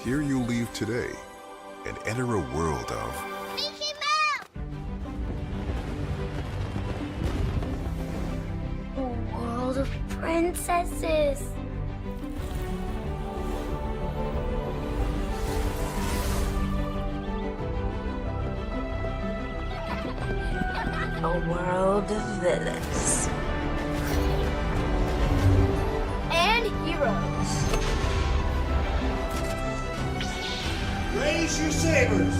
Here you leave today and enter a world of Mickey Mouse! A world of princesses. A world of villains. And heroes. Raise your sabers!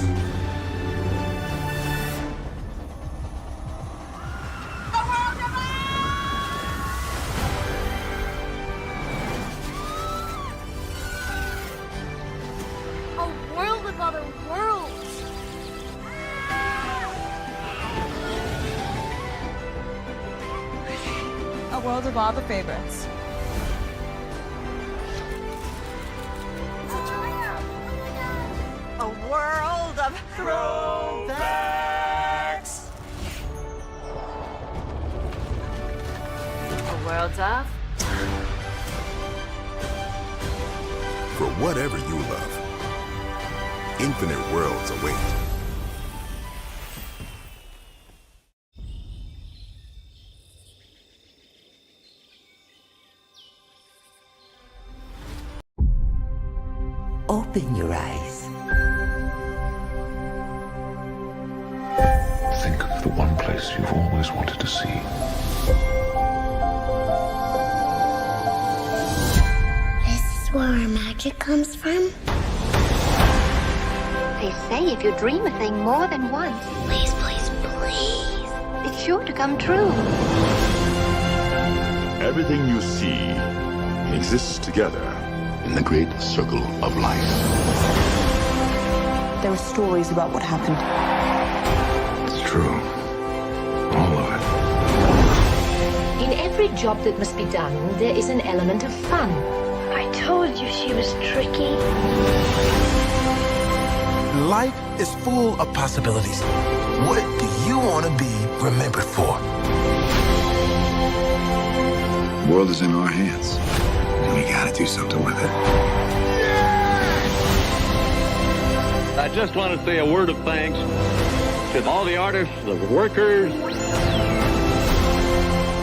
A world of other worlds. A world of all the favorites. A world of throwbacks. A world of for whatever you love. Infinite worlds await. Open your eyes. Think of the one place you've always wanted to see. This is where our magic comes from. They say if you dream a thing more than once, Please, please, please. it's sure to come true. Everything you see exists together in the great circle of life. There were stories about what happened. It's true. All of it. In every job that must be done, there is an element of fun. I told you she was tricky. Life is full of possibilities. What do you want to be remembered for? The world is in our hands, and we gotta do something with it. I just want to say a word of thanks to all the artists, the workers,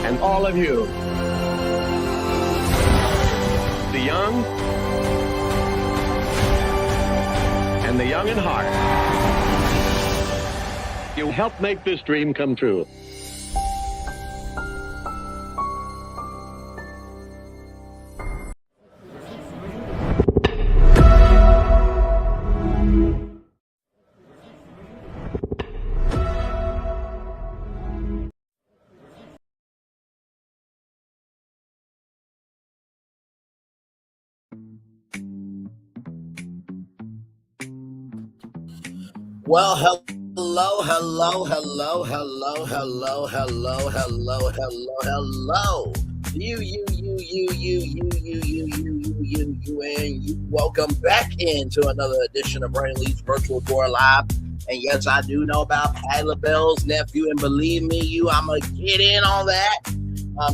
and all of you. The young and the young in heart. You helped make this dream come true. Well, hello, hello, hello, hello, hello, hello, hello, hello, hello. You, and you. Welcome back into another edition of Raquel Lee's Virtual Tour Live. And yes, I do know about Patti LaBelle's nephew, and believe me, I'm going to get in on that.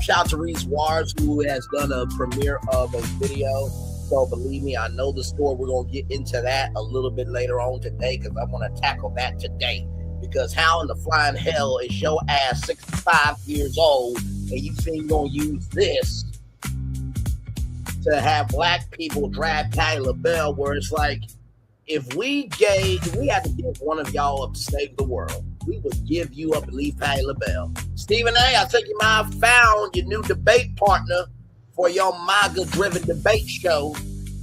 Shout out to Reese Wars, who has done a premiere of a video. So believe me, I know the story. We're going to get into that a little bit later on today because I want to tackle that today. Because how in the flying hell is your ass 65 years old and you think you're going to use this to have black people drag Patti LaBelle, where it's like, if we had to give one of y'all up to save the world, we would give you up and leave Patti LaBelle. Stephen A., I think you might have found your new debate partner for your MAGA-driven debate show,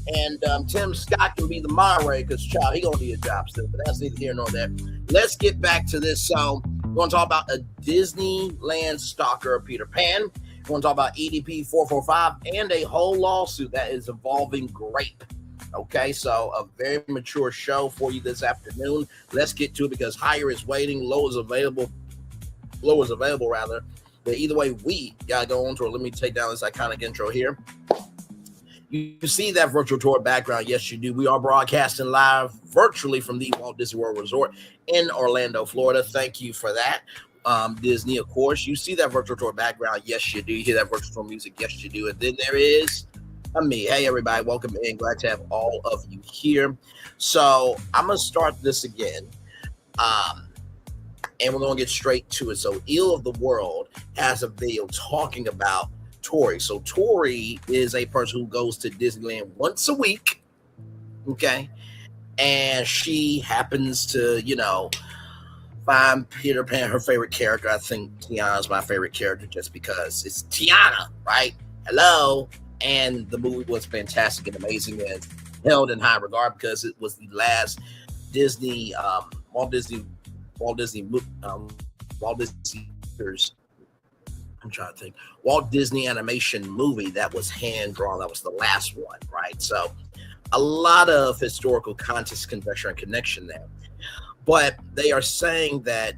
and Tim Scott can be the moderator because, child, he gonna need a job still, but that's neither here nor there. Let's get back to this. So we're gonna talk about a Disneyland stalker, Peter Pan. We're gonna talk about EDP 445 and a whole lawsuit that is involving grape. Okay, so a very mature show for you this afternoon. Let's get to it because higher is waiting, low is available rather. But either way, we gotta go on to it. Let me take down this iconic intro here. You see that virtual tour background? Yes, you do. We are broadcasting live virtually from the Walt Disney World Resort in Orlando, Florida. Thank you for that. Disney, of course. You see that virtual tour background? Yes, you do. You hear that virtual tour music? Yes, you do. And then there is Me. Hey, everybody. Welcome in. Glad to have all of you here. So I'm going to start this again. And we're going to get straight to it. So Eel of the World has a video talking about Tori. So Tori is a person who goes to Disneyland once a week. Okay. And she happens to, find Peter Pan her favorite character. I think Tiana's my favorite character just because it's Tiana, right? Hello. And the movie was fantastic and amazing and held in high regard because it was the last Disney, Walt Disney, I'm trying to think, Walt Disney animation movie that was hand drawn. That was the last one, right? So a lot of historical context, conjecture, and connection there. But they are saying that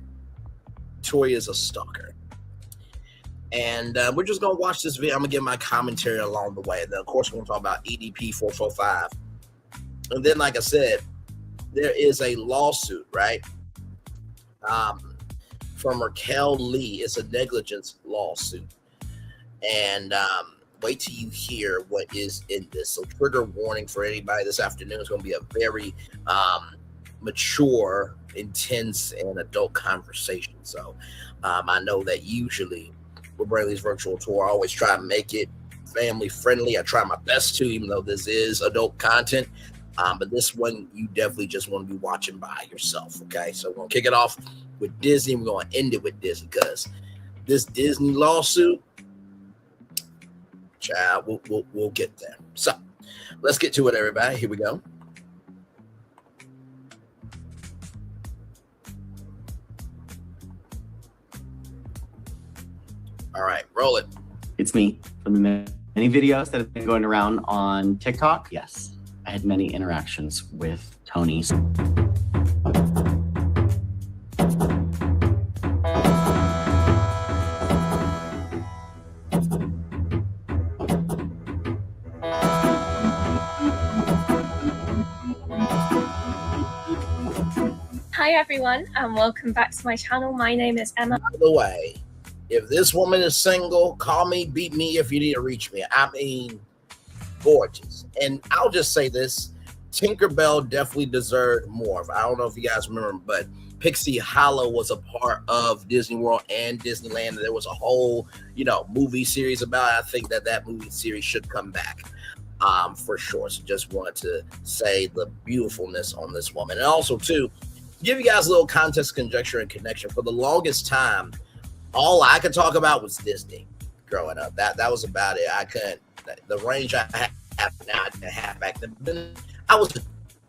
Tori is a stalker. And we're just going to watch this video. I'm going to give my commentary along the way. And then, of course, we're going to talk about EDP 445. And then, like I said, there is a lawsuit, right? From Raquel Lee. It's a negligence lawsuit. And wait till you hear what is in this. So trigger warning for anybody this afternoon. It's going to be a very mature, intense, and adult conversation. So I know that usually with Brainley's virtual tour, I always try to make it family friendly. I try my best to, even though this is adult content. But this one, you definitely just want to be watching by yourself, okay? So we're going to kick it off with Disney. We're going to end it with Disney because this Disney lawsuit, child, we'll get there. So let's get to it, everybody. Here we go. All right, roll it. It's me from the many videos that have been going around on TikTok. Yes, I had many interactions with Tony. Hi everyone, and welcome back to my channel. My name is Emma. By the way, if this woman is single, call me, beat me if you need to reach me. I mean, gorgeous. And I'll just say this, Tinkerbell definitely deserved more. I don't know if you guys remember, but Pixie Hollow was a part of Disney World and Disneyland. There was a whole, movie series about it. I think that movie series should come back for sure. So just wanted to say the beautifulness on this woman. And also, too, give you guys a little context, conjecture, and connection. For the longest time, all I could talk about was Disney growing up. That was about it. I couldn't, the range I have now, I didn't have back then. I was a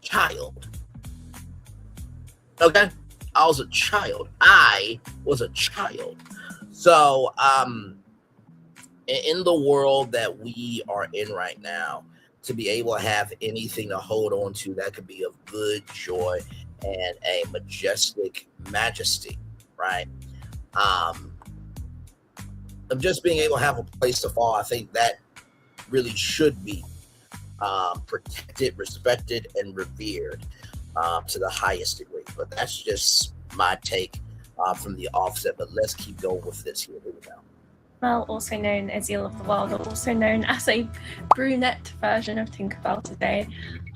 child. Okay? I was a child. So, in the world that we are in right now, to be able to have anything to hold on to that could be of good joy and a majestic majesty, right? Of just being able to have a place to fall, I think that really should be protected, respected, and revered to the highest degree. But that's just my take from the offset. But let's keep going with this here. Here we go. Well, also known as Eel of the World, or also known as a brunette version of Tinkerbell today.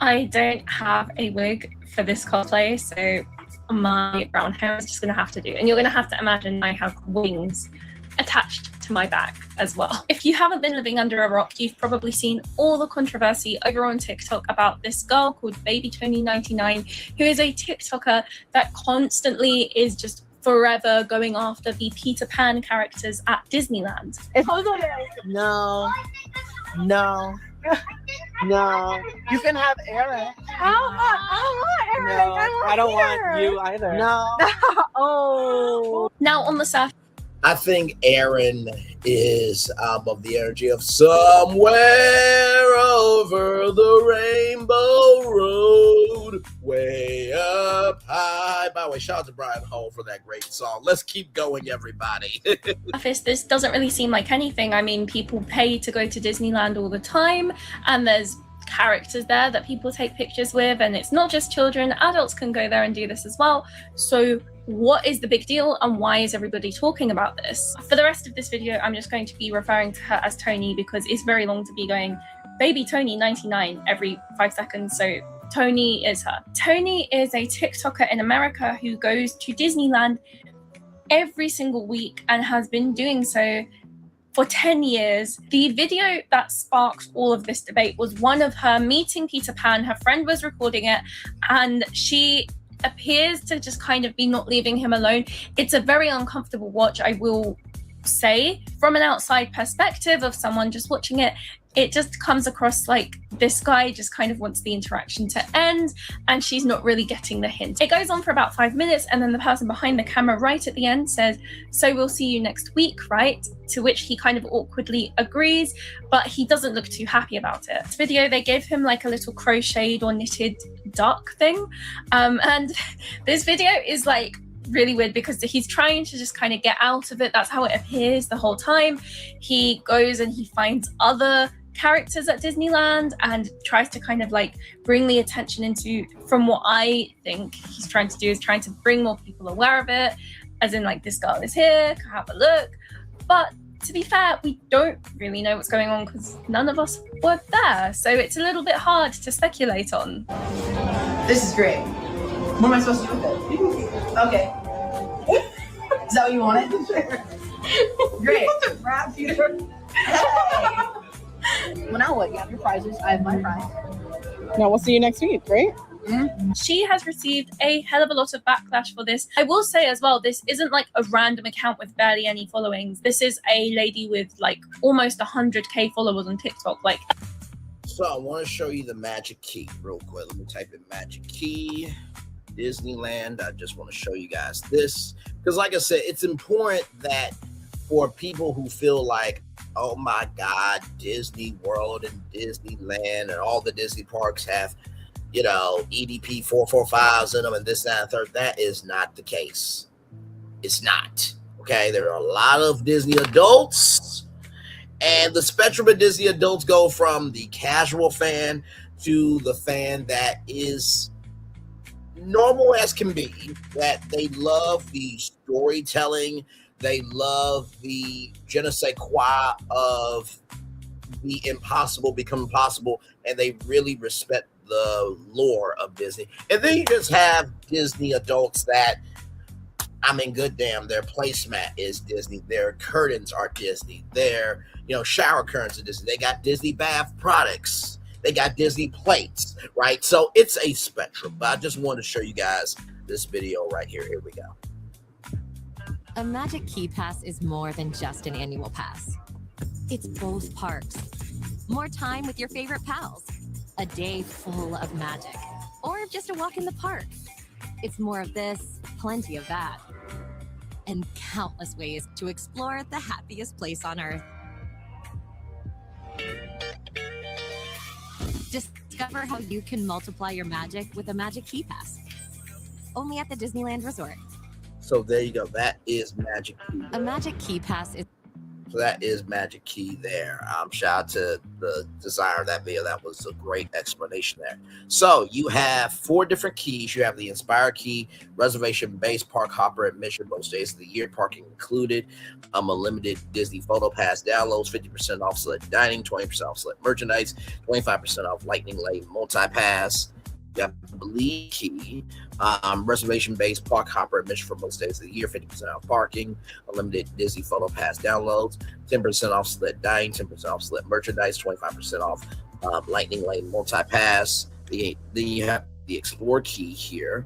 I don't have a wig for this cosplay, so my brown hair is just going to have to do. And you're going to have to imagine I have wings attached to my back as well. If you haven't been living under a rock, you've probably seen all the controversy over on TikTok about this girl called Baby Tony 99, who is a TikToker that constantly is just forever going after the Peter Pan characters at Disneyland. No. You can have Aaron. I don't want Aaron. No, I don't want you either. No. Oh. Now on the surface, I think Aaron is of the energy of somewhere over the rainbow road, way up high. By the way, shout out to Brian Hull for that great song. Let's keep going, everybody. this doesn't really seem like anything. I mean, people pay to go to Disneyland all the time, and there's characters there that people take pictures with, and it's not just children, adults can go there and do this as well. So what is the big deal, and why is everybody talking about this? For the rest of this video, I'm just going to be referring to her as Tony because it's very long to be going baby Tony 99 every 5 seconds. So Tony is her. Tony is a TikToker in America who goes to Disneyland every single week and has been doing so for 10 years. The video that sparked all of this debate was one of her meeting Peter Pan. Her friend was recording it, and she appears to just kind of be not leaving him alone. It's a very uncomfortable watch, I will say. From an outside perspective of someone just watching it, it just comes across like this guy just kind of wants the interaction to end, and she's not really getting the hint. It goes on for about 5 minutes, and then the person behind the camera right at the end says, "So we'll see you next week, right?" To which he kind of awkwardly agrees, but he doesn't look too happy about it. This video, they gave him like a little crocheted or knitted duck thing. And this video is like really weird because he's trying to just kind of get out of it. That's how it appears the whole time. He goes and he finds other characters at Disneyland and tries to kind of like bring the attention into, from what I think he's trying to do, is trying to bring more people aware of it, as in like, this girl is here, have a look. But to be fair, we don't really know what's going on because none of us were there, so it's a little bit hard to speculate on. This is great. What am I supposed to do with it? Okay. Is that what you wanted? Sure. Great. Grab Peter. Hey. Well, now what? You have your prizes. I have my prize. No, we'll see you next week, right? Mm-hmm. She has received a hell of a lot of backlash for this. I will say as well, this isn't like a random account with barely any followings. This is a lady with like almost 100k followers on TikTok. Like, so I want to show you the magic key real quick. Let me type in magic key Disneyland. I just want to show you guys this because, like I said, it's important that for people who feel like, oh my God, Disney World and Disneyland and all the Disney parks have, you know, EDP 445s in them and this, that, and third. That is not the case. It's not. Okay, there are a lot of Disney adults, and the spectrum of Disney adults go from the casual fan to the fan that is normal as can be, that they love the storytelling, they love the je ne sais quoi of the impossible becoming possible, and they really respect the lore of Disney. And then you just have Disney adults that, I mean, good damn, their placemat is Disney, their curtains are Disney, their, you know, shower curtains are Disney, they got Disney bath products, they got Disney plates, right? So it's a spectrum, but I just wanted to show you guys this video right here. Here we go. A Magic Key Pass is more than just an annual pass. It's both parks. More time with your favorite pals. A day full of magic. Or just a walk in the park. It's more of this, plenty of that. And countless ways to explore the happiest place on Earth. Discover how you can multiply your magic with a Magic Key Pass. Only at the Disneyland Resort. So there you go. That is Magic Key. A Magic Key Pass is... So that is Magic Key there. Shout out to the designer of that video. That was a great explanation there. So you have 4 different keys. You have the Inspire Key, reservation-based park hopper admission most days of the year, parking included, a limited Disney Photo Pass downloads, 50% off select dining, 20% off select merchandise, 25% off Lightning Lane multi-pass. You have the Believe Key, reservation-based park hopper admission for most days of the year, 50% off parking, unlimited Disney Photo Pass downloads, 10% off select dining, 10% off select merchandise, 25% off Lightning Lane multi-pass. Then you have the Explore Key here.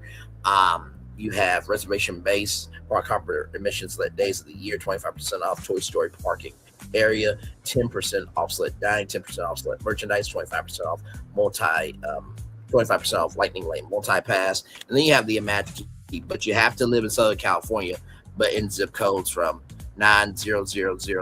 You have reservation-based park hopper admission select days of the year, 25% off Toy Story parking area, 10% off select dining, 10% off select merchandise, 25% off 25% off Lightning Lane multi-pass. And then you have the Magic Key, but you have to live in Southern California, but in zip codes from 90000 to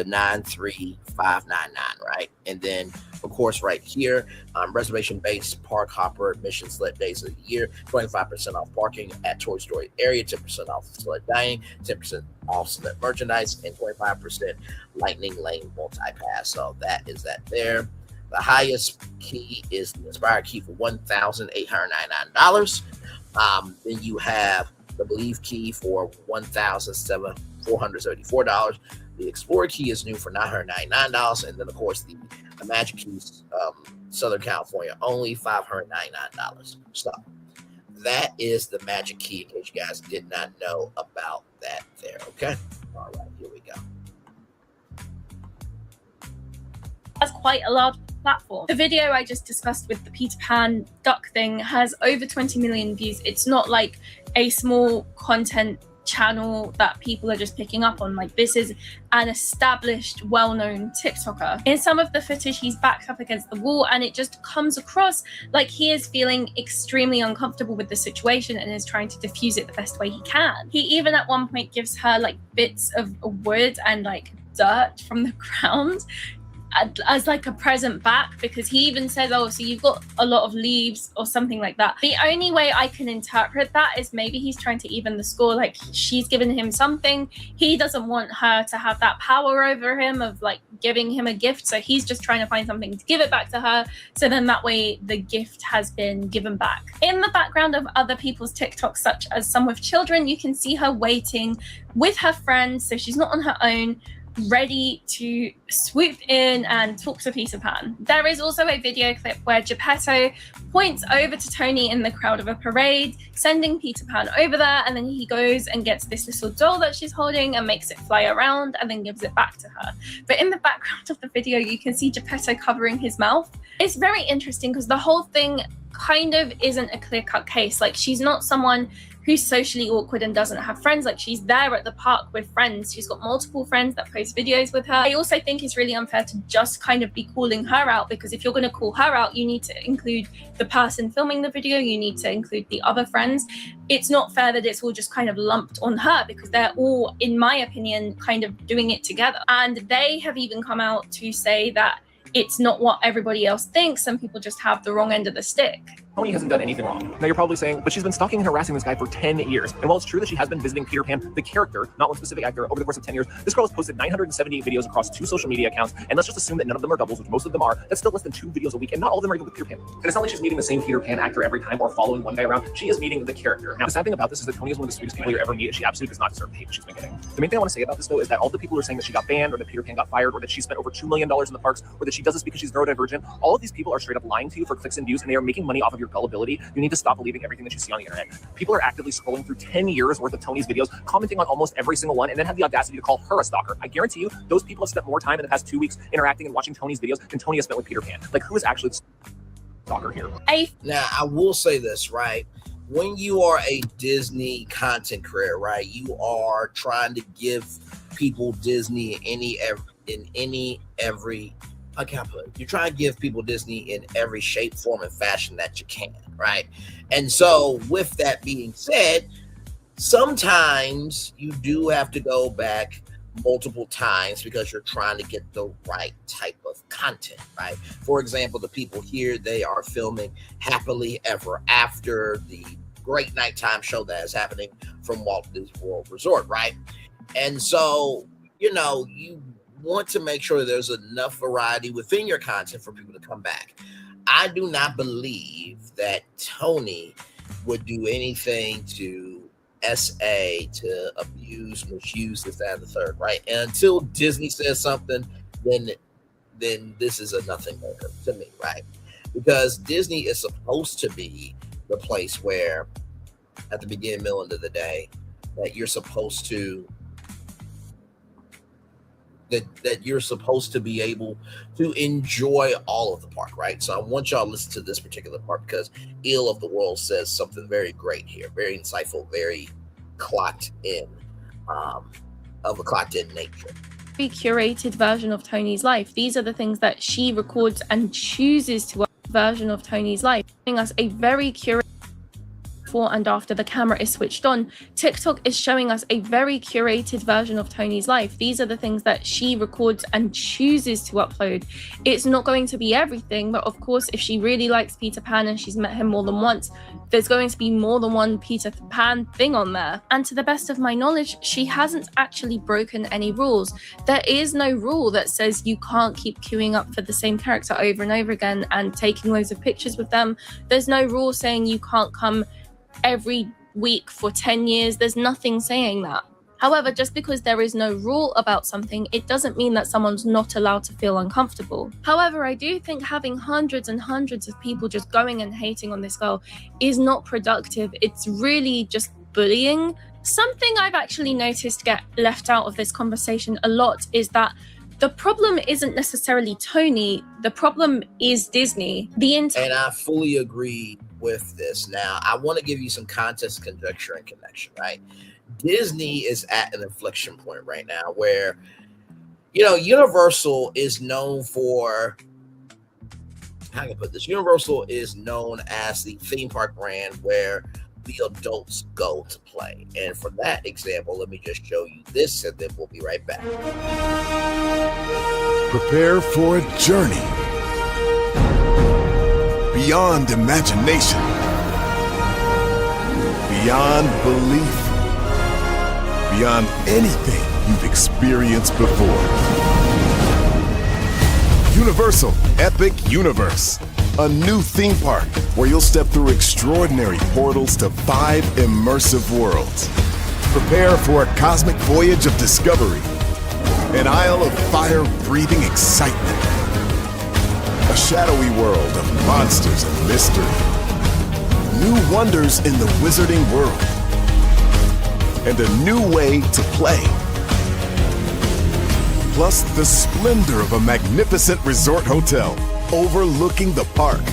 93599, right? And then, of course, right here, reservation-based park hopper admission select days of the year, 25% off parking at Toy Story area, 10% off select dining, 10% off select merchandise, and 25% Lightning Lane multi-pass. So that is that there. The highest key is the Inspire Key for $1,899. Then you have the Believe Key for $1,474. The Explore Key is new for $999. And then, of course, the the Magic Keys, Southern California, only $599. So that is the Magic Key, in case you guys did not know about that there, okay? All right, here we go. Has quite a large platform. The video I just discussed with the Peter Pan duck thing has over 20 million views. It's not like a small content channel that people are just picking up on. Like, this is an established, well-known TikToker. In some of the footage, he's backed up against the wall, and it just comes across like he is feeling extremely uncomfortable with the situation and is trying to diffuse it the best way he can. He even at one point gives her like bits of wood and like dirt from the ground as like a present back, because he even says, oh, so you've got a lot of leaves or something like that. The only way I can interpret that is maybe he's trying to even the score. Like, she's given him something, he doesn't want her to have that power over him of like giving him a gift, so he's just trying to find something to give it back to her, so then that way the gift has been given back. In the background of other people's TikToks, such as some with children, you can see her waiting with her friends, so she's not on her own, ready to swoop in and talk to Peter Pan. There is also a video clip where Geppetto points over to Tony in the crowd of a parade, sending Peter Pan over there, and then he goes and gets this little doll that she's holding and makes it fly around and then gives it back to her. But in the background of the video, you can see Geppetto covering his mouth. It's very interesting because the whole thing kind of isn't a clear-cut case. Like, she's not someone who's socially awkward and doesn't have friends. Like, she's there at the park with friends. She's got multiple friends that post videos with her. I also think it's really unfair to just kind of be calling her out, because if you're going to call her out, you need to include the person filming the video, you need to include the other friends. It's not fair that it's all just kind of lumped on her, because they're all, in my opinion, kind of doing it together. And they have even come out to say that it's not what everybody else thinks. Some people just have the wrong end of the stick. Tony hasn't done anything wrong. Now you're probably saying, but she's been stalking and harassing this guy for 10 years. And while it's true that she has been visiting Peter Pan, the character, not one specific actor, over the course of 10 years, this girl has posted 978 videos across 2 social media accounts. And let's just assume that none of them are doubles, which most of them are. That's still less than 2 videos a week. And not all of them are even with Peter Pan. And it's not like she's meeting the same Peter Pan actor every time or following one guy around. She is meeting the character. Now, the sad thing about this is that Tony is one of the sweetest people you ever meet, and she absolutely does not deserve the hate she's been getting. The main thing I want to say about this, though, is that all the people who are saying that she got banned, or that Peter Pan got fired, or that she spent over $2 million in the parks, or that she does this because she's neurodivergent, all of these people are straight up lying to you for clicks and views, and they are making money off of your gullibility. You need to stop believing everything that you see on the internet. People are actively scrolling through 10 years worth of Tony's videos, commenting on almost every single one, and then have the audacity to call her a stalker. I guarantee you, those people have spent more time in the past 2 weeks interacting and watching Tony's videos than Tony has spent with Peter Pan. Like, who is actually the stalker here? Now, I will say this, right? When you are a Disney content creator, right, you are trying to give people Disney you're trying to give people Disney in every shape, form, and fashion that you can, right? And so with that being said, sometimes you do have to go back multiple times because you're trying to get the right type of content, right? For example, the people here, they are filming Happily Ever After, the great nighttime show that is happening from Walt Disney World Resort, right? And so, you know, you want to make sure there's enough variety within your content for people to come back. I do not believe that Tony would do anything to SA to abuse, misuse this, that, and the third, right? And until Disney says something, then this is a nothing burger to me, right? Because Disney is supposed to be the place where, at the beginning, middle, end of the day, that you're supposed to that you're supposed to be able to enjoy all of the park, right? So I want y'all to listen to this particular part, because Eel of the World says something very great here, very insightful, very clocked in, of a clocked in nature. Very curated version of Tony's life. These are the things that she records and chooses to version of Tony's life, giving us a very curated before and after the camera is switched on. TikTok is showing us a very curated version of Tony's life. These are the things that she records and chooses to upload. It's not going to be everything, but of course, if she really likes Peter Pan and she's met him more than once, there's going to be more than one Peter Pan thing on there. And to the best of my knowledge, she hasn't actually broken any rules. There is no rule that says you can't keep queuing up for the same character over and over again and taking loads of pictures with them. There's no rule saying you can't come every week for 10 years. There's nothing saying that. However, just because there is no rule about something, it doesn't mean that someone's not allowed to feel uncomfortable. However, I do think having hundreds and hundreds of people just going and hating on this girl is not productive. It's really just bullying. Something I've actually noticed get left out of this conversation a lot is that the problem isn't necessarily Tony, the problem is Disney. And I fully agree with this. Now, I want to give you some context, conjecture, and connection, right? Disney is at an inflection point right now where, you know, Universal is known for, how can I put this? Universal is known as the theme park brand where the adults go to play. And for that example, let me just show you this and then we'll be right back. Prepare for a journey beyond imagination, beyond belief, beyond anything you've experienced before. Universal Epic Universe, a new theme park where you'll step through extraordinary portals to 5 immersive worlds. Prepare for a cosmic voyage of discovery, an isle of fire-breathing excitement, a shadowy world of monsters and mystery, new wonders in the wizarding world, and a new way to play. Plus the splendor of a magnificent resort hotel overlooking the park.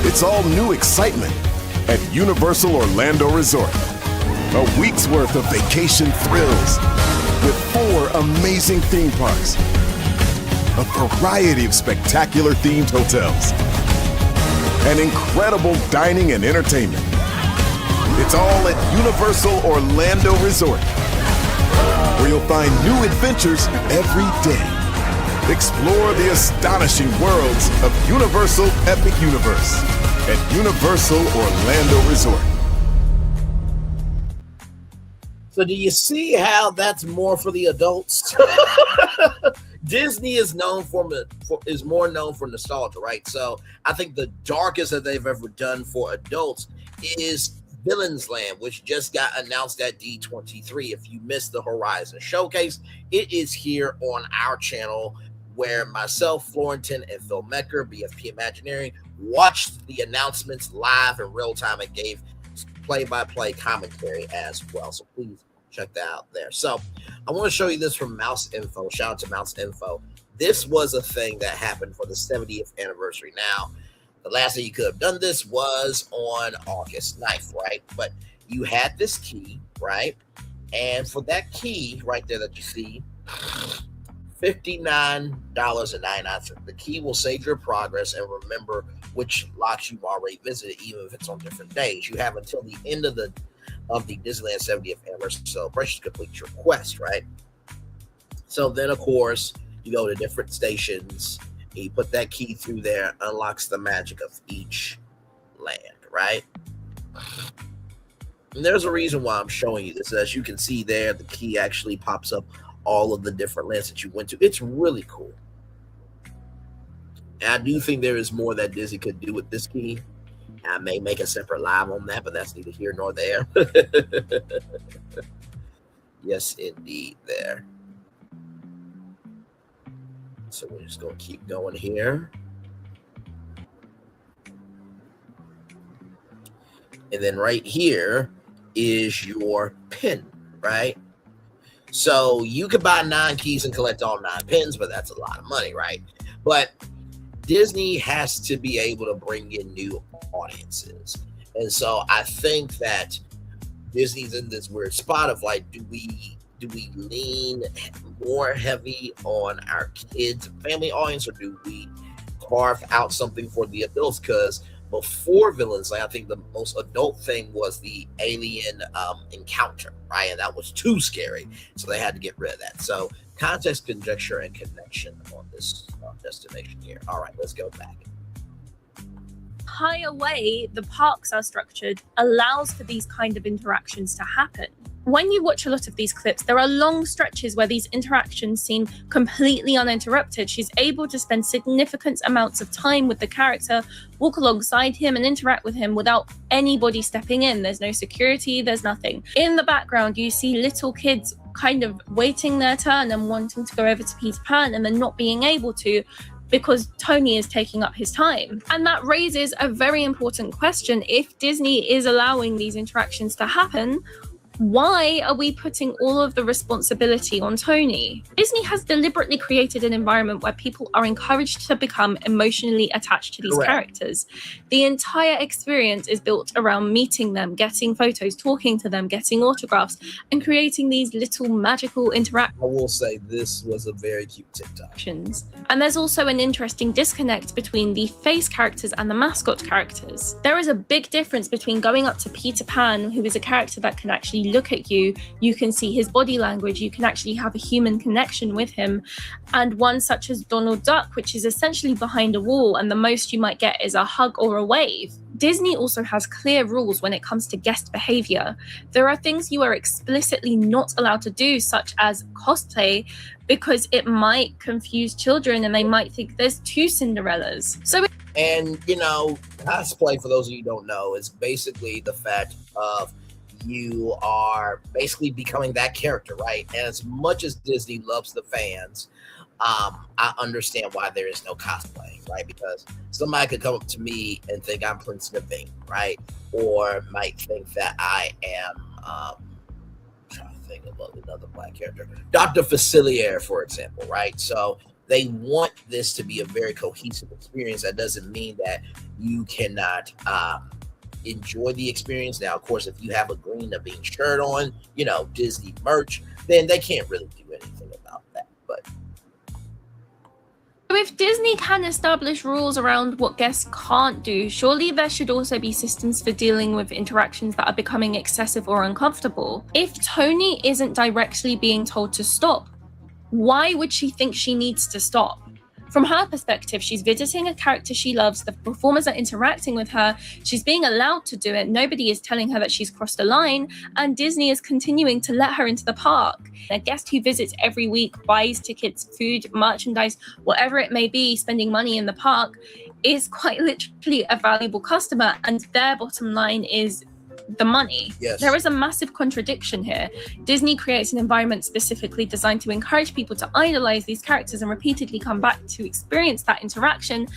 It's all new excitement at Universal Orlando Resort. A week's worth of vacation thrills with 4 amazing theme parks, a variety of spectacular themed hotels, and incredible dining and entertainment. It's all at Universal Orlando Resort, where you'll find new adventures every day. Explore the astonishing worlds of Universal Epic Universe at Universal Orlando Resort. So do you see how that's more for the adults? Disney is more known for nostalgia, right? So I think the darkest that they've ever done for adults is Villains Land, which just got announced at D23. If you missed the Horizon Showcase, it is here on our channel where myself, Florentin, and Phil Mecker, BFP Imagineering, watched the announcements live in real time and gave play-by-play commentary as well. So please check that out there. So I want to show you this from Mouse Info. Shout out to Mouse Info. This was a thing that happened for the 70th anniversary. Now, the last time you could have done this was on August 9th, right? But you had this key, right? And for that key right there that you see, $59.99. The key will save your progress and remember which locks you've already visited, even if it's on different days. You have until the end of the Disneyland 70th anniversary celebration to complete your quest, right? So then, of course, you go to different stations. You put that key through there, unlocks the magic of each land, right? And there's a reason why I'm showing you this. As you can see there, the key actually pops up all of the different lands that you went to. It's really cool. And I do think there is more that Disney could do with this key. I may make a separate live on that, but that's neither here nor there. Yes, indeed, there. So we're just going to keep going here. And then right here is your pin, right? So you could buy 9 keys and collect all 9 pins, but that's a lot of money, right? But Disney has to be able to bring in new audiences. And so I think that Disney's in this weird spot of like, do we lean more heavy on our kids and family audience, or do we carve out something for the adults? Because before Villains Land, I think the most adult thing was the alien encounter, right? And that was too scary, so they had to get rid of that. So context, conjecture, and connection on this destination here. All right, let's go back. Higher way the parks are structured allows for these kind of interactions to happen. When you watch a lot of these clips, there are long stretches where these interactions seem completely uninterrupted. She's able to spend significant amounts of time with the character, walk alongside him and interact with him without anybody stepping in. There's no security, there's nothing. In the background, you see little kids kind of waiting their turn and wanting to go over to Peter Pan and then not being able to, because Tony is taking up his time. And that raises a very important question. If Disney is allowing these interactions to happen, why are we putting all of the responsibility on Tony? Disney has deliberately created an environment where people are encouraged to become emotionally attached to these characters. The entire experience is built around meeting them, getting photos, talking to them, getting autographs, and creating these little magical interactions. I will say this was a very cute TikTok. And there's also an interesting disconnect between the face characters and the mascot characters. There is a big difference between going up to Peter Pan, who is a character that can actually look at you, you can see his body language, you can actually have a human connection with him, and one such as Donald Duck, which is essentially behind a wall, and the most you might get is a hug or a wave. Disney also has clear rules when it comes to guest behavior. There are things you are explicitly not allowed to do, such as cosplay, because it might confuse children and they might think there's two Cinderellas. And, you know, cosplay, for those of you who don't know, is basically the fact of you are basically becoming that character, right? And as much as Disney loves the fans, I understand why there is no cosplay, right? Because somebody could come up to me and think I'm Prince Naveen, right? Or might think that I am, I'm trying to think of another Black character, Dr. Facilier, for example, right? So they want this to be a very cohesive experience. That doesn't mean that you cannot enjoy the experience. Now, of course, if you have a Green Naveen shirt on, you know, Disney merch, then they can't really do anything about that. But if Disney can establish rules around what guests can't do, surely there should also be systems for dealing with interactions that are becoming excessive or uncomfortable. If Tony isn't directly being told to stop, why would she think she needs to stop? From her perspective, she's visiting a character she loves, the performers are interacting with her, she's being allowed to do it, nobody is telling her that she's crossed a line, and Disney is continuing to let her into the park. A guest who visits every week, buys tickets, food, merchandise, whatever it may be, spending money in the park, is quite literally a valuable customer, and their bottom line is the money. Yes. There is a massive contradiction here. Disney creates an environment specifically designed to encourage people to idolize these characters and repeatedly come back to experience that interaction.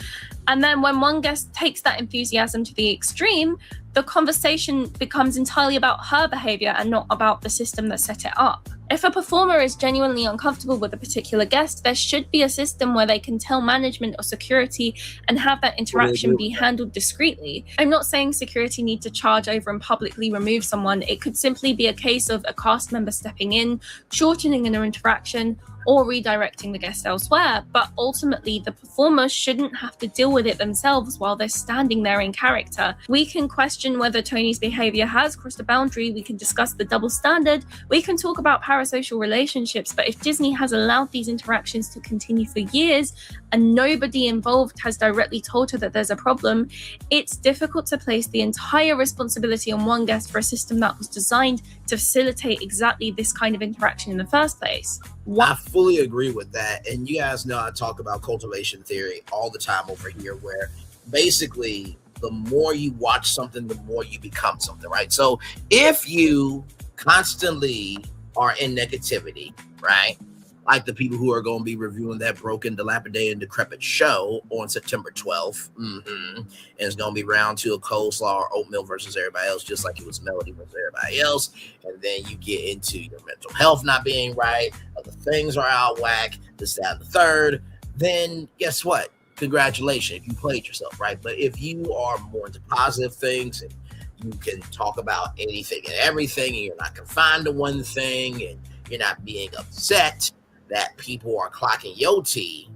And then when one guest takes that enthusiasm to the extreme, the conversation becomes entirely about her behavior and not about the system that set it up. If a performer is genuinely uncomfortable with a particular guest, there should be a system where they can tell management or security and have that interaction be handled discreetly. I'm not saying security need to charge over and publicly remove someone. It could simply be a case of a cast member stepping in, shortening an interaction, or redirecting the guest elsewhere, but ultimately the performer shouldn't have to deal with it themselves while they're standing there in character. We can question whether Tony's behavior has crossed a boundary, we can discuss the double standard, we can talk about parasocial relationships, but if Disney has allowed these interactions to continue for years and nobody involved has directly told her that there's a problem, it's difficult to place the entire responsibility on one guest for a system that was designed to facilitate exactly this kind of interaction in the first place. I fully agree with that. And you guys know I talk about cultivation theory all the time over here, where basically the more you watch something, the more you become something, right? So if you constantly are in negativity, right? Like the people who are going to be reviewing that broken, dilapidated, and decrepit show on September 12th. And it's going to be round two of coleslaw or oatmeal versus everybody else, just like it was Melody versus everybody else. And then you get into your mental health not being right, other things are out whack, this, that, and the third. Then guess what? Congratulations, you played yourself, right? But if you are more into positive things and you can talk about anything and everything, and you're not confined to one thing, and you're not being upset that people are clocking your tea,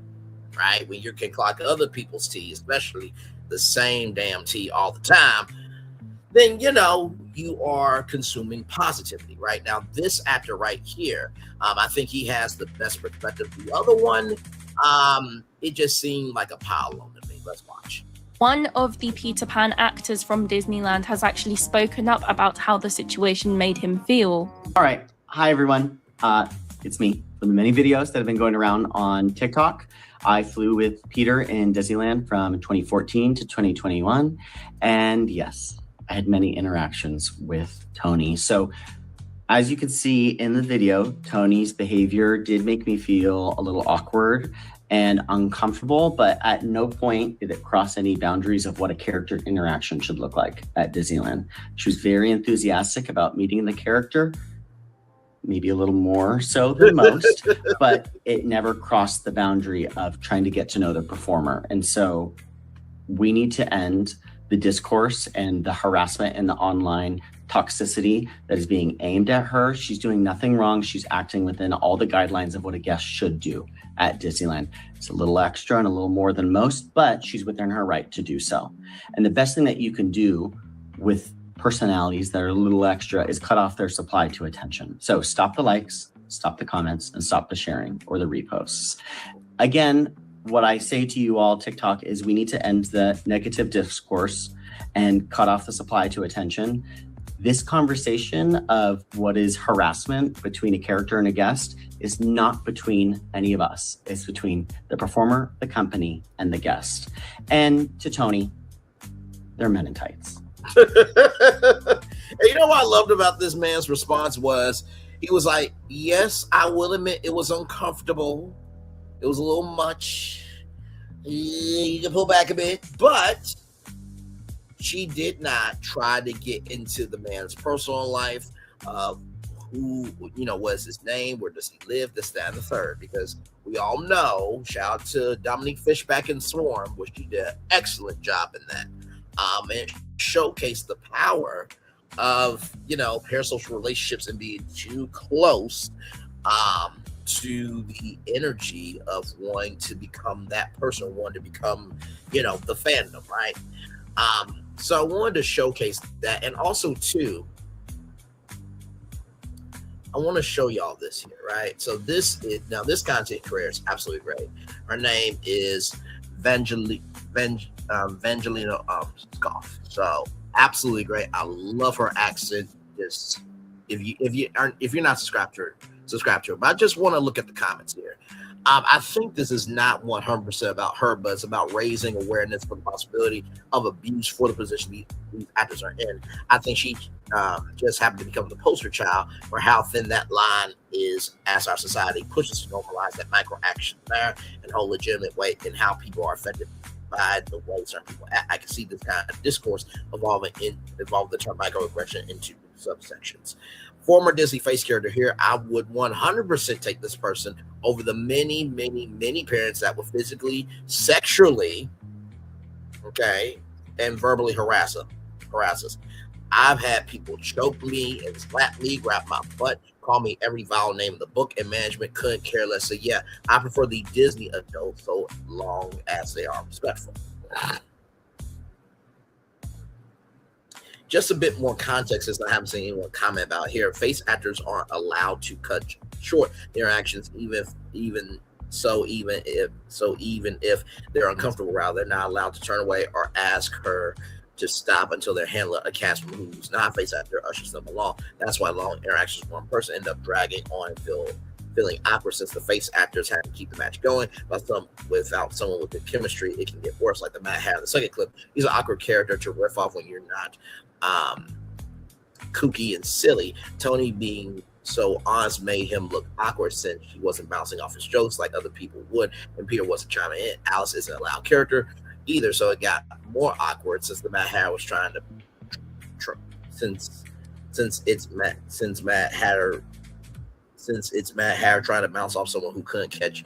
right? When you can clock other people's tea, especially the same damn tea all the time, then, you know, you are consuming positivity, right? Now, this actor right here, I think he has the best perspective. The other one, it just seemed like a pile on to me. Let's watch. One of the Peter Pan actors from Disneyland has actually spoken up about how the situation made him feel. All right. Hi, everyone. It's me. From the many videos that have been going around on TikTok, I flew with Peter in Disneyland from 2014 to 2021. And yes, I had many interactions with Tony. So as you can see in the video, Tony's behavior did make me feel a little awkward and uncomfortable, but at no point did it cross any boundaries of what a character interaction should look like at Disneyland. She was very enthusiastic about meeting the character, maybe a little more so than most, but it never crossed the boundary of trying to get to know the performer. And so we need to end the discourse and the harassment and the online toxicity that is being aimed at her. She's doing nothing wrong. She's acting within all the guidelines of what a guest should do at Disneyland. It's a little extra and a little more than most, but she's within her right to do so. And the best thing that you can do with personalities that are a little extra is cut off their supply to attention. So stop the likes, stop the comments, and stop the sharing or the reposts. Again, what I say to you all, TikTok, is we need to end the negative discourse and cut off the supply to attention. This conversation of what is harassment between a character and a guest is not between any of us. It's between the performer, the company, and the guest. And to Tony, they're men in tights. And you know what I loved about this man's response was he was like, yes, I will admit it was uncomfortable. It was a little much. You can pull back a bit, but she did not try to get into the man's personal life, who, was his name, where does he live, this, that, and the third, because we all know, shout out to Dominique Fishback in Swarm, which she did an excellent job in that, and showcased the power of, parasocial relationships and being too close, to the energy of wanting to become that person, wanting to become, the fandom, right? So I wanted to showcase that. And also, too, I want to show y'all this here, right? So this content creator is absolutely great. Her name is Vangelina Scoff. So absolutely great. I love her accent. Just if you're not subscribed to her, subscribe to her. But I just want to look at the comments here. I think this is not 100% about her, but it's about raising awareness for the possibility of abuse for the position these actors are in. I think she just happened to become the poster child for how thin that line is as our society pushes to normalize that micro action there and hold legitimate weight in how people are affected by the way certain people act. I can see this kind of discourse evolving the term microaggression into subsections. Former Disney face character here, I would 100% take this person over the many, many, many parents that will physically, sexually, and verbally harass us. I've had people choke me and slap me, grab my butt, call me every vile name in the book, and management couldn't care less. So yeah, I prefer the Disney adults so long as they are respectful. Just a bit more context, as I haven't seen anyone comment about here. Face actors aren't allowed to cut short interactions, even if they're uncomfortable. Rather, they're not allowed to turn away or ask her to stop until their handler, a cast member who's not a face actor, ushers them along. That's why long interactions with one person end up dragging on and feeling awkward, since the face actors have to keep the match going. Without someone with the chemistry, it can get worse. Like the Matt had in the second clip, he's an awkward character to riff off when you're not kooky and silly. Tony being so honest made him look awkward, since he wasn't bouncing off his jokes like other people would, and Peter wasn't chiming in. Alice isn't a loud character either, so it got more awkward since the Mad Hatter was trying to since it's Mad Hatter trying to bounce off someone who couldn't catch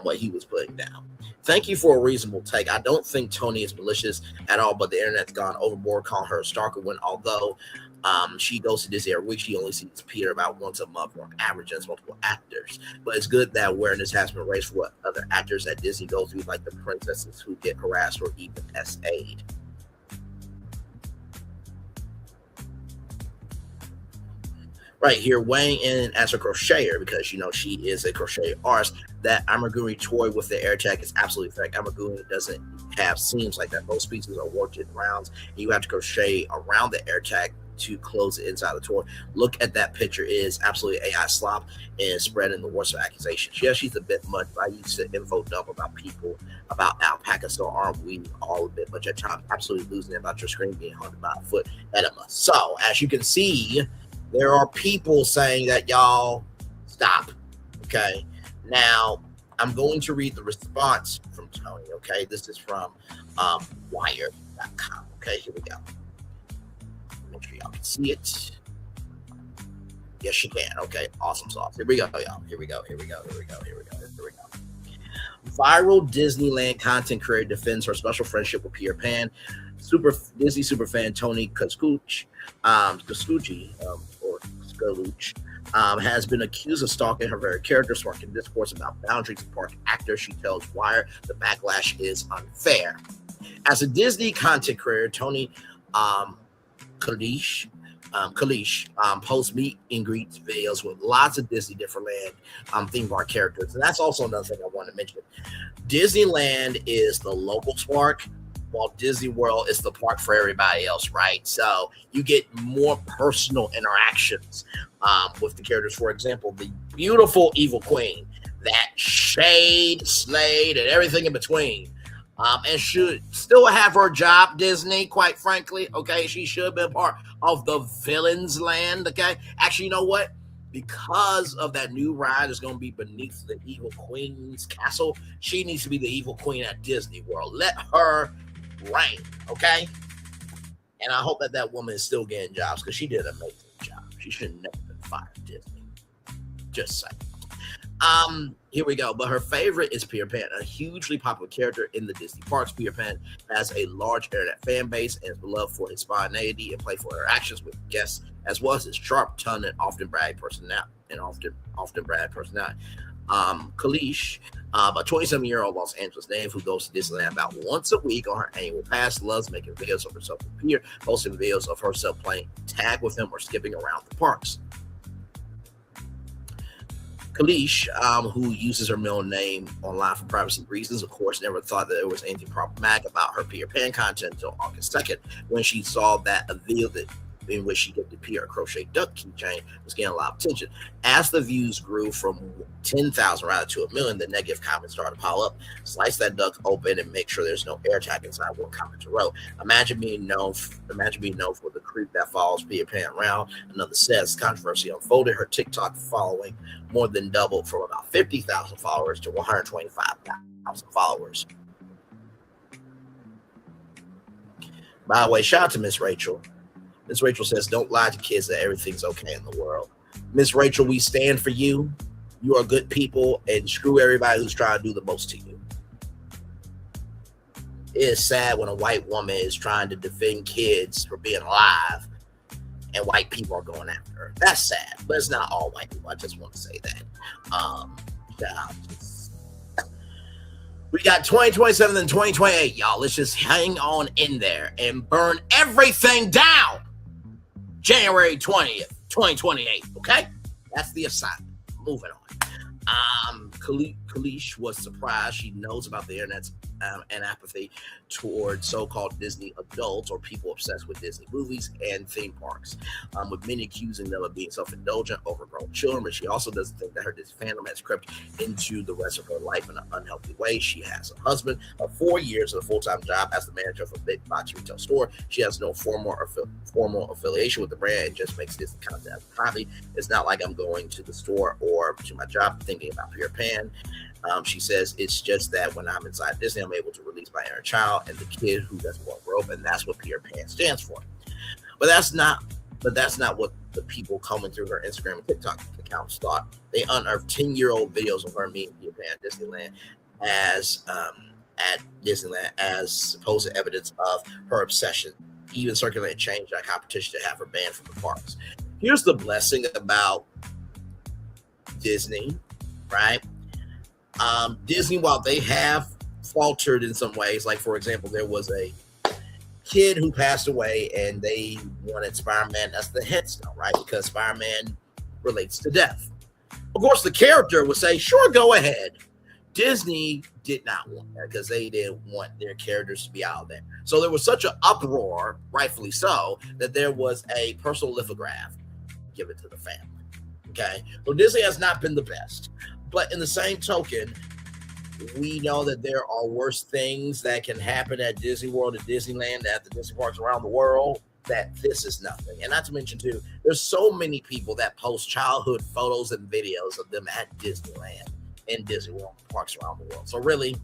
what he was putting down. Thank you for a reasonable take. I don't think Tony is malicious at all, but the internet's gone overboard calling her a stalker when, although she goes to Disney every week, she only sees Peter about once a month on average as multiple actors. But it's good that awareness has been raised for what other actors at Disney go through, like the princesses who get harassed or even SA'd. Right here, weighing in as a crocheter, because she is a crochet artist, that Amaguri toy with the air tag is absolutely correct. Amaguri doesn't have seams like that. Most pieces are worked in rounds, and you have to crochet around the air tag to close it inside the toy. Look at that picture. It is absolutely AI slop and spreading the worst of accusations. Yeah, she's a bit much. I used to info dump about people about alpaca, so aren't we all a bit much at times? Absolutely losing it about your screen being haunted by a foot enema. So as you can see, there are people saying that y'all stop. Okay, now I'm going to read the response from Tony. Okay, this is from Wired.com. Okay, here we go. Make sure y'all can see it. Yes, you can. Okay, awesome sauce. Here we go, y'all. Here we go. Viral Disneyland content creator defends her special friendship with Peter Pan. Disney superfan Tony Koscucci, has been accused of stalking her very character, sparking discourse about boundaries of park actors. She tells Wired the backlash is unfair. As a Disney content creator, Tony Kalish posts meet and greets videos with lots of Disney Differentland theme park characters. And that's also another thing I want to mention. Disneyland is the local park, while Disney World is the park for everybody else, right? So you get more personal interactions with the characters. For example, the beautiful Evil Queen, that shade, slayed, and everything in between. And should still have her job, Disney, quite frankly. Okay, she should be part of the villains land. Okay, actually, you know what? Because of that new ride is going to be beneath the Evil Queen's castle, she needs to be the Evil Queen at Disney World. Let her reign, okay? And I hope that that woman is still getting jobs because she did an amazing job. She should have never been fired, Disney. Just saying. Here we go. But her favorite is Peter Pan, a hugely popular character in the Disney parks. Peter Pan has a large internet fan base and is beloved for his spontaneity and playful interactions with guests, as well as his sharp-tongued and often brag personality. Kalish, a 27-year-old Los Angeles native who goes to Disneyland about once a week on her annual pass, loves making videos of herself with Peter, posting videos of herself playing tag with him or skipping around the parks. Kalish, who uses her middle name online for privacy reasons, of course, never thought that there was anything problematic about her Peter Pan content until August 2nd, when she saw that a video in which she gifted Peter a crochet duck keychain was getting a lot of attention. As the views grew from 10,000 rather to 1 million, the negative comments started to pile up. Slice that duck open and make sure there's no air tag inside, one commenter wrote. Imagine being known for the creep that follows Peter Pan around. Another says controversy unfolded. Her TikTok following more than doubled from about 50,000 followers to 125,000 followers. By the way, shout out to Miss Rachel. Miss Rachel says, don't lie to kids that everything's okay in the world. Miss Rachel, we stand for you. You are good people, and screw everybody who's trying to do the most to you. It is sad when a white woman is trying to defend kids for being alive and white people are going after her. That's sad, but it's not all white people. I just want to say that. We got 2027 and 2028, y'all. Let's just hang on in there and burn everything down. January 20th, 2028, okay? That's the assignment. Moving on. Kalish was surprised. She knows about the internet's and apathy toward so-called Disney adults or people obsessed with Disney movies and theme parks, with many accusing them of being self-indulgent, overgrown children. But she also doesn't think that her Disney fandom has crept into the rest of her life in an unhealthy way. She has a husband of 4 years and a full-time job as the manager of a big box retail store. She has no formal affiliation with the brand and just makes Disney content as a hobby. It's not like I'm going to the store or to my job thinking about Peter Pan. She says it's just that when I'm inside Disney, I'm able to release my inner child and the kid who doesn't want to grow up, and that's what Peter Pan stands for. But that's not what the people coming through her Instagram and TikTok accounts thought. They unearthed 10-year-old videos of her meeting Peter Pan at Disneyland as supposed evidence of her obsession. Even circulated change that competition to have her banned from the parks. Here's the blessing about Disney, right? Disney, while they have faltered in some ways, like for example, there was a kid who passed away and they wanted Spider-Man as the headstone, right? Because Spider-Man relates to death. Of course, the character would say, sure, go ahead. Disney did not want that because they didn't want their characters to be out there. So there was such an uproar, rightfully so, that there was a personal lithograph given to the family. Okay, so Disney has not been the best, but in the same token, we know that there are worse things that can happen at Disney World and Disneyland, at the Disney parks around the world, that this is nothing. And not to mention too, there's so many people that post childhood photos and videos of them at Disneyland and Disney World parks around the world. So really,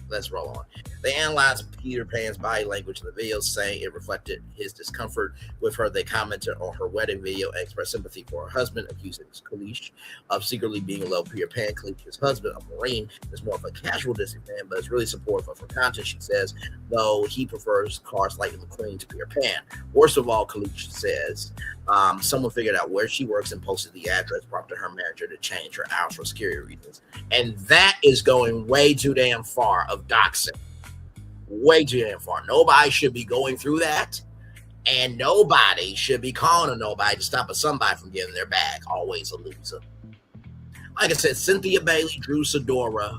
let's roll on. They analyzed Peter Pan's body language in the video, saying it reflected his discomfort with her. They commented on her wedding video and expressed sympathy for her husband, accusing Clarissa of secretly being in love with Peter Pan. Clarissa's husband, a Marine, is more of a casual Disney fan, but is really supportive of her content, she says, though he prefers Cars Lightning McQueen to Peter Pan. Worst of all, Clarissa says, someone figured out where she works and posted the address, prompted her manager to change her hours for security reasons. And that is going way too damn far of doxing. Way too damn far. Nobody should be going through that, and nobody should be calling on nobody to stop somebody from getting their bag. Always a loser. Like I said, Cynthia Bailey, Drew Sidora,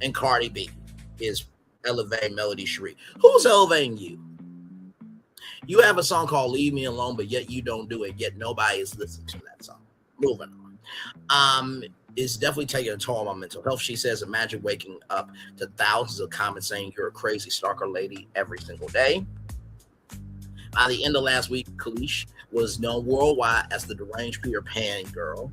and Cardi B is elevating Melody Cherie. Who's elevating you? You have a song called Leave Me Alone, but yet you don't do it, yet nobody is listening to that song. Moving on. It's definitely taking a toll on my mental health. She says, imagine waking up to thousands of comments saying you're a crazy stalker lady every single day. By the end of last week, Clarissa was known worldwide as the deranged Peter Pan girl,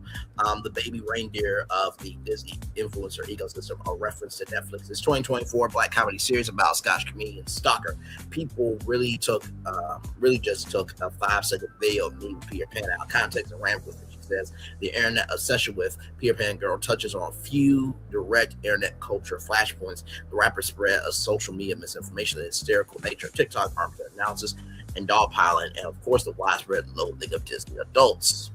the baby reindeer of the Disney influencer ecosystem, a reference to Netflix's 2024 black comedy series about Scottish comedian Stalker. People really just took a 5-second video of meeting Peter Pan out of context and ran with it. She says the internet obsession with Peter Pan girl touches on a few direct internet culture flashpoints. The rapper spread a social media misinformation, the hysterical nature of TikTok, armchair analysis, and dogpiling, and of course the widespread loathing of Disney adults.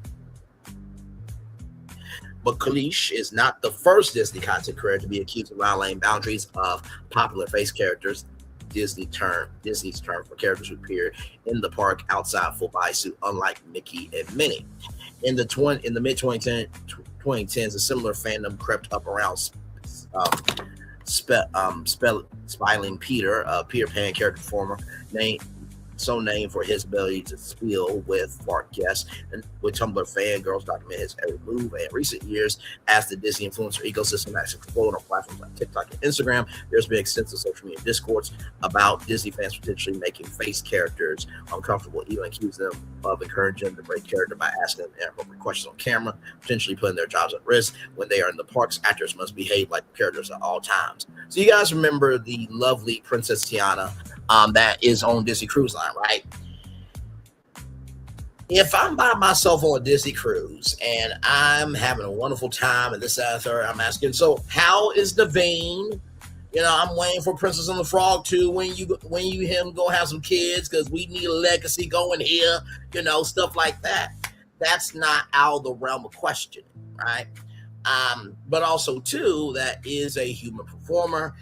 But Clarissa is not the first Disney content creator to be accused of violating boundaries of popular face characters. Disney's term for characters who appear in the park outside full bodysuit, unlike Mickey and Minnie. In the mid 2010s, a similar fandom crept up around Spilling Peter, a Peter Pan character performer named for his ability to spill with fart guests, and with Tumblr fangirls document his every move. In recent years, as the Disney influencer ecosystem has exploded on platforms like TikTok and Instagram, there's been extensive social media discourse about Disney fans potentially making face characters uncomfortable, even accusing them of encouraging them to break character by asking them inappropriate questions on camera, potentially putting their jobs at risk. When they are in the parks, actors must behave like characters at all times. So you guys remember the lovely Princess Tiana that is on Disney Cruise Line, right? If I'm by myself on a Disney cruise and I'm having a wonderful time and this, that, and third, I'm asking, so how is Naveen? You know, I'm waiting for Princess and the Frog too. When you him go have some kids, because we need a legacy going here, you know, stuff like that. That's not out of the realm of questioning, right? But also too, that is a human performer.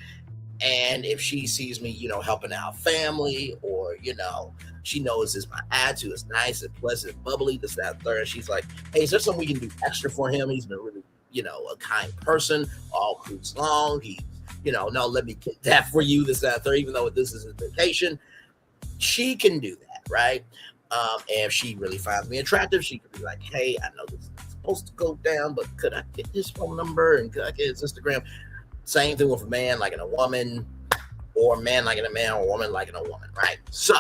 And if she sees me, you know, helping out family, or, you know, she knows this, my attitude is nice and pleasant and bubbly, this, that, and third. She's like, hey, is there something we can do extra for him? He's been really, you know, a kind person all cruise long. He, you know, no, let me get that for you, this, that, and third, even though this is his vacation. She can do that, right? And if she really finds me attractive, she could be like, hey, I know this is supposed to go down, but could I get his phone number and could I get his Instagram? Same thing with a man liking a woman, or a man liking a man, or a woman liking a woman, right? So,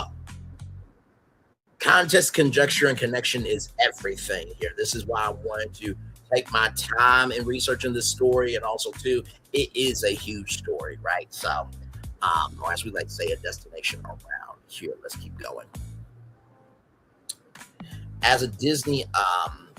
context, conjecture, and connection is everything here. This is why I wanted to take my time in researching this story, and also, too, it is a huge story, right? So, or as we like to say, a destination around here. Let's keep going. As a Disney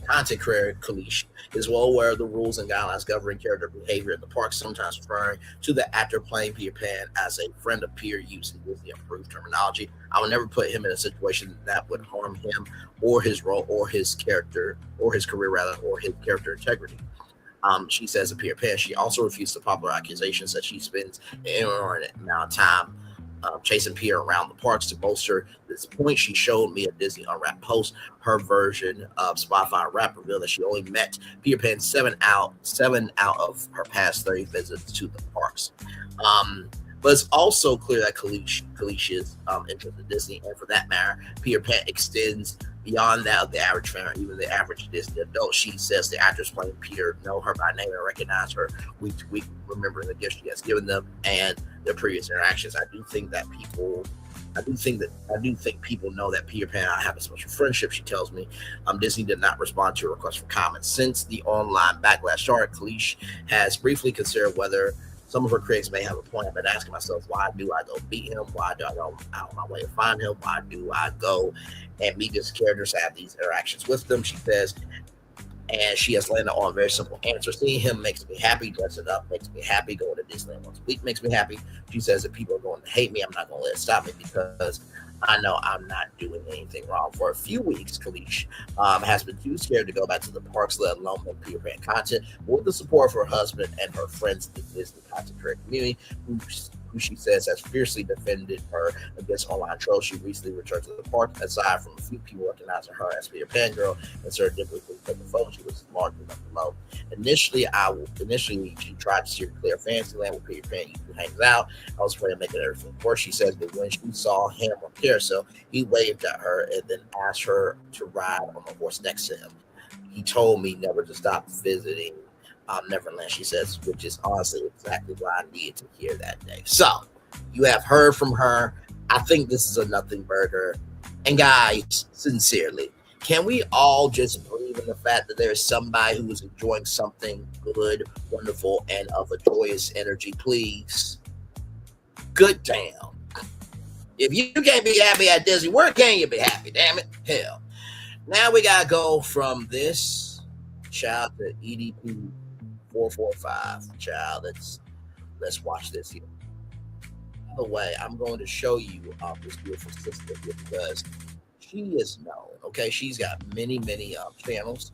content creator, Clarissa is well aware of the rules and guidelines governing character behavior in the park, sometimes referring to the actor playing Peter Pan as a friend of Peter using Disney approved terminology. I would never put him in a situation that would harm him or his role or his character or his career rather, or his character integrity. She says of Peter Pan, she also refutes the popular accusations that she spends an inordinate amount of time chasing Peter around the parks to bolster this point. She showed me a Disney Unwrapped post. Her version of Spotify Unwrapped revealed that she only met Peter Pan 7 out of her past 30 visits to the parks. But it's also clear that Kalicia's interest in Disney, and for that matter, Peter Pan, extends beyond that of the average fan or even the average Disney adult. She says the actors playing Peter know her by name and recognize her week to week, remembering the gifts she has given them and their previous interactions. I do think people know that Peter Pan and I have a special friendship, she tells me. Disney did not respond to a request for comments. Since the online backlash started, Kalish has briefly considered whether some of her critics may have a point. I've been asking myself, why do I go beat him? Why do I go out of my way to find him? Why do I go and meet his characters, have these interactions with them? She says, and she has landed on a very simple answer. Seeing him makes me happy. Dressing up makes me happy. Going to Disneyland once a week makes me happy. She says if people are going to hate me, I'm not going to let it stop me because I know I'm not doing anything wrong. For a few weeks, Kalish has been too scared to go back to the parks, let alone make Peter Pan content. But with the support of her husband and her friends in the Disney content creator community, who she says has fiercely defended her against online trolls, she recently returned to the park. Aside from a few people recognizing her as Peter Pan girl and serendipitously took the photo, she was large enough below. Initially, she tried to steer clear Fantasyland where Peter Pan usually hangs out. I was afraid of making everything worse, she says, but when she saw him on carousel, he waved at her and then asked her to ride on the horse next to him. He told me never to stop visiting Neverland, she says, which is honestly exactly what I needed to hear that day. So you have heard from her. I think this is a nothing burger. And guys, sincerely, can we all just believe in the fact that there is somebody who is enjoying something good, wonderful, and of a joyous energy, please? Good damn. If you can't be happy at Disney, where can you be happy? Damn it. Hell. Now we got to go from this child to EDP 445. Child, let's watch this here. By the way, I'm going to show you this beautiful sister here because she is known. Okay, she's got many channels.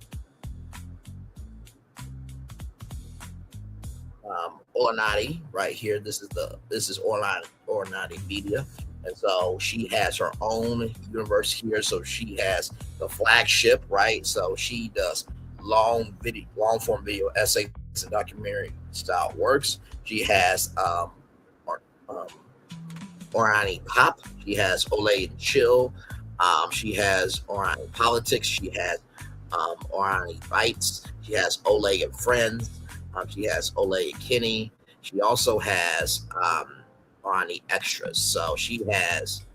Ornati right here. This is Ornati Media, and so she has her own universe here. So she has the flagship, right? So she does long form video essays and documentary style works. She has Orani Pop. She has Olay and Chill. She has Orani Politics. She has Orani Bites. She has Olay and Friends. She has Olay and Kenny. She also has Orani Extras. So she has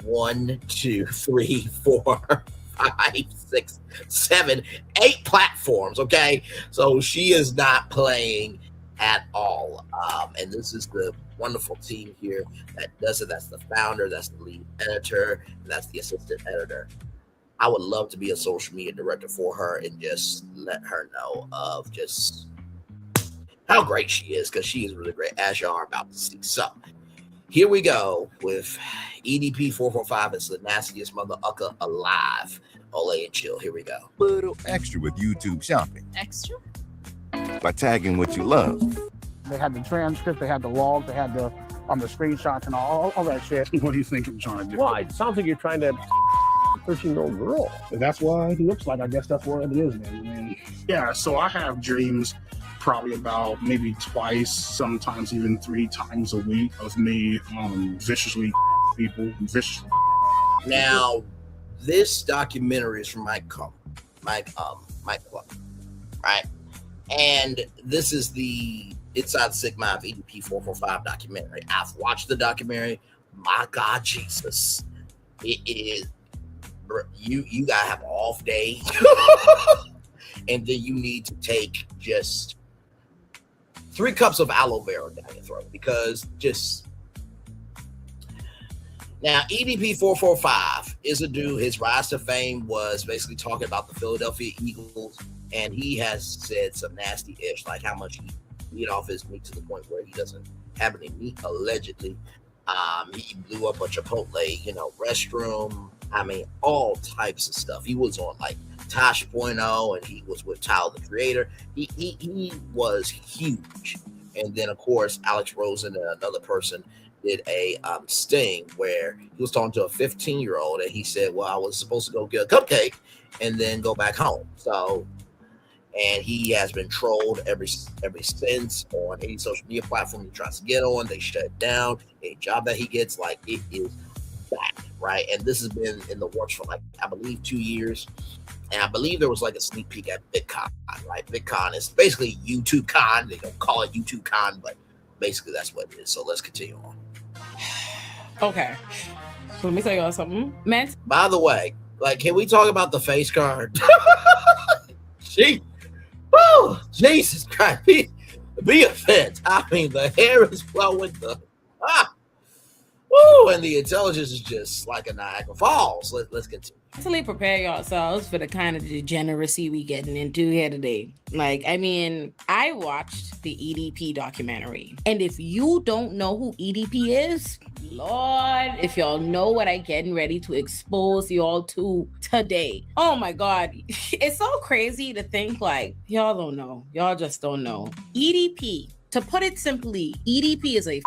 1, 2, 3, 4, 5, 6, 7, 8 platforms. Okay, so she is not playing at all. And this is the wonderful team here that does it. That's the founder, that's the lead editor, and that's the assistant editor. I would love to be a social media director for her and just let her know of just how great she is, because she is really great, as you are about to see. So here we go with EDP 445. It's the nastiest mother ucker alive. Olay and Chill. Here we go. Little extra with YouTube shopping. Extra? By tagging what you love. They had the transcript, they had the log, they had the screenshots and all that shit. What do you think I'm trying to do? Well, it sounds like you're trying to 13-year-old girl. If that's what he looks like, I guess that's what it is, man. Yeah, so I have dreams probably about maybe twice, sometimes even 3 times a week of me viciously people. Now, this documentary is from Mike Club, right? And this is the Inside the Sick Mind of EDP 445 documentary. I've watched the documentary. My God, Jesus. It is, you gotta have an off day. And then you need to take just 3 cups of aloe vera down your throat, because just now EDP 445 is a dude. His rise to fame was basically talking about the Philadelphia Eagles, and he has said some nasty ish, like how much he eat off his meat to the point where he doesn't have any meat, allegedly. He blew up a Chipotle, restroom. I mean, all types of stuff. He was on like Tosh.0, and he was with Tyler, the Creator. He was huge. And then, of course, Alex Rosen and another person did a sting where he was talking to a 15-year-old, and he said, well, I was supposed to go get a cupcake and then go back home. So, and he has been trolled ever since on any social media platform he tries to get on. They shut it down. A job that he gets, like, it is back, right? And this has been in the works for, like, I believe 2 years. And I believe there was like a sneak peek at VidCon, right? VidCon is basically YouTube Con. They don't call it YouTube Con, but basically that's what it is. So let's continue on. Okay. So let me tell y'all something. Man. By the way, like, can we talk about the face card? Woo, Jesus Christ. Be offense. I mean, the hair is flowing. And the intelligence is just like a Niagara Falls. Let's continue. Mentally prepare yourselves for the kind of degeneracy we getting into here today. Like, I mean, I watched the EDP documentary. And if you don't know who EDP is, Lord, if y'all know what I getting ready to expose y'all to today. Oh my God. It's so crazy to think like, y'all don't know. Y'all just don't know. EDP, to put it simply, EDP is a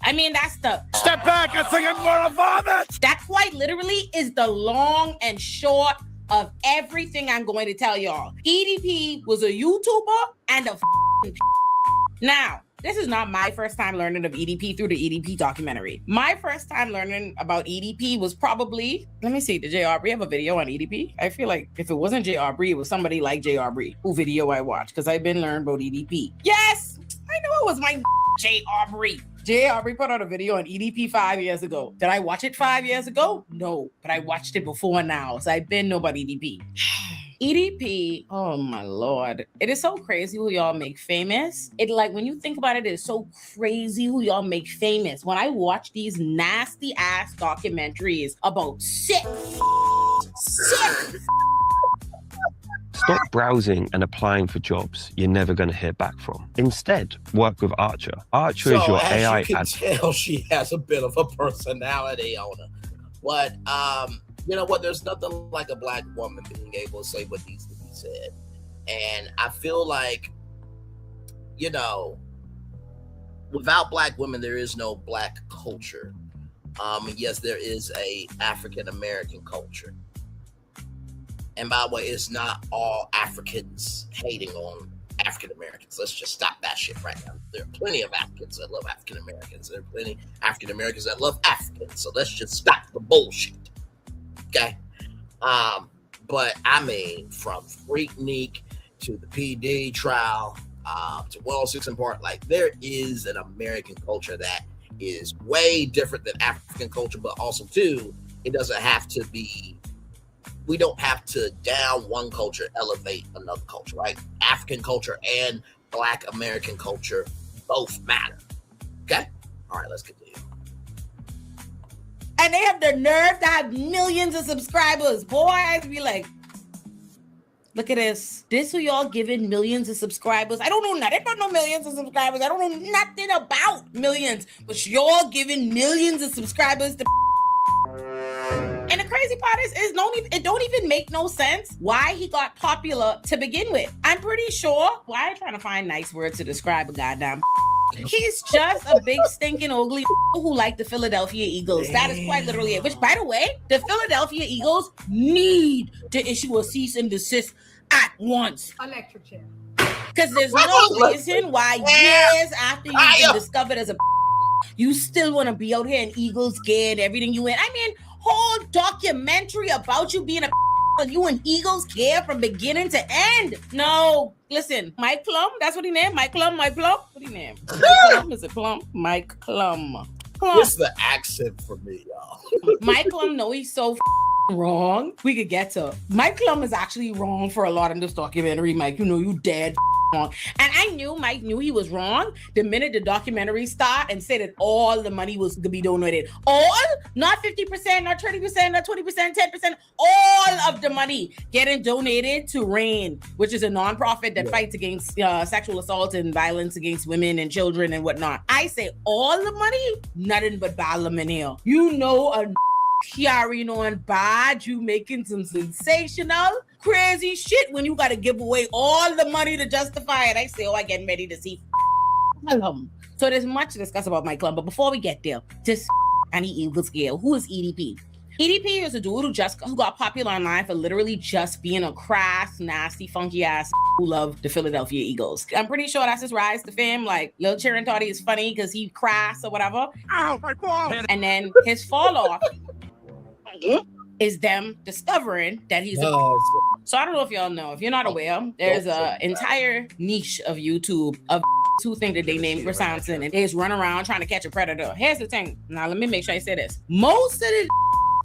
I mean, that's the Step back, I think I'm gonna vomit. That quite literally is the long and short of everything I'm going to tell y'all. EDP was a YouTuber and a Now, this is not my first time learning of EDP through the EDP documentary. My first time learning about EDP was probably, let me see, did J. Aubrey have a video on EDP? I feel like if it wasn't J. Aubrey, it was somebody like J. Aubrey who video I watched, because I've been learning about EDP. Yes, I know it was my J. Aubrey. J. Aubrey put out a video on EDP 5 years ago. Did I watch it 5 years ago? No, but I watched it before now, so I've been know about EDP. EDP, oh my Lord. It is so crazy who y'all make famous. It, like, when you think about it, it's so crazy who y'all make famous. When I watch these nasty ass documentaries about sick Stop browsing and applying for jobs you're never going to hear back from. Instead, work with Archer. Archer is your AI as you can tell, she has a bit of a personality on her. But you know what? There's nothing like a Black woman being able to say what needs to be said. And I feel like, you know, without Black women, there is no Black culture. Yes, there is a African American culture. And by the way, it's not all Africans hating on African Americans. Let's just stop that shit right now. There are plenty of Africans that love African Americans. There are plenty of African Americans that love Africans. So let's just stop the bullshit. Okay? But I mean, from Freaknik to the PD trial to 106 in Park, like, there is an American culture that is way different than African culture, but also too, it doesn't have to be. We don't have to down one culture, elevate another culture, right? African culture and Black American culture both matter. Okay? All right, let's continue. And they have the nerve to have millions of subscribers. Boy, I'd be like, look at this. This who y'all giving millions of subscribers. I don't know nothing about no millions of subscribers. I don't know nothing about millions. But y'all giving millions of subscribers to And the crazy part is it don't even make no sense why he got popular to begin with. I'm pretty sure. Why are you trying to find nice words to describe a goddamn? He's just a big stinking ugly who like the Philadelphia Eagles. That is quite literally it. Which, by the way, the Philadelphia Eagles need to issue a cease and desist at once. Electric chair. Because there's no reason why years after you've been discovered as a you still want to be out here in Eagles gear and everything you in. I mean, whole documentary about you being a and you in Eagles gear from beginning to end. No, listen, Mike Plum, that's what he named. Mike Plum. What he named? Plum? Is it Plum? Mike Plum. What's the accent for me, y'all? Mike Plum, no, he's so wrong. We could get to Mike Plum is actually wrong for a lot in this documentary, Mike. You know, you dead wrong. And I knew Mike knew he was wrong the minute the documentary started and said that all the money was to be donated. All, not 50%, not 20%, not 20%, 10%, all of the money getting donated to RAIN, which is a nonprofit that fights against sexual assault and violence against women and children and whatnot. I say all the money, nothing but bottom in here. You know, a carrying on bad, you making some sensational crazy shit when you gotta give away all the money to justify it. I say, oh, I getting ready to see Clum. So there's much to discuss about Mike Clum, but before we get there, this any evil scale, who is EDP? EDP is a dude who got popular online for literally just being a crass, nasty, funky ass who loved the Philadelphia Eagles. I'm pretty sure that's his rise to fame. Like, Lil Chirin thought he was funny because he crass or whatever. Ow, my ball! And then his fall off is them discovering that he's a So I don't know if y'all know. If you're not aware, there's an entire niche of YouTube of who think that they named Chris Hansen and they just run around trying to catch a predator. Here's the thing. Now, let me make sure I say this. Most of the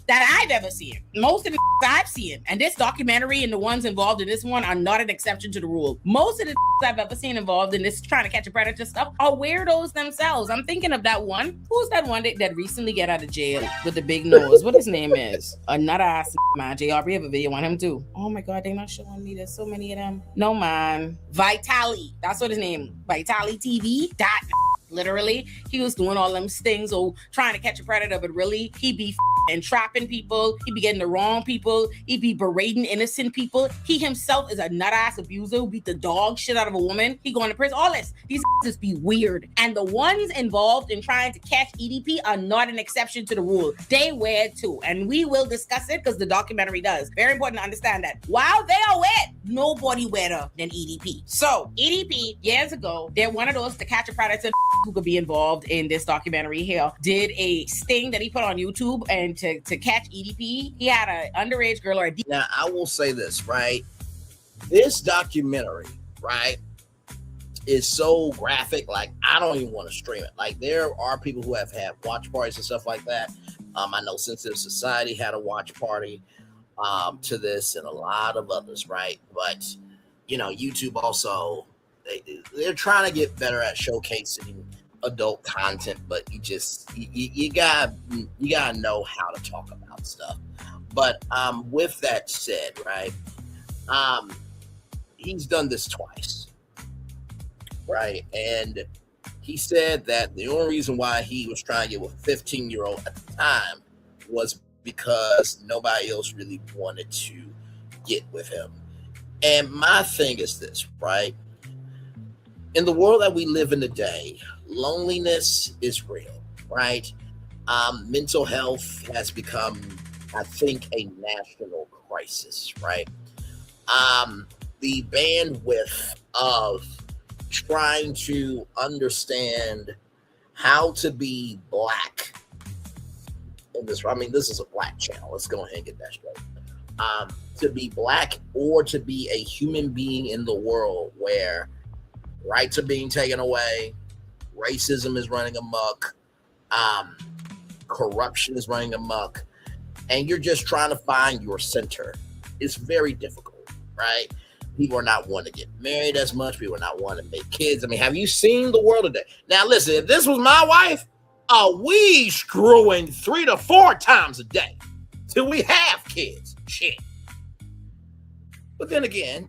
that I've ever seen, most of the I've seen, and this documentary and the ones involved in this one are not an exception to the rule. Most of the I've ever seen involved in this trying to catch a predator stuff are weirdos themselves. I'm thinking of that one. Who's that one that recently got out of jail with the big nose? What his name is? A nut ass man. JRB have a video on him too. Oh my God, they're not showing me. There's so many of them. No man. Vitali. That's what his name. Vitali TV. That literally, he was doing all them stings or trying to catch a predator, but really, he be entrapping people. He be getting the wrong people. He be berating innocent people. He himself is a nut ass abuser who beat the dog shit out of a woman. He going to prison. All this. These just be weird. And the ones involved in trying to catch EDP are not an exception to the rule. They weird too. And we will discuss it because the documentary does. Very important to understand that. While they are weird, nobody weirder than EDP. So EDP, years ago, they're one of those to catch a predator who could be involved in this documentary here, did a sting that he put on YouTube and to catch EDP, he had an underage girl or a Now, I will say this, right? This documentary, right, is so graphic, like, I don't even want to stream it. Like, there are people who have had watch parties and stuff like that. I know Sensitive Society had a watch party to this and a lot of others, right? But, you know, YouTube also, they're trying to get better at showcasing adult content, but you gotta know how to talk about stuff. But with that said, right, he's done this twice, right? And he said that the only reason why he was trying to get with a 15-year-old at the time was because nobody else really wanted to get with him. And my thing is this, right? In the world that we live in today, loneliness is real, right? Mental health has become, I think, a national crisis, right? The bandwidth of trying to understand how to be Black in this, I mean, this is a Black channel. Let's go ahead and get that straight. To be Black or to be a human being in the world where rights are being taken away, racism is running amok, corruption is running amok, and you're just trying to find your center. It's very difficult, right? People are not wanting to get married as much. People are not wanting to make kids. I mean, have you seen the world today? Now, listen, if this was my wife, we screwing 3 to 4 times a day till we have kids. Shit. But then again,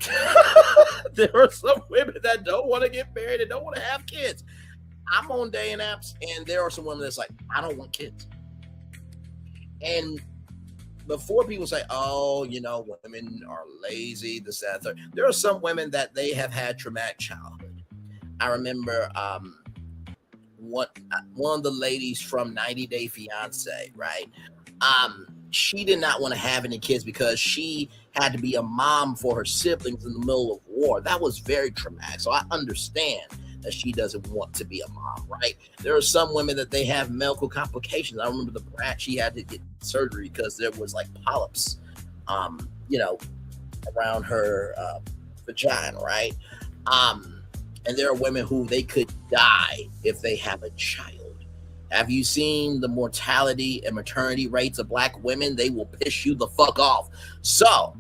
there are some women that don't want to get married and don't want to have kids. I'm on dating apps, and there are some women that's like, I don't want kids. And before people say, oh, you know, women are lazy, this, that, third, there are some women that they have had traumatic childhood. I remember one of the ladies from 90 Day Fiance, right? She did not want to have any kids because she had to be a mom for her siblings in the middle of war. That was very traumatic. So I understand that she doesn't want to be a mom, right? There are some women that they have medical complications. I remember the brat, she had to get surgery because there was like polyps, you know, around her vagina, right? And there are women who they could die if they have a child. Have you seen the mortality and maternity rates of Black women? They will piss you the fuck off. So,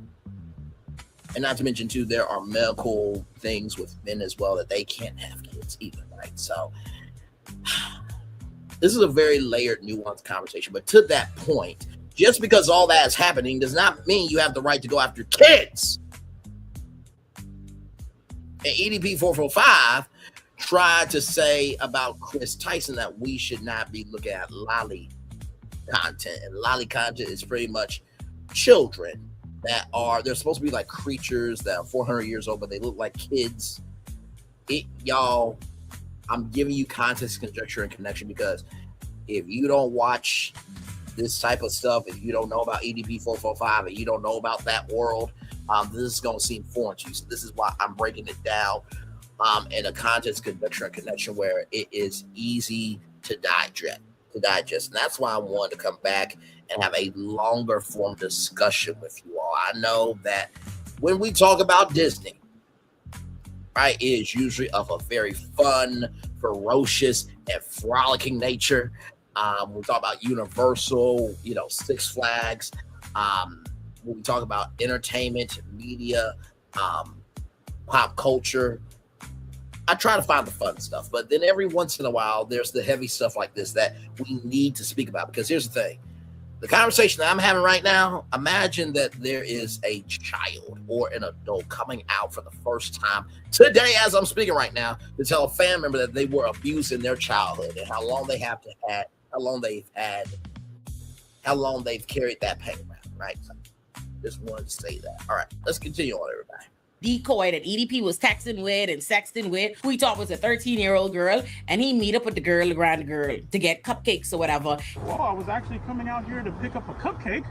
and not to mention too, there are medical things with men as well that they can't have kids either, right? So, this is a very layered, nuanced conversation. But to that point, just because all that is happening does not mean you have the right to go after kids. And EDP 445 tried to say about Chris Tyson that we should not be looking at lolly content. And lolly content is pretty much children that are, they're supposed to be like creatures that are 400 years old, but they look like kids. Y'all, I'm giving you context, conjecture, and connection because if you don't watch this type of stuff, if you don't know about EDP 445 and you don't know about that world, this is going to seem foreign to you. So this is why I'm breaking it down in a context, conjecture, and connection where it is easy to digest. And that's why I wanted to come back and have a longer form discussion with you all. I know that when we talk about Disney, right, it is usually of a very fun, ferocious, and frolicking nature. We talk about Universal, Six Flags. When we talk about entertainment, media, pop culture, I try to find the fun stuff. But then every once in a while, there's the heavy stuff like this that we need to speak about. Because here's the thing. The conversation that I'm having right now, imagine that there is a child or an adult coming out for the first time today as I'm speaking right now to tell a family member that they were abused in their childhood and how long they've carried that pain around, right? So just wanted to say that. All right, let's continue on, everybody. Decoy that EDP was texting with and sexting with, who he thought was a 13-year-old girl, and he meet up with the girl around the girl to get cupcakes or whatever. Well, I was actually coming out here to pick up a cupcake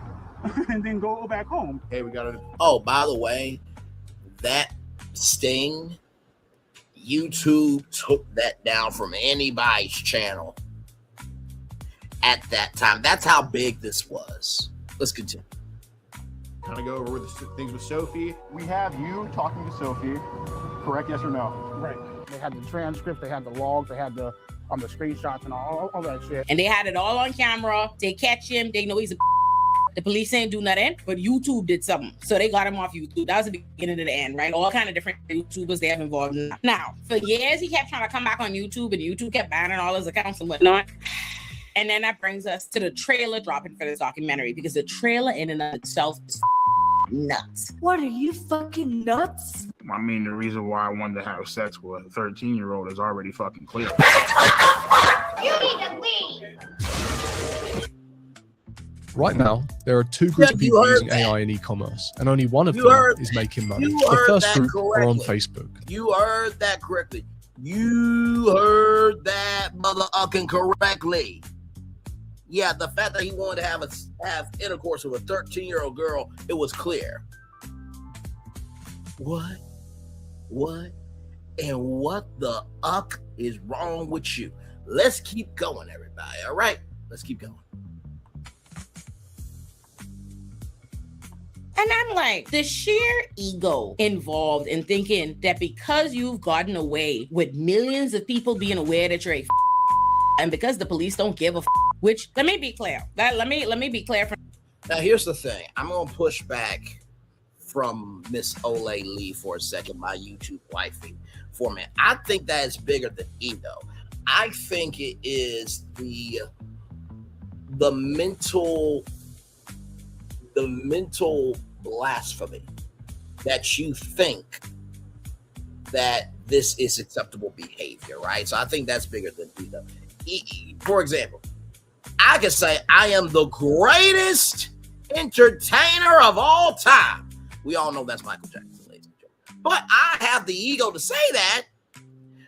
and then go back home. Hey, we got it. Oh, by the way, that sting, YouTube took that down from anybody's channel at that time. That's how big this was. Let's continue. Kind of go over the things with Sophie. We have you talking to Sophie, correct? Yes or no? Right. They had the transcript, they had the logs, they had the screenshots and all that shit. And they had it all on camera. They catch him. They know he's a the police ain't do nothing, but YouTube did something. So they got him off YouTube. That was the beginning to the end, right? All kind of different YouTubers they have involved in that. Now, for years, he kept trying to come back on YouTube, and YouTube kept banning all his accounts and whatnot. And then that brings us to the trailer dropping for this documentary, because the trailer in and of itself is nuts. What, are you fucking nuts? I mean, the reason why I wanted to have sex with a 13-year-old is already fucking clear. You need to leave. Right now, there are two groups of people using AI in e-commerce, and only one of them is making money. The first group are on Facebook. You heard that correctly. You heard that motherfucking correctly. Yeah, the fact that he wanted to have intercourse with a 13-year-old girl, it was clear. What? And what the uck is wrong with you? Let's keep going, everybody. All right? Let's keep going. And I'm like, the sheer ego involved in thinking that because you've gotten away with millions of people being aware that you're a and because the police don't give a which, let me be clear. Let me be clear. Now, here's the thing. I'm going to push back from Miss Raquel Lee for a second, my YouTube wifey, for a minute. I think that is bigger than ego. I think it is the mental blasphemy that you think that this is acceptable behavior, right? So I think that's bigger than ego. For example, I could say I am the greatest entertainer of all time. We all know that's Michael Jackson, ladies and gentlemen. But I have the ego to say that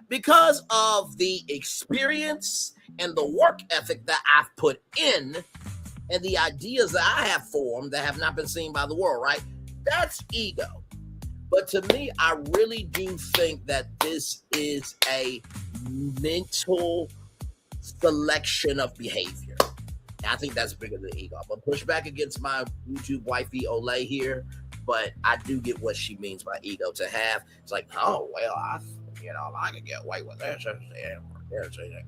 because of the experience and the work ethic that I've put in and the ideas that I have formed that have not been seen by the world, right? That's ego. But to me, I really do think that this is a mental selection of behavior. And I think that's bigger than ego. I'm going to push back against my YouTube wifey Olay here, but I do get what she means by ego to have. It's like, oh, well, I can get away with this.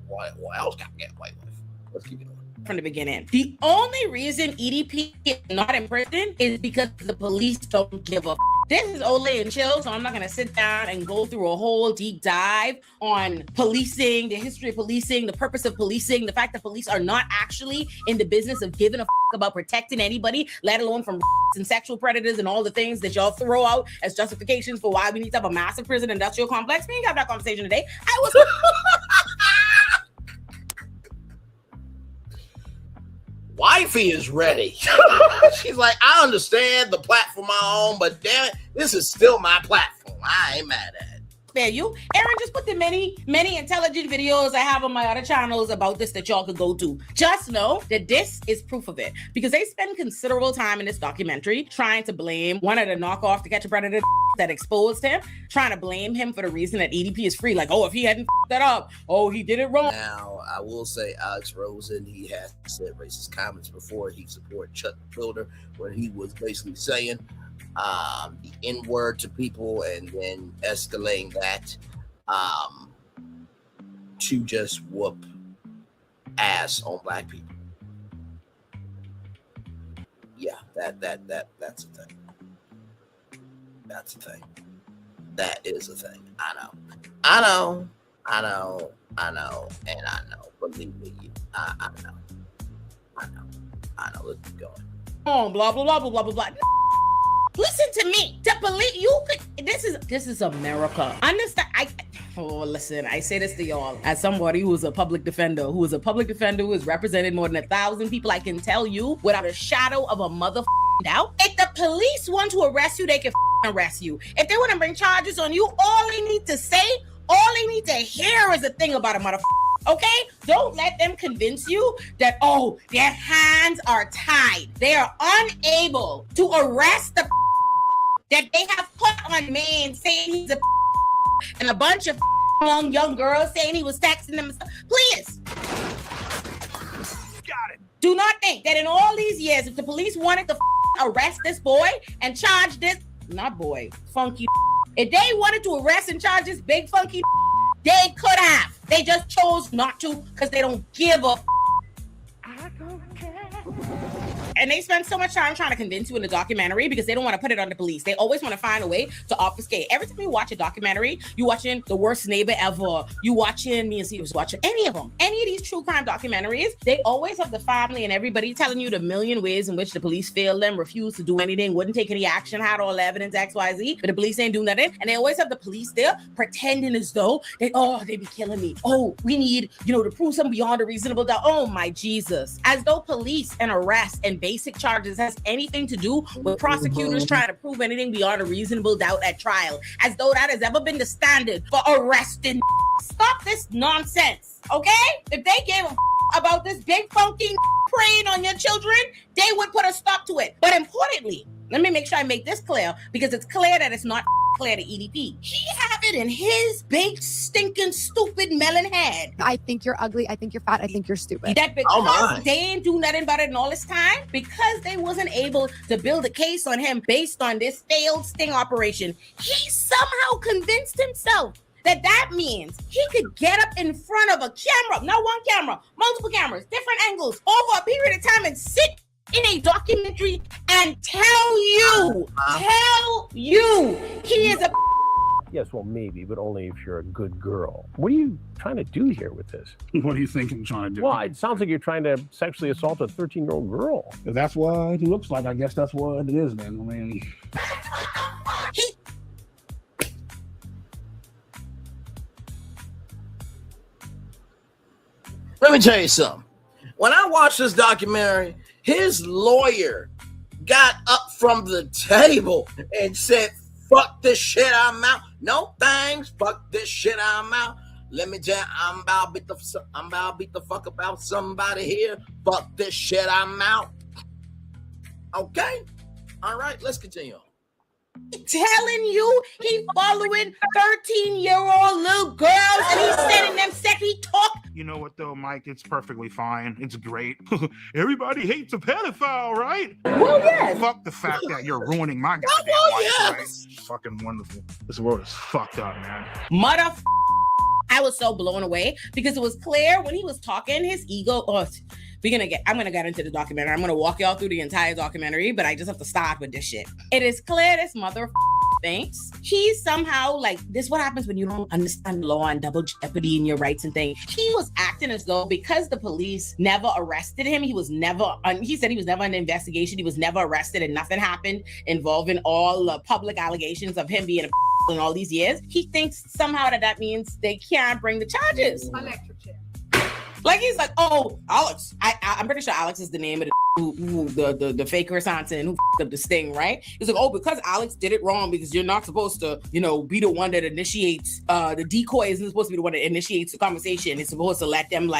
What else can I get away with? Let's keep going. From the beginning. The only reason EDP is not in prison is because the police don't give a This is Olay and Chill, so I'm not going to sit down and go through a whole deep dive on policing, the history of policing, the purpose of policing, the fact that police are not actually in the business of giving a about protecting anybody, let alone from and sexual predators and all the things that y'all throw out as justifications for why we need to have a massive prison industrial complex. We ain't got that conversation today. Wifey is ready. She's like, I understand the platform I own, but damn it, this is still my platform. I ain't mad at it. spare you. Aaron, just put the many intelligent videos I have on my other channels about this that y'all could go to. Just know that this is proof of it, because they spend considerable time in this documentary trying to blame one of the knockoff To Catch a Predator that exposed him, trying to blame him for the reason that EDP is free. Like, oh, if he hadn't that up, oh, he did it wrong. Now, I will say Alex Rosen, he has said racist comments before. He supported Chuck Builder, where he was basically saying the N-word to people and then escalating that to just whoop ass on black people. Yeah, that's a thing. That's a thing. That is a thing. I know. Believe me, I know. Let's keep going. Oh, blah blah blah blah blah blah. Listen to me. To believe you could. This is America. Understand? Listen. I say this to y'all as somebody who is a public defender, who has represented more than 1,000 people. I can tell you without a shadow of a motherfucking doubt, if the police want to arrest you, they can arrest you. If they want to bring charges on you, all they need to say, all they need to hear is a thing about a motherfucker. Okay? Don't let them convince you that, oh, their hands are tied. They are unable to arrest the that they have put on man saying he's a and a bunch of young girls saying he was texting them. Please. Got it. Do not think that in all these years, if the police wanted to arrest this boy and charge this, not boy, funky, if they wanted to arrest and charge this big funky, they could have. They just chose not to because they don't give a I don't care. And they spend so much time trying to convince you in the documentary because they don't want to put it on the police. They always want to find a way to obfuscate. Every time you watch a documentary, you watching The Worst Neighbor Ever, you watching, me and Steve was watching any of them. Any of these true crime documentaries, they always have the family and everybody telling you the million ways in which the police failed them, refused to do anything, wouldn't take any action, had all the evidence, XYZ, but the police ain't doing nothing. And they always have the police there pretending as though they be killing me. Oh, we need, to prove something beyond a reasonable doubt. Oh my Jesus. As though police and arrest and basic charges has anything to do with prosecutors trying to prove anything beyond a reasonable doubt at trial. As though that has ever been the standard for arresting. Stop this nonsense, okay? If they gave a about this big funky preying on your children, they would put a stop to it. But importantly, let me make sure I make this clear, because it's clear that it's not clear to EDP. He have it in his big, stinking, stupid melon head. I think you're ugly. I think you're fat. I think you're stupid. That because they ain't do nothing about it in all this time, because they wasn't able to build a case on him based on this failed sting operation, he somehow convinced himself that means he could get up in front of a camera, not one camera, multiple cameras, different angles, over a period of time and sit in a documentary and tell you he is a Yes, well, maybe, but only if you're a good girl. What are you trying to do here with this? What do you think I'm trying to do? Well, it sounds like you're trying to sexually assault a 13-year-old girl. If that's what it looks like, I guess that's what it is, man. I mean... Let me tell you something. When I watched this documentary, his lawyer got up from the table and said, fuck this shit, I'm out. No thanks, fuck this shit, I'm out. Let me tell you, I'm about to beat the fuck about somebody here. Fuck this shit, I'm out. Okay? All right, let's continue on. Telling you he following 13-year-old little girls and he's sending them sexy talk. You know what though, Mike? It's perfectly fine. It's great. Everybody hates a pedophile, right? Well, yes. Fuck the fact that you're ruining my goddamn life, right? It's fucking wonderful. This world is fucked up, man. I was so blown away because it was clear when he was talking, his ego. I'm gonna get into the documentary. I'm gonna walk y'all through the entire documentary, but I just have to start with this shit. It is clear this mother thinks he's somehow like this. What happens when you don't understand law and double jeopardy and your rights and things? He was acting as though because the police never arrested him, he said he was never under investigation. He was never arrested and nothing happened involving all the public allegations of him being a in all these years. He thinks somehow that means they can't bring the charges. Electric chair. Like he's like, oh, Alex. I'm pretty sure Alex is the name of the the fake croissants and who up the sting, right? He's like, oh, because Alex did it wrong because you're not supposed to, be the one that initiates, the decoy isn't supposed to be the one that initiates the conversation. It's supposed to let them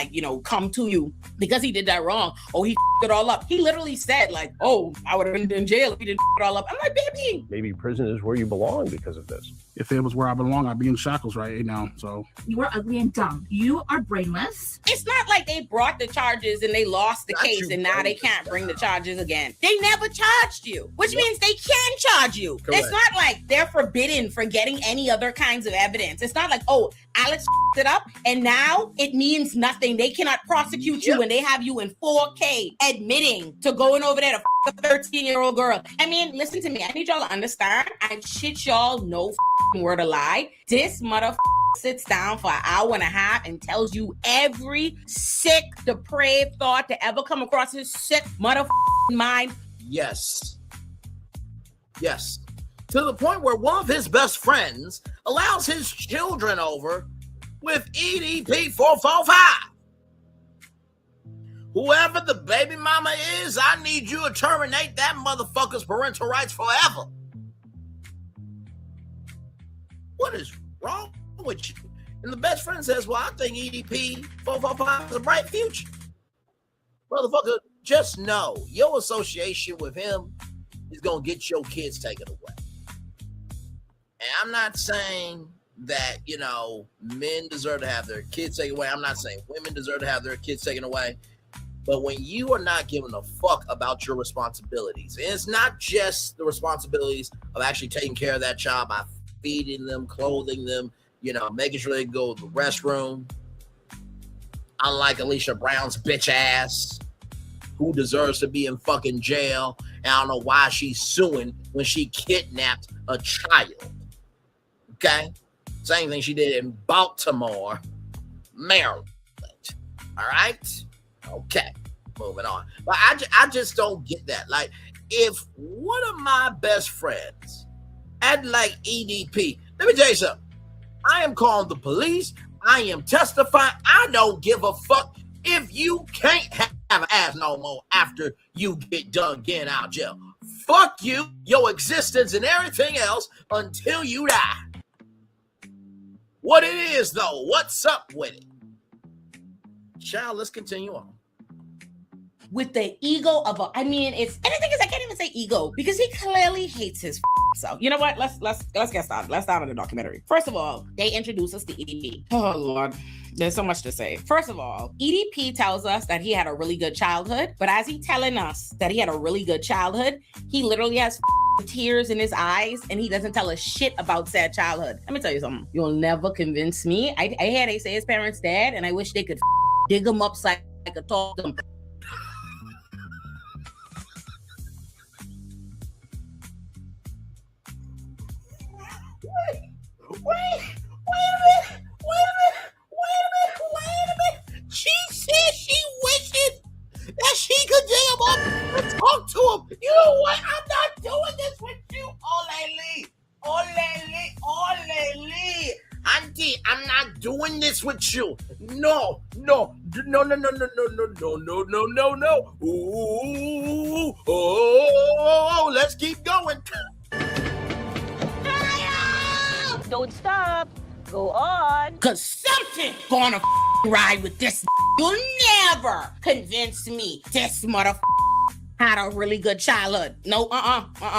come to you because he did that wrong. Oh, he it all up. He literally said oh, I would have been in jail if he didn't it all up. I'm like, baby. Maybe prison is where you belong because of this. If it was where I belong, I'd be in shackles right now. So you are ugly and dumb. You are brainless. It's not like they brought the charges and they lost the case and now they can't bring the charges again. They never charged you, which means they can charge you. Correct. It's not like they're forbidden from getting any other kinds of evidence. It's not like, oh, Alex it up and now it means nothing. They cannot prosecute you and they have you in 4K admitting to going over there to a 13-year-old girl. I mean, listen to me. I need y'all to understand. I shit y'all no word of lie. This motherfucker sits down for an hour and a half and tells you every sick, depraved thought to ever come across his sick motherfucking mind. Yes. To the point where one of his best friends allows his children over with EDP 445. Whoever the baby mama is, I need you to terminate that motherfucker's parental rights forever. What is wrong with you? And the best friend says, well, I think EDP 445 has a bright future. Motherfucker, just know your association with him is going to get your kids taken away. And I'm not saying that, men deserve to have their kids taken away. I'm not saying women deserve to have their kids taken away. But when you are not giving a fuck about your responsibilities, and it's not just the responsibilities of actually taking care of that child by feeding them, clothing them, making sure they go to the restroom. Unlike Alicia Brown's bitch ass, who deserves to be in fucking jail. And I don't know why she's suing when she kidnapped a child. Okay? Same thing she did in Baltimore, Maryland. All right? Okay, moving on. But I just don't get that. Like, if one of my best friends had EDP, let me tell you something. I am calling the police. I am testifying. I don't give a fuck if you can't have an ass no more after you get done getting out of jail. Fuck you, your existence, and everything else until you die. What it is, though, what's up with it? Child, let's continue on. With the ego of I think I can't even say ego because he clearly hates his self. You know what? Let's get started. Let's start on the documentary. First of all, they introduce us to EDP. Oh Lord, there's so much to say. First of all, EDP tells us that he had a really good childhood, but as he's telling us that he had a really good childhood, he literally has tears in his eyes and he doesn't tell us shit about said childhood. Let me tell you something. You'll never convince me. I hear they say his parents dead, and I wish they could dig him up so I could talk to them. Wait a minute. She said she wishes that she could dig him up and talk to him. You know what? I'm not doing this with you, Ole Lee. Auntie, I'm not doing this with you. No. Ooh, oh, let's keep going. Don't stop. Go on. Cause something gonna ride with this. You'll never convince me this mother had a really good childhood. No,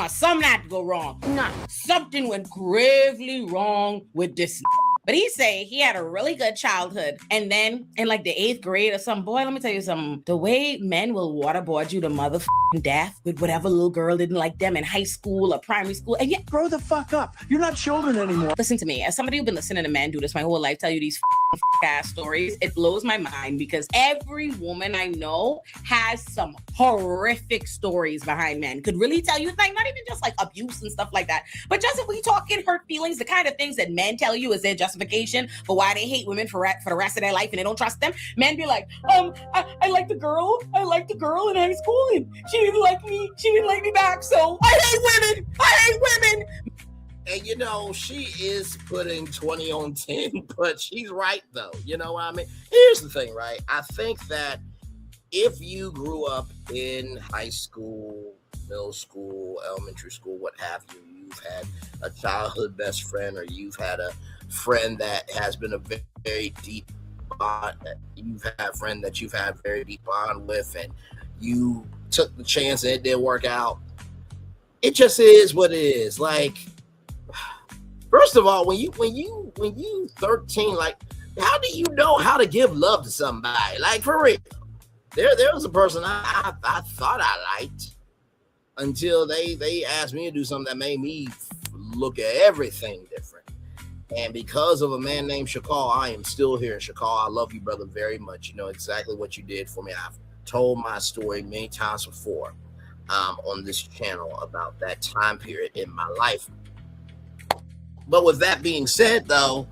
something had to go wrong. Nah, something went gravely wrong with this. But he say he had a really good childhood. And then in the 8th grade or something, boy, let me tell you something. The way men will waterboard you to motherfucking death with whatever little girl didn't like them in high school or primary school. And yet, grow the fuck up. You're not children anymore. Listen to me. As somebody who's been listening to men do this my whole life, tell you these ass stories, it blows my mind because every woman I know has some horrific stories behind men. Could really tell you, not even just abuse and stuff like that, but just if we talking hurt feelings, the kind of things that men tell you is their justification for why they hate women for the rest of their life and they don't trust them. Men be like, I like the girl in high school and she didn't like me back, so I hate women. And she is putting 20 on 10, but she's right though. You know what I mean? Here's the thing, right? I think that if you grew up in high school, middle school, elementary school, what have you, you've had a childhood best friend, or you've had a friend that has been a very deep bond, you've had a friend that you've had very deep bond with, and you took the chance and it didn't work out. It just is what it is. Like, first of all, when you 13, like, how do you know how to give love to somebody? Like, for real. There was a person I thought I liked until they asked me to do something that made me look at everything different. And because of a man named Shakal, I am still here. Shakal, I love you, brother, very much. You know exactly what you did for me. I've told my story many times before on this channel about that time period in my life. But with that being said, though,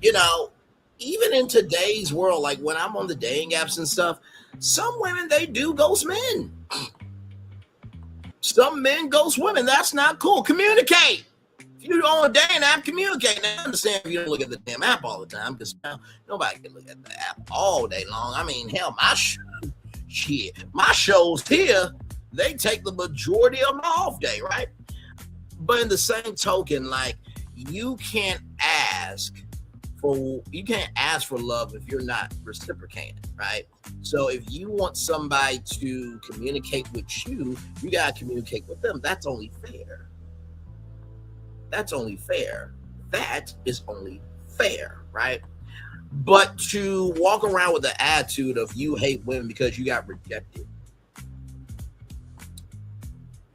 you know, even in today's world, like when I'm on the dating apps and stuff, some women, they do ghost men. Some men ghost women. That's not cool. Communicate. If you're on a dating app, communicate. Now, I understand if you don't look at the damn app all the time, because nobody can look at the app all day long. I mean, hell, my shows here, they take the majority of my off day, right? But in the same token, like, you can't ask for love if you're not reciprocating, right? So if you want somebody to communicate with you, you gotta communicate with them. That's only fair. That's only fair. That is only fair, right? But to walk around with the attitude of you hate women because you got rejected,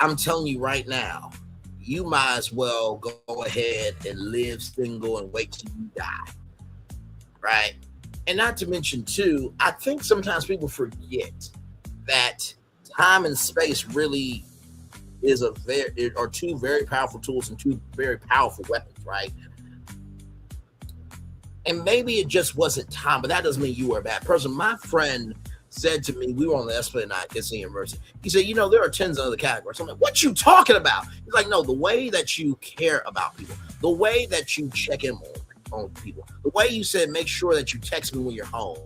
I'm telling you right now, you might as well go ahead and live single and wait till you die, right? And not to mention, too, I think sometimes people forget that time and space really are two very powerful tools and two very powerful weapons, right? And maybe it just wasn't time, but that doesn't mean you were a bad person. My friend said to me, we were on the Esplanade at Disney University. He said, you know, there are 10 other categories. I'm like, what you talking about? He's like, no, the way that you care about people, the way that you check in on people, the way you said, make sure that you text me when you're home,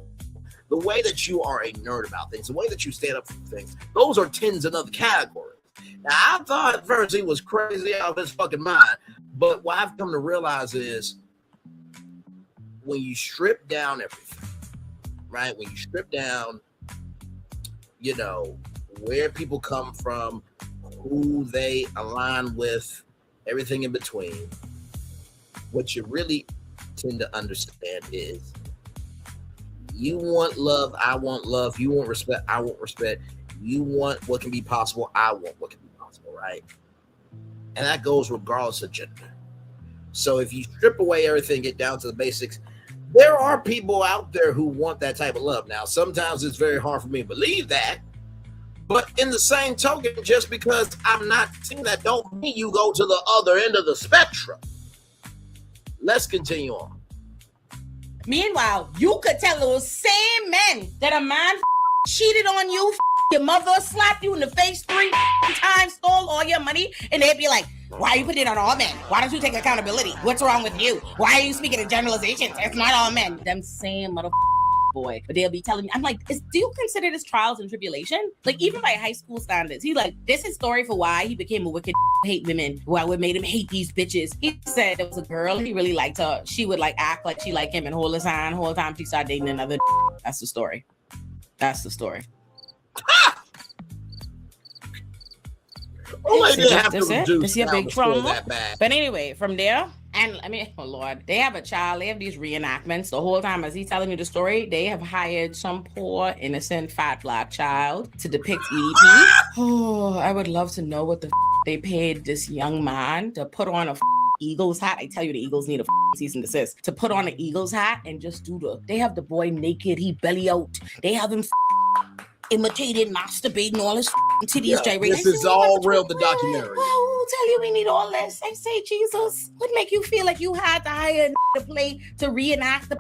the way that you are a nerd about things, the way that you stand up for things, those are 10 another category. Now, I thought at first he was crazy out of his fucking mind, but what I've come to realize is when you strip down everything, right? When you strip down, you know, where people come from, who they align with, everything in between, what you really tend to understand is you want love, I want love, you want respect, I want respect, you want what can be possible, I want what can be possible, right? And that goes regardless of gender. So if you strip away everything, get down to the basics, there are people out there who want that type of love. Now, sometimes it's very hard for me to believe that, but in the same token, just because I'm not seeing that don't mean you go to the other end of the spectrum. Let's continue on. Meanwhile, you could tell those same men that a man cheated on you, your mother slapped you in the face 3 times, stole all your money, and they'd be like, why are you putting it on all men? Why don't you take accountability? What's wrong with you? Why are you speaking in generalizations? It's not all men. Them same mother boy. But they'll be telling me, I'm like, do you consider this trials and tribulation? Like, even by high school standards, he's like, this is story for why he became a wicked hate women, why what made him hate these bitches. He said there was a girl, he really liked her. She would like act like she liked him and hold his hand the whole time she started dating another. That's the story. That's the story. This is a big trauma. But anyway, from there, and I mean, oh Lord, they have a child, they have these reenactments the whole time as he's telling me the story. They have hired some poor, innocent, fat black child to depict EDP. Oh, I would love to know what the they paid this young man to put on a Eagles hat. I tell you, the Eagles need a cease and desist to put on an Eagles hat and just do they have the boy naked, he belly out. They have him imitated, masturbating, all his titties gyrating. This is all real, the documentary. Well, who tell you we need all this? I say, Jesus, what make you feel like you had to hire to play to reenact the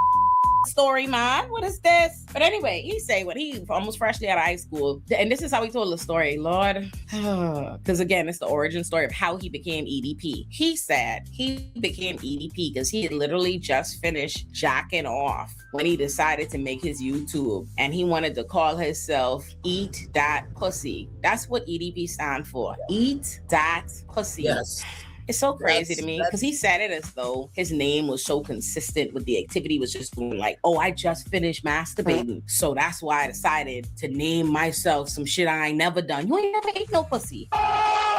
story, man. What is this? But anyway, he say when he almost freshly out of high school, and this is how he told the story, Lord. Because again, it's the origin story of how he became EDP. He said he became EDP because he had literally just finished jacking off when he decided to make his YouTube, and he wanted to call himself Eat That Pussy. That's what EDP stand for. Eat That Pussy. Yes. It's so crazy to me because he said it as though his name was so consistent with the activity, was just doing like, oh, I just finished masturbating. So that's why I decided to name myself some shit I ain't never done. You ain't never ate no pussy.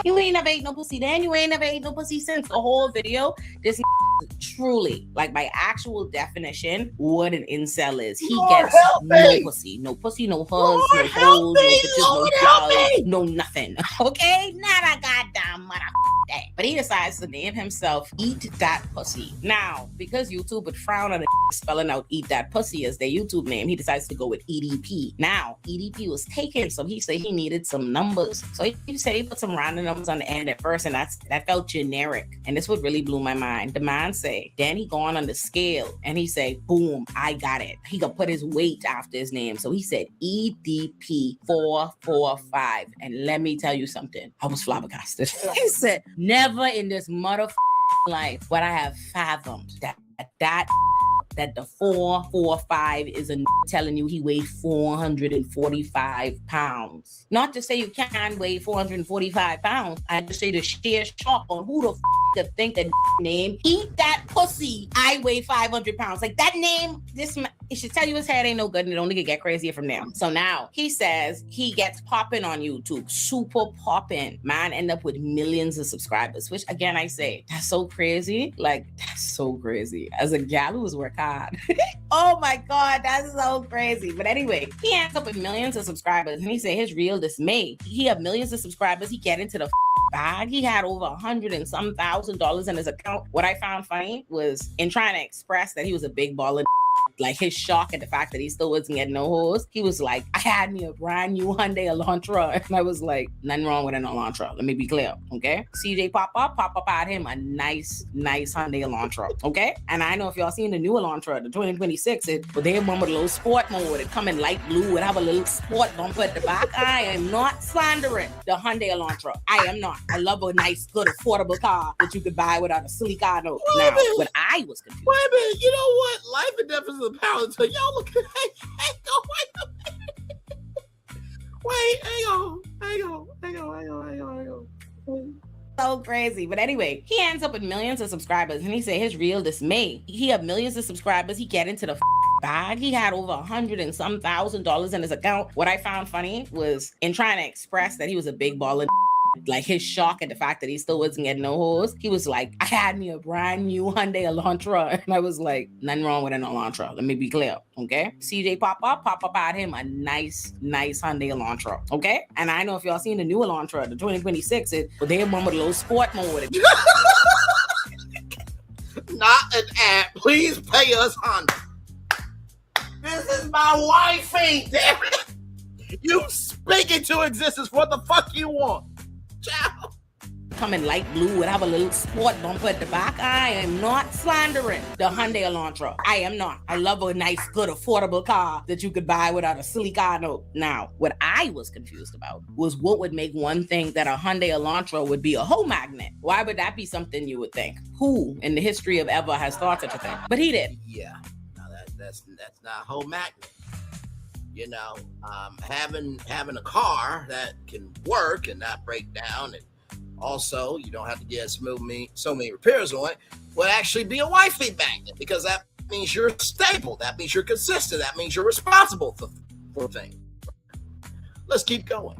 You ain't never ate no pussy then. You ain't never ate no pussy since. The whole video, this truly, like by actual definition, what an incel is. He gets no pussy. No pussy, no hugs, no holes, no bitches, no flowers, no nothing. Okay? Not a goddamn motherfucker. But he decides to name himself Eat That Pussy. Now, because YouTube would frown on spelling out Eat That Pussy as their YouTube name, he decides to go with EDP. Now, EDP was taken, so he said he needed some numbers. So he said he put some random numbers on the end at first, and that felt generic. And this would really blew my mind. The man say, then he gone on the scale, and he say, boom, I got it. He could put his weight after his name. So he said EDP 445. And let me tell you something. I was flabbergasted. He said, never in this motherfucking life would I have fathomed that the 445 is a telling you he weighed 445 pounds. Not to say you can't weigh 445 pounds. I just say the sheer shock on who the could think that name Eat That Pussy. I weigh 500 pounds. Like that name, it should tell you his head ain't no good, and it only could get crazier from there. So now he says he gets popping on YouTube, super popping. Man, end up with millions of subscribers, which again, I say, that's so crazy. Like, that's so crazy. As a gal who's worked hard. Oh my God, that's so crazy. But anyway, he ends up with millions of subscribers, and he said his real dismay. He had millions of subscribers. He get into the bag. He had over $100 and some $1,000 in his account. What I found funny was in trying to express that he was a big baller, like his shock at the fact that he still wasn't getting no hoes. He was like, I had me a brand new Hyundai Elantra. And I was like, nothing wrong with an Elantra. Let me be clear, okay? CJ pop up had him a nice Hyundai Elantra, okay? And I know if y'all seen the new Elantra, the 2026, they have one with a little sport mode. It come in light blue and have a little sport bumper at the back. I am not slandering the Hyundai Elantra. I am not. I love a nice, good, affordable car that you could buy without a silly car note. Now, when I was confused. Wait a minute, you know what? Life and death is the power until y'all look at hang on. So crazy. But anyway, he ends up with millions of subscribers, and he said his real dismay. He had millions of subscribers. He get into the bag. He had over $100 and some $1,000 in his account. What I found funny was in trying to express that he was a big baller, like his shock at the fact that he still wasn't getting no hoes. He was like, I had me a brand new Hyundai Elantra. And I was like, nothing wrong with an Elantra. Let me be clear, okay? CJ pop up had him a nice Hyundai Elantra, okay? And I know if y'all seen the new Elantra, the 2026, they have one with a little sport mode. Not an ad. Please pay us Honda. This is my wifey, damn it. You speak it to existence. What the fuck you want? Ciao. Come in light blue and have a little sport bumper at the back. I am not slandering the Hyundai Elantra. I am not. I love a nice, good, affordable car that you could buy without a silly car note. Now, what I was confused about was what would make one think that a Hyundai Elantra would be a hoe magnet. Why would that be something you would think? Who in the history of ever has thought such a thing? But he did. Yeah, no, that's not a hoe magnet. You know, having a car that can work and not break down, and also you don't have to get so many repairs on it, would actually be a wifey magnet, because that means you're stable, that means you're consistent, that means you're responsible for things. Let's keep going.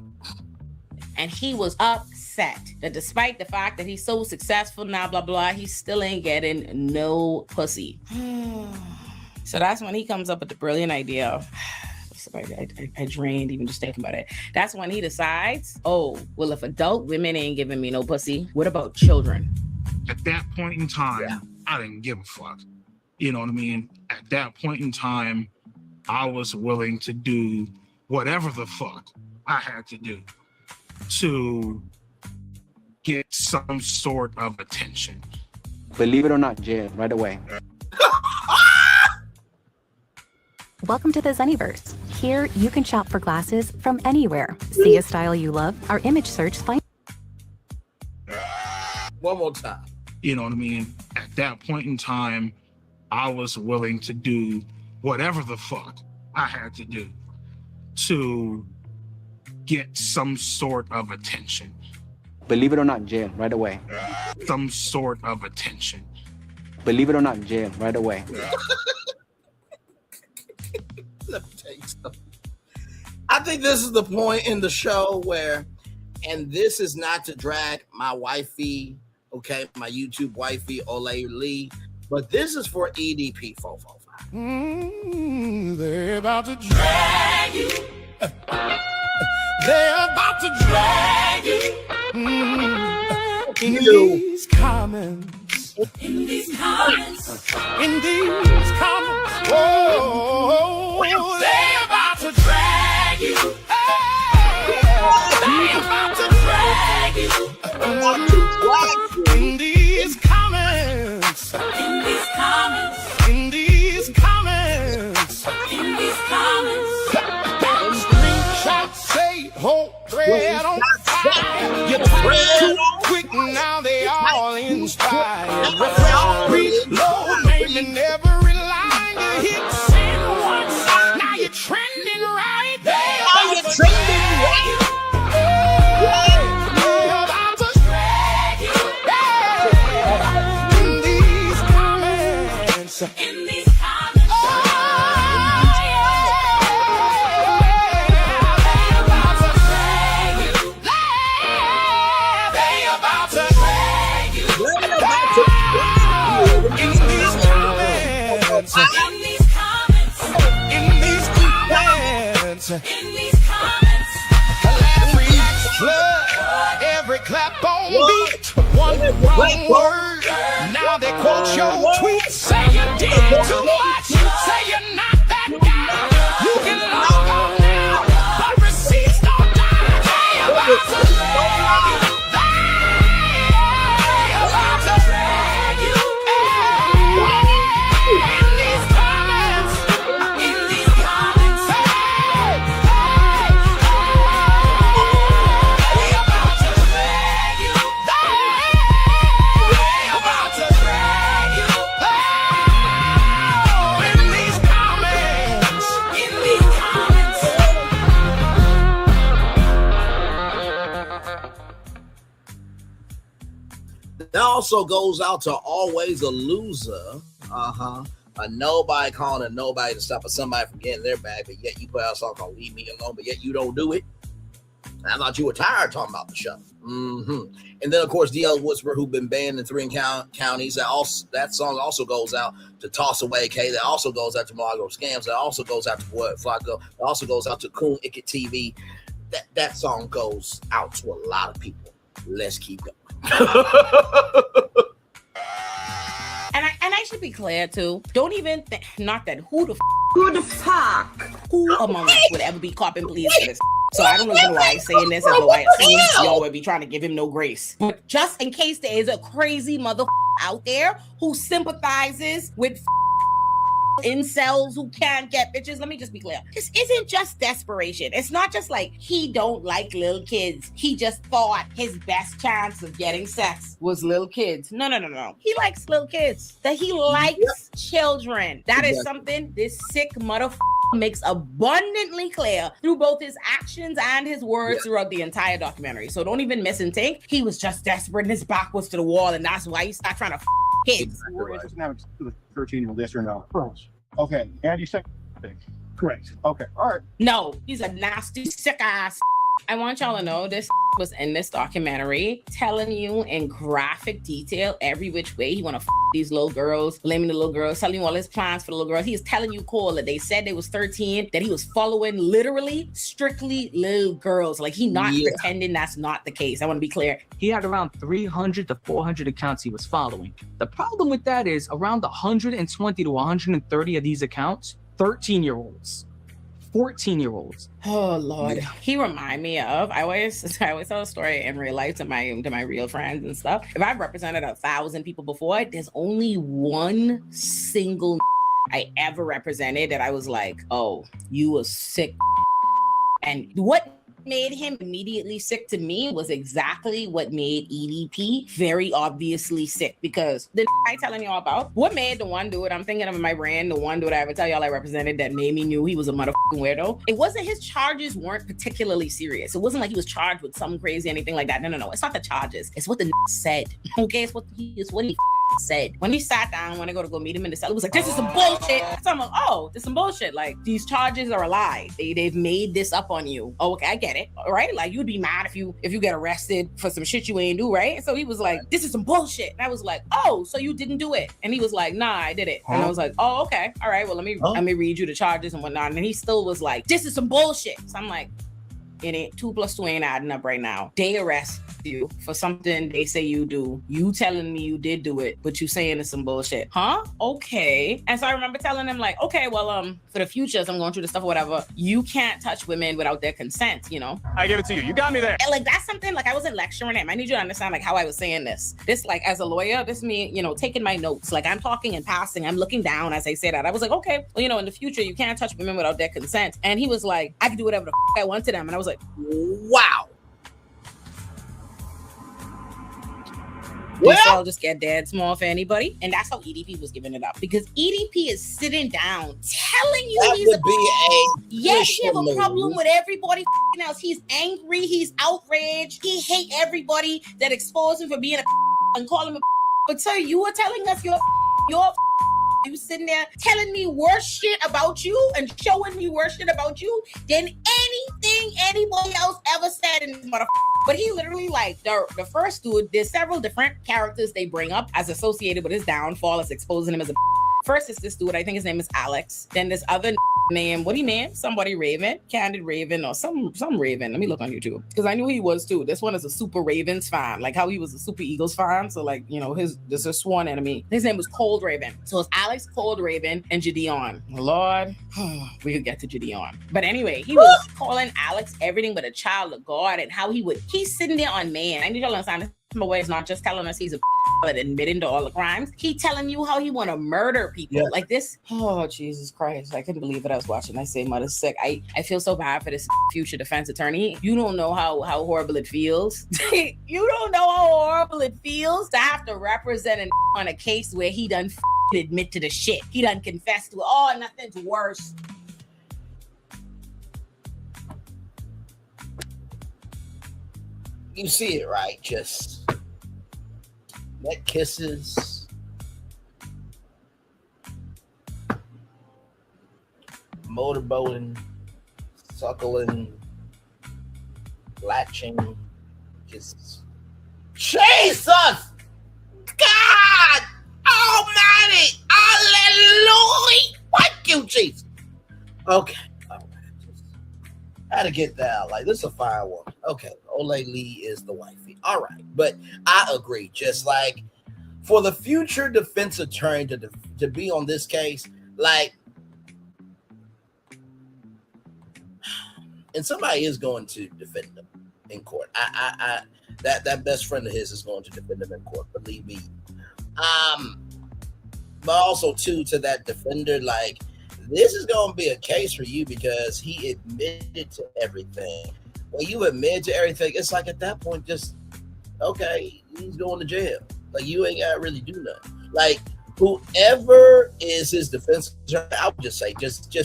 And he was upset that despite the fact that he's so successful now, blah blah, he still ain't getting no pussy. So that's when he comes up with the brilliant idea. I drained even just thinking about it. That's when he decides, oh, well, if adult women ain't giving me no pussy, what about children? At that point in time, I didn't give a fuck. You know what I mean? At that point in time, I was willing to do whatever the fuck I had to do to get some sort of attention. Believe it or not, Jay, right away. Welcome to the Zenniverse. Here, you can shop for glasses from anywhere. See a style you love? Our image search finds. One more time. You know what I mean? At that point in time, I was willing to do whatever the fuck I had to do to get some sort of attention. Believe it or not, jail right away. Some sort of attention. Believe it or not, jail right away. Let me tell you something. I think this is the point in the show where, and this is not to drag my wifey, okay, my YouTube wifey, Raquel Lee, but this is for EDP 445. They're about to drag you. They're about to drag you. In these comments. In these comments. In these comments. Whoa. They're about to drag you. They're about to drag you. In these comments. In these comments. In these comments. In these comments. Screenshots say whole thread on fire. You type too quick, now they all inspired. Refresh, reload, naming every line you hit. Send once, now you're trending right there. Now you're trending right. In these comments. Oh, yeah. They about to drag you. They about to drag you. In these comments. In these comments. In these comments. In these comments. Every flood, every clap on beat, one wrong word. Now they quote your tweets. Say you did too much. Say you're not that guy. You can log on now, but receipts don't die. They about to drag you. They about to drag you. In these comments. In these comments. They about to drag you. They about to drag you. In these comments. In these comments. That also goes out to Always a Loser. A nobody calling a nobody to stop somebody from getting their bag, but yet you put out a song called Leave Me Alone, but yet you don't do it. I thought you were tired talking about the show. And then, of course, D.L. Woodsburg, who've been banned in 3 counties. That song also goes out to Toss Away K. That also goes out to Malago Scams. That also goes out to Boy Flacco. That also goes out to Coon Icket TV. That song goes out to a lot of people. Let's keep going. And I should be clear too. Don't even not that who the among us would ever be copping pleas for this. So I don't know why I'm saying this as though I assume y'all would be trying to give him no grace. But just in case there is a crazy mother out there who sympathizes with incels who can't get bitches, let me just be clear. This isn't just desperation. It's not just like he don't like little kids. He just thought his best chance of getting sex was little kids. No. He likes little kids. That he likes children. That is something this sick motherfucker makes abundantly clear through both his actions and his words throughout the entire documentary. So don't even miss and think he was just desperate and his back was to the wall and that's why he started trying to kids. We're interested in having 13-year-old, yes or no? Okay, and you said correct. Okay, all right. No, he's a nasty, sick ass. I want y'all to know this was in this documentary telling you in graphic detail every which way he want to these little girls, blaming the little girls, telling you all his plans for the little girls. He is telling you, Cole, that they said they was 13, that he was following literally strictly little girls. Like he not pretending that's not the case. I want to be clear. He had around 300 to 400 accounts he was following. The problem with that is around 120 to 130 of these accounts, 13-year-olds. 14-year-olds. Oh Lord, he remind me of. I always tell a story in real life to my real friends and stuff. If I've represented 1,000 people before, there's only one single I ever represented that I was like, oh, you a sick. And what made him immediately sick to me was exactly what made EDP very obviously sick, because the I telling y'all about what made the one dude I'm thinking of in my brain, the one dude I ever tell y'all I represented that made me knew he was a motherfucking weirdo. It wasn't his charges weren't particularly serious. It wasn't like he was charged with something crazy, anything like that. No. It's not the charges. It's what the said. Okay, it's what he said. When he sat down, when I go meet him in the cell, it was like, this is some bullshit. So I'm like, oh, this is some bullshit. Like, these charges are a lie. They've made this up on you. Oh, okay, I get it. All right. Like, you'd be mad if you get arrested for some shit you ain't do, right? So he was like, this is some bullshit. And I was like, oh, so you didn't do it? And he was like, nah, I did it. And I was like, oh, okay. All right, well, let me read you the charges and whatnot. And he still was like, this is some bullshit. So I'm like, it ain't 2 + 2 ain't adding up right now. They arrest you for something they say you do. You telling me you did do it, but you saying it's some bullshit. Huh? Okay. And so I remember telling him like, okay, well, for the future, as I'm going through the stuff or whatever, you can't touch women without their consent, you know? I give it to you. You got me there. And like, that's something, like, I wasn't lecturing him. I need you to understand like how I was saying this. This, like, as a lawyer, this me, you know, taking my notes. Like, I'm talking and passing. I'm looking down as I say that. I was like, okay, well, you know, in the future, you can't touch women without their consent. And he was like, I can do whatever the I want to them. And I was like, wow. Well, I'll just get dead small for anybody. And that's how EDP was giving it up, because EDP is sitting down telling you he's yes, he have a problem with everybody else. He's angry, he's outraged, he hate everybody that exposed him for being a and call him a. But sir, you were telling us you're you sitting there telling me worse shit about you and showing me worse shit about you than anything anybody else ever said in this motherfucker. But he literally, like, the first dude, there's several different characters they bring up as associated with his downfall, as exposing him as a. First is this dude, I think his name is Alex. Then this other name, what he named? Somebody Raven, Candid Raven, or some Raven. Let me look on YouTube, because I knew he was too. This one is a super Ravens fan, like how he was a super Eagles fan. So like, you know, this is a sworn enemy. His name was Cold Raven. So it's Alex, Cold Raven, and Jadeon. Lord, we could get to Jadeon. But anyway, he was calling Alex everything but a child of God, and how he's sitting there on man. I need y'all to understand. My way is not just telling us he's a but admitting to all the crimes. He telling you how he want to murder people. Yeah. Like this. Oh, Jesus Christ. I couldn't believe it. I was watching. I say mother's sick. I feel so bad for this future defense attorney. You don't know how horrible it feels. You don't know how horrible it feels to have to represent on a case where he done admit to the shit. He done confessed to it. Oh, nothing's worse. You see it, right? Just neck kisses, motorboating, suckling, latching, kisses. Jesus! God Almighty! Hallelujah! Thank you, Jesus. Okay. How to get that out? Like, this is a fire woman. Okay, Ole Lee is the wifey. All right, but I agree. Just like for the future defense attorney to be on this case, like, and somebody is going to defend them in court. That best friend of his is going to defend them in court. Believe me. But also too, to that defender, like, this is going to be a case for you because he admitted to everything. When you admit to everything, it's like at that point, just, okay, he's going to jail. Like, you ain't got to really do nothing. Like, whoever is his defense attorney, I would just say, just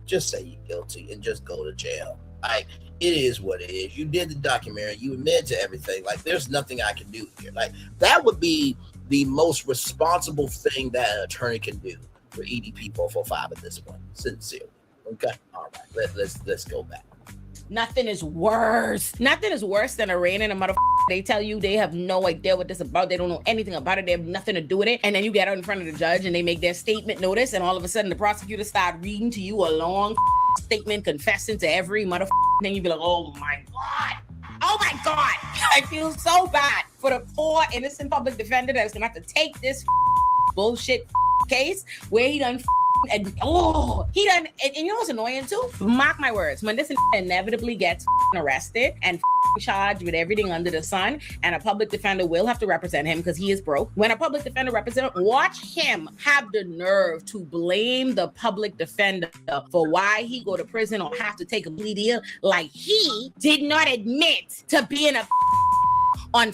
say you're guilty and just go to jail. Like, it is what it is. You did the documentary. You admit to everything. Like, there's nothing I can do here. Like, that would be the most responsible thing that an attorney can do for EDP 445 at this point. Sincerely. Okay? All right. Let's go back. Nothing is worse. Nothing is worse than arraigning a motherfucker. They tell you they have no idea what this is about. They don't know anything about it. They have nothing to do with it. And then you get out in front of the judge and they make their statement notice, and all of a sudden the prosecutor start reading to you a long statement confessing to every motherfucker. Then you be like, oh my God. Oh my God. I feel so bad for the poor innocent public defender that's gonna have to take this bullshit case where he done and he done, and you know what's annoying too? Mark my words, when this inevitably gets arrested and charged with everything under the sun, and a public defender will have to represent him because he is broke. When a public defender represents, watch him have the nerve to blame the public defender for why he go to prison or have to take a plea deal, like he did not admit to being a on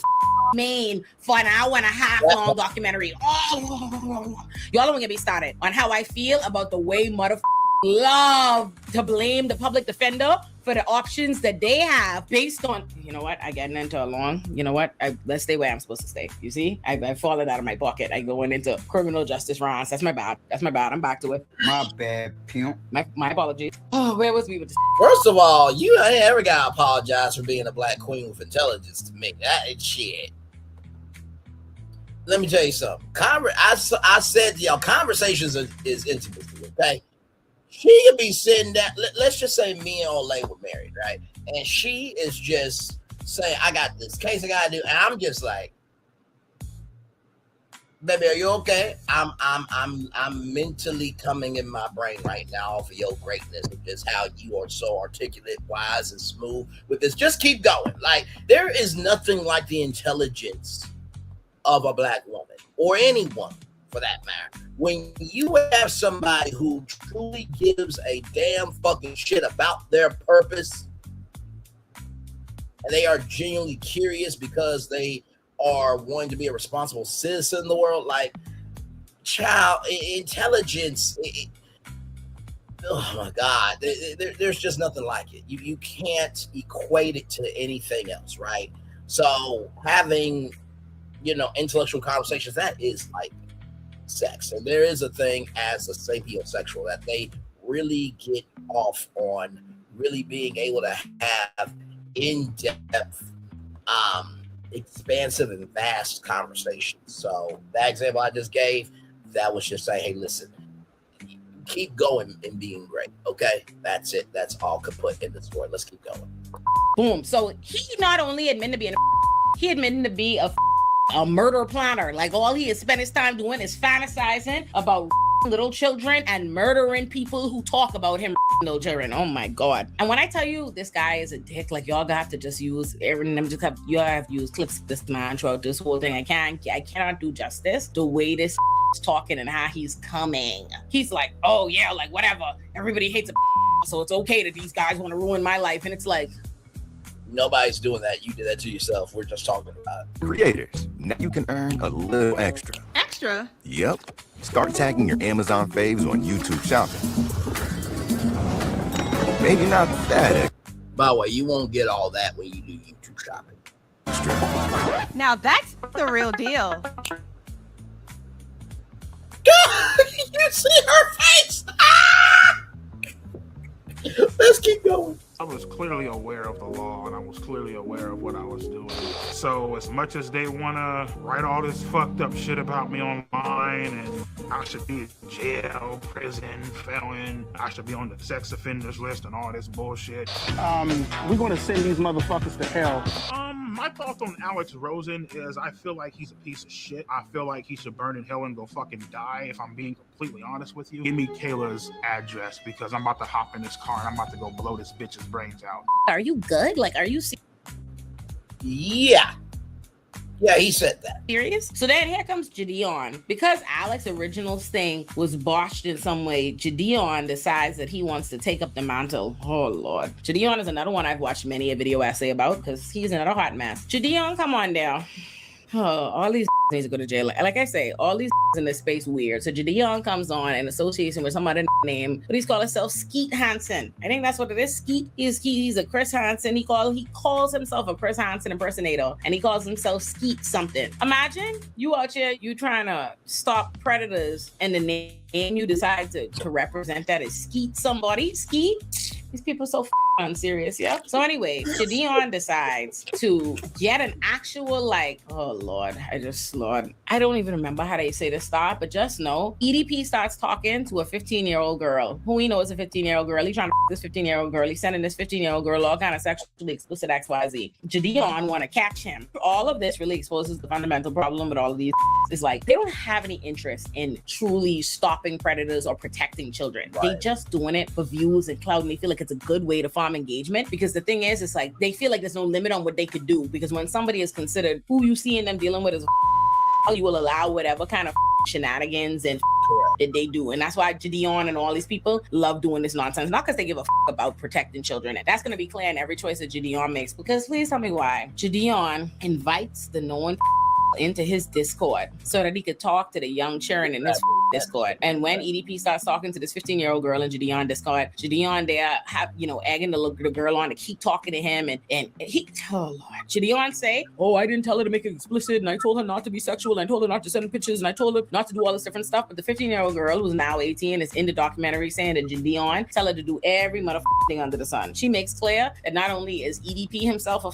Maine for an hour and a half long documentary. Oh, y'all don't get me started on how I feel about the way mother love to blame the public defender for the options that they have based on, you know what, I getting into a long, you know what, let's stay where I'm supposed to stay. You see, I've fallen out of my pocket. I going into criminal justice rounds. That's my bad. I'm back to it. My bad, pimp. My apologies. Oh, where was we with this? First of all, you ain't ever got to apologize for being a black queen with intelligence to me. That is shit. Let me tell you something. I said to y'all, conversations is intimacy, okay? She could be sitting down. Let's just say me and Olay were married, right? And she is just saying, I got this case I gotta do. And I'm just like, baby, are you okay? I'm mentally coming in my brain right now off of your greatness of just how you are so articulate, wise, and smooth with this. Just keep going. Like, there is nothing like the intelligence of a black woman or anyone for that matter. When you have somebody who truly gives a damn fucking shit about their purpose and they are genuinely curious because they are wanting to be a responsible citizen in the world, like, child, intelligence, oh my God, there's just nothing like it. You can't equate it to anything else, right? So having, intellectual conversations, that is like sex. And there is a thing as a sapiosexual that they really get off on really being able to have in-depth, expansive and vast conversations. So that example I just gave, that was just saying, hey, listen, keep going and being great. Okay, that's it. That's all kaput in the story. Let's keep going. Boom. So he not only admitted to being he admitted to be a murder planner. Like, all he has spent his time doing is fantasizing about little children and murdering people who talk about him little children. Oh my God. And when I tell you this guy is a dick, like, y'all got to just use you have to use clips of this man throughout this whole thing. I cannot do justice the way this is talking and how he's coming. He's like, oh yeah, like whatever. Everybody hates so it's okay that these guys want to ruin my life. And it's like, nobody's doing that. You did that to yourself. We're just talking about it. Creators, now you can earn a little extra. Extra? Yep. Start tagging your Amazon faves on YouTube Shopping. Maybe not that extra. By the way, you won't get all that when you do YouTube Shopping. Now that's the real deal. You see her face? Let's keep going. I was clearly aware of the law and I was clearly aware of what I was doing. So as much as they want to write all this fucked up shit about me online and I should be in jail, prison, felon, I should be on the sex offenders list and all this bullshit. We're going to send these motherfuckers to hell. My thoughts on Alex Rosen is I feel like he's a piece of shit. I feel like he should burn in hell and go fucking die, if I'm being completely honest with you. Give me Kayla's address because I'm about to hop in this car and I'm about to go blow this bitch's brains out. are you good? Like, are you Yeah, he said that. serious? So then here comes Gideon. Because Alex's original thing was botched in some way, Gideon decides that he wants to take up the mantle. Oh, Lord. Gideon is another one I've watched many a video essay about because he's another hot mess. Gideon, come on down. Oh, all these need to go to jail. Like I say, all these in this space weird. So Gideon comes on in association with some other name, but he's called himself Skeet Hansen. I think that's what it is. Skeet. He's a Chris Hansen. He calls himself a Chris Hansen impersonator, and he calls himself Skeet something. Imagine you out here, you trying to stop predators, and the name you decide to represent that as Skeet somebody. Skeet. These people are so unserious, yeah? So anyway, Gideon decides to get an actual, like, oh, Lord, I don't even remember how they say to start, but just know, EDP starts talking to a 15-year-old girl, who we know is a 15-year-old girl. He's trying to this 15-year-old girl. He's sending this 15-year-old girl all kind of sexually explicit XYZ. Gideon want to catch him. All of this really exposes the fundamental problem with all of these is like, they don't have any interest in truly stopping predators or protecting children. Right. They just doing it for views and clout, and they feel like it's a good way to farm long-term engagement, because the thing is, it's like they feel like there's no limit on what they could do, because when somebody is considered who you see in them dealing with is you will allow whatever kind of shenanigans and that they do. And that's why Gideon and all these people love doing this nonsense, not because they give a about protecting children. And that's going to be clear in every choice that Gideon makes, because please tell me why. Gideon invites the known into his Discord so that he could talk to the young children in this Discord. And when EDP starts talking to this 15-year-old girl in Gideon Discord, Gideon there have, egging the girl on to keep talking to him, and he, oh Lord, Gideon say, oh, I didn't tell her to make it explicit, and I told her not to be sexual, and I told her not to send pictures, and I told her not to do all this different stuff. But the 15-year-old girl, who's now 18, is in the documentary saying that Gideon tell her to do every motherfucking thing under the sun. She makes clear that not only is EDP himself a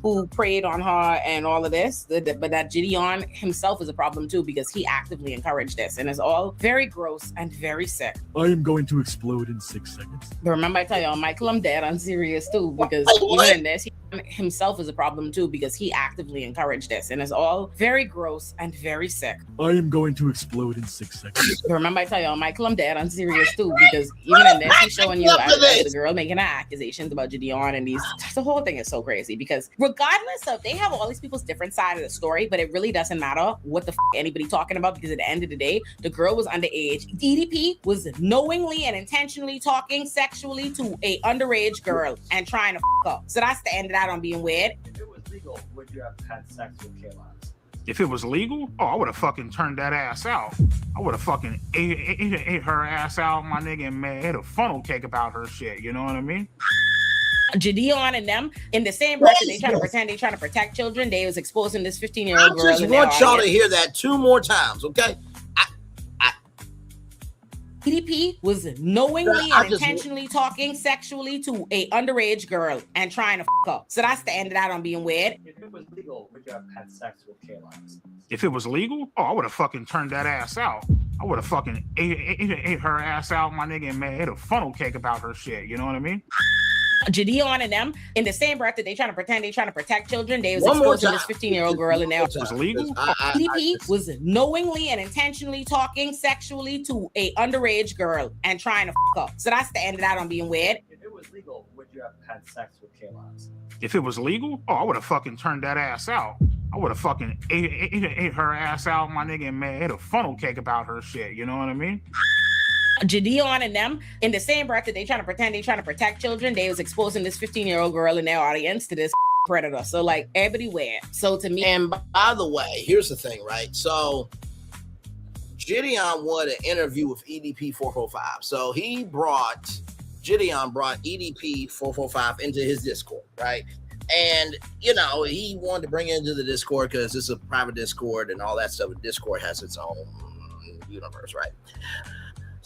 who preyed on her and all of this, but that Gideon himself is a problem too, because he actively encouraged this, and it's all very gross and very sick. I am going to explode in 6 seconds. But remember, I tell y'all, Michael, I'm dead on serious too, because even in this, he himself is a problem too, because he actively encouraged this, and it's all very gross and very sick. I am going to explode in 6 seconds. But remember, I tell y'all, Michael, I'm dead on serious too, because even in this, he's showing you the girl making accusations about Gideon, and the whole thing is so crazy, because regardless of, they have all these people's different side of the story, but it really doesn't matter what the anybody talking about, because at the end of the day, the girl was underage. EDP was knowingly and intentionally talking sexually to a underage girl and trying to her. So that's the end of that on being weird. If it was legal, would you have had sex with Kayla? If it was legal, I would have fucking turned that ass out. I would have fucking ate her ass out, my nigga, and made a funnel cake about her shit. You know what I mean? Gideon and them, in the same breath that they trying to pretend they trying to protect children, they was exposing this 15-year-old girl. I just want y'all to hear that 2 more times, okay? EDP was knowingly and intentionally talking sexually to a underage girl and trying to her. So that's the end of that on being weird. If it was legal, would you have had sex with Kayla? If it was legal, I would have fucking turned that ass out. I would have fucking ate her ass out, my nigga, and made a funnel cake about her shit. You know what I mean? Gideon and them, in the same breath that they trying to pretend they trying to protect children, they was exposing this 15-year-old girl in there. Was legal? EDP was knowingly and intentionally talking sexually to a underage girl and trying to her. So that's the end of that on being weird. If it was legal, would you have had sex with Kayla? If it was legal, I would have fucking turned that ass out. I would have fucking ate her ass out, my nigga, and made a funnel cake about her shit. You know what I mean? Gideon and them, in the same breath that they trying to pretend they trying to protect children, they was exposing this 15-year-old girl in their audience to this predator. So like everywhere. So to me, and by the way, here's the thing, right? So Gideon wanted an interview with EDP 445. So Gideon brought EDP 445 into his Discord, right? And he wanted to bring it into the Discord because it's a private Discord and all that stuff. Discord has its own universe, right?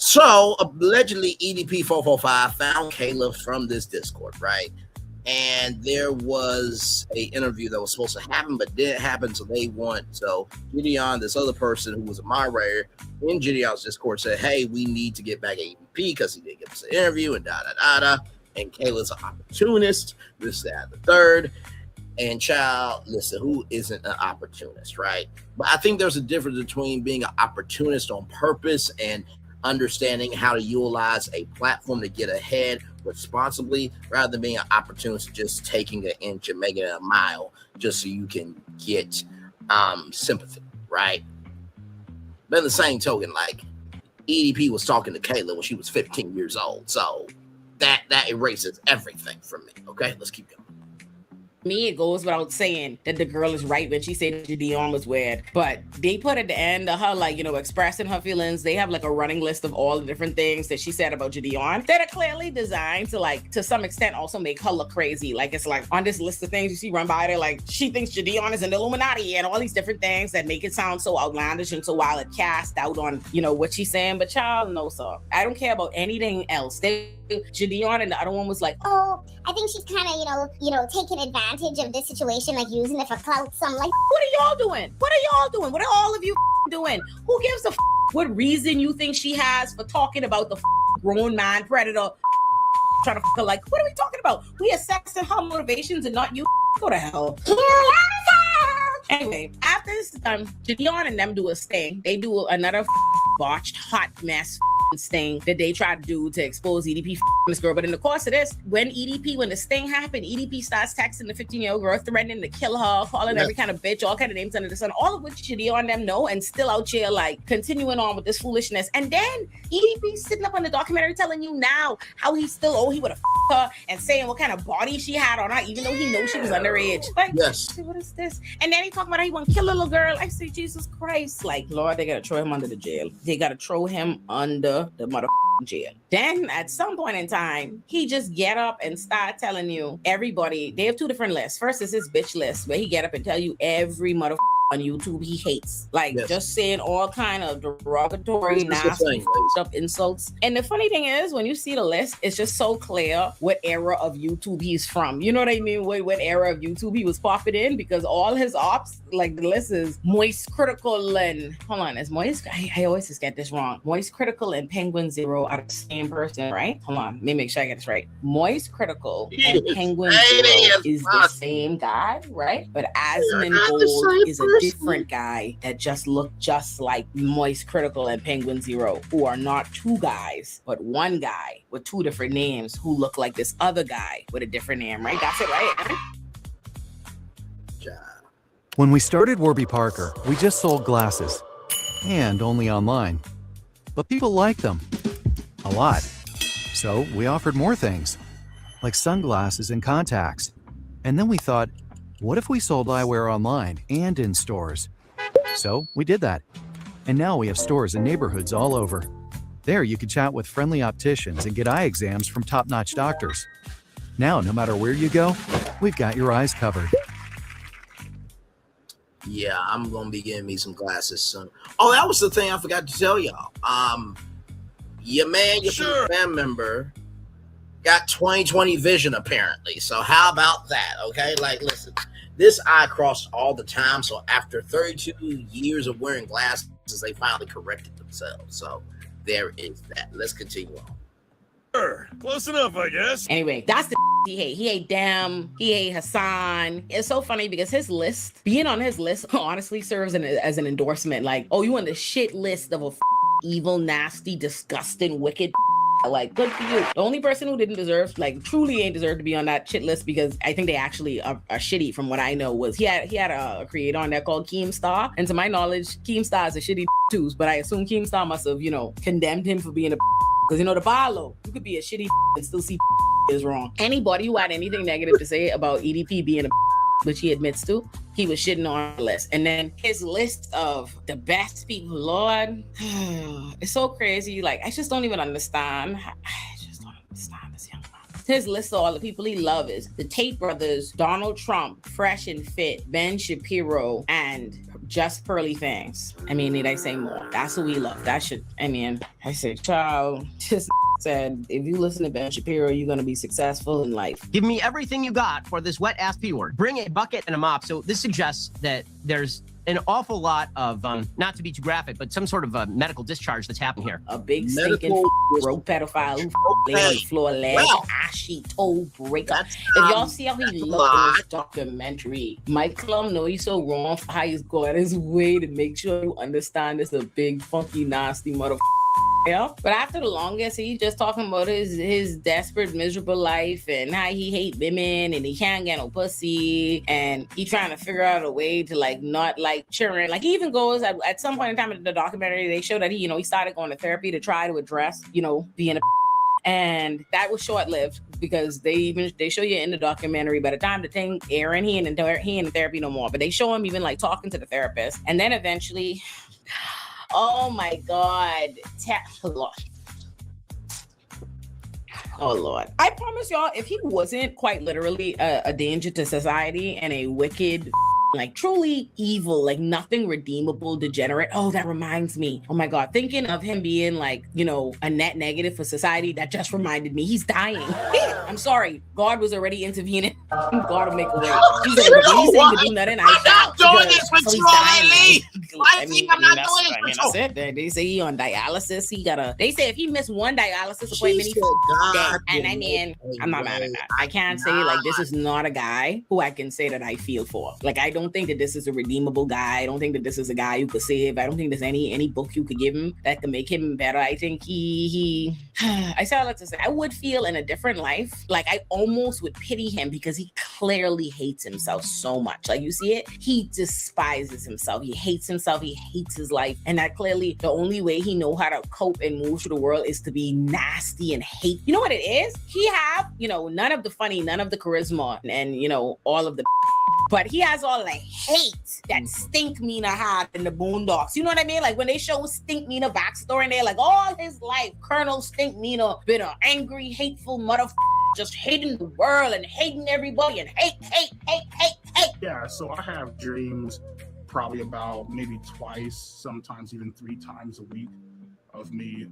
So allegedly EDP 445 found Kayla from this Discord, right? And there was a interview that was supposed to happen, but didn't happen. So Gideon, this other person who was a moderator in Gideon's Discord, said, hey, we need to get back at EDP because he didn't give us an interview and da-da-da-da. And Kayla's an opportunist, this, that, and the third. And child, listen, who isn't an opportunist, right? But I think there's a difference between being an opportunist on purpose and understanding how to utilize a platform to get ahead responsibly, rather than being an opportunist just taking an inch and making it a mile just so you can get sympathy, right? But in the same token, like EDP was talking to Kayla when she was 15 years old, so that erases everything from me. Okay, let's keep going. Me, it goes without saying that the girl is right when she said Gideon was weird, but they put at the end of her, expressing her feelings. They have like a running list of all the different things that she said about Gideon that are clearly designed to some extent also make her look crazy. Like it's like on this list of things you see run by there, like she thinks Gideon is an Illuminati and all these different things that make it sound so outlandish and so wild and cast out on, what she's saying. But child, no, sir. I don't care about anything else. Gideon and the other one was like, oh, I think she's kind of, taking advantage of this situation, like using it for clout. So I'm like, what are y'all doing? What are y'all doing? What are all of you doing? Who gives a what reason you think she has for talking about the grown man predator trying to like, what are we talking about? We assessing her motivations and not you. Go to hell. Anyway, after this is done, Gideon and them do a sting. They do another botched hot mess thing that they tried to do to expose EDP this girl. But in the course of this, when the sting happened, EDP starts texting the 15-year-old girl, threatening to kill her, calling every kind of bitch, all kind of names under the sun, all of which shitty on them know, and still out here like continuing on with this foolishness. And then EDP sitting up on the documentary telling you now how he still he would have her and saying what kind of body she had on her, even though he knows she was underage. Like, yes, what is this? And then he talking about how he want to kill a little girl. I say, Jesus Christ, like, Lord, they gotta throw him under the jail. They gotta throw him under the motherfucking jail. Then at some point in time, he just get up and start telling you everybody. They have two different lists. First is his bitch list, where he get up and tell you every motherfucker on YouTube he hates, like just saying all kind of derogatory, nasty stuff, insults. And the funny thing is, when you see the list, it's just so clear what era of YouTube he's from. You know what I mean? What era of YouTube he was popping in, because all his ops, like the list is Moist Critical and hold on, is Moist? I always just get this wrong. Moist Critical and Penguin Zero are the same person, right? Hold on, let me make sure I get this right. Moist Critical and Penguin Zero is the same guy, right? But Asmin Gold is a different guy that just look just like Moist Critical and Penguin Zero, who are not two guys, but one guy with two different names who look like this other guy with a different name, right? That's it, right? When we started Warby Parker, we just sold glasses, and only online. But people liked them a lot. So we offered more things, like sunglasses and contacts. And then we thought, what if we sold eyewear online and in stores? So we did that. And now we have stores in neighborhoods all over. There you can chat with friendly opticians and get eye exams from top-notch doctors. Now, no matter where you go, we've got your eyes covered. Yeah, I'm gonna be getting me some glasses soon. Oh, that was the thing I forgot to tell y'all. Your fan member got 20/20 vision apparently. So how about that? Okay, like listen, this eye crossed all the time. So after 32 years of wearing glasses, they finally corrected themselves. So there is that. Let's continue on. Sure, close enough, I guess. Anyway, that's the he hate. He hate them. He hate Hassan. It's so funny because his list, being on his list, honestly serves as an endorsement. Like, oh, you on the shit list of a evil, nasty, disgusting, wicked. Like, good for you. The only person who didn't deserve, like, truly ain't deserved to be on that shit list, because I think they actually are shitty. From what I know, was he had a creator on there called Keemstar, and to my knowledge, Keemstar is a shitty too. But I assume Keemstar must have, condemned him for being a. Because the Barlow, you could be a shitty and still see is wrong. Anybody who had anything negative to say about EDP being a, which he admits to, he was shitting on the list. And then his list of the best people, Lord, it's so crazy. Like, I just don't even understand. This young man. His list of all the people he loves is the Tate brothers, Donald Trump, Fresh and Fit, Ben Shapiro, and Just Pearly Things. I mean, need I say more? That's who we love. That should, I say, child, just said, if you listen to Ben Shapiro, you're going to be successful in life. Give me everything you got for this wet-ass P-word. Bring a bucket and a mop. So this suggests that there's an awful lot of, not to be too graphic, but some sort of medical discharge that's happening here. A big stinking rope pedophile who lay on the floor, leg, ashy toe breaker. If y'all see how he looked in this documentary, Mike Klum know he's so wrong for how he's going his way to make sure you understand this a big, funky, nasty motherfucker. Yeah, but after the longest, he's just talking about his desperate, miserable life and how he hate women and he can't get no pussy and he trying to figure out a way to like not like children. Like he even goes at some point in time in the documentary, they show that he started going to therapy to try to address being a. And that was short lived because they show you in the documentary. By the time the thing airing, he ain't in therapy no more. But they show him even like talking to the therapist, and then eventually. Oh my God. Oh Lord. I promise y'all, if he wasn't quite literally a danger to society and a wicked, like truly evil, like nothing redeemable degenerate. Oh, that reminds me. Oh my God. Thinking of him being like, a net negative for society, that just reminded me he's dying. I'm sorry. God was already intervening. God will make a way. He's like, he's saying to do nothing. I'm not doing this with Tori Lee. I'm not doing this with Tori. They say he on dialysis. They say if he missed one dialysis appointment, he's dead. And I'm not mad at that. I can't say like this is not a guy who I can say that I feel for. Like I don't don't think that this is a redeemable guy. I don't think that this is a guy you could save. I don't think there's any book you could give him that could make him better. I think I say all that to say, I would feel in a different life, like I almost would pity him because he clearly hates himself so much. Like you see it, he despises himself. He hates himself. He hates his life. And that clearly the only way he know how to cope and move through the world is to be nasty and hate. You know what it is? He have, none of the funny, none of the charisma and, all of the but he has all the hate that Stink Mina had in the Boondocks. You know what I mean? Like when they show Stink Mina backstory and they're like, all his life, Colonel Stink Mina been an angry, hateful motherfucker, just hating the world and hating everybody and hate. Yeah, so I have dreams probably about maybe twice, sometimes even 3 times a week of me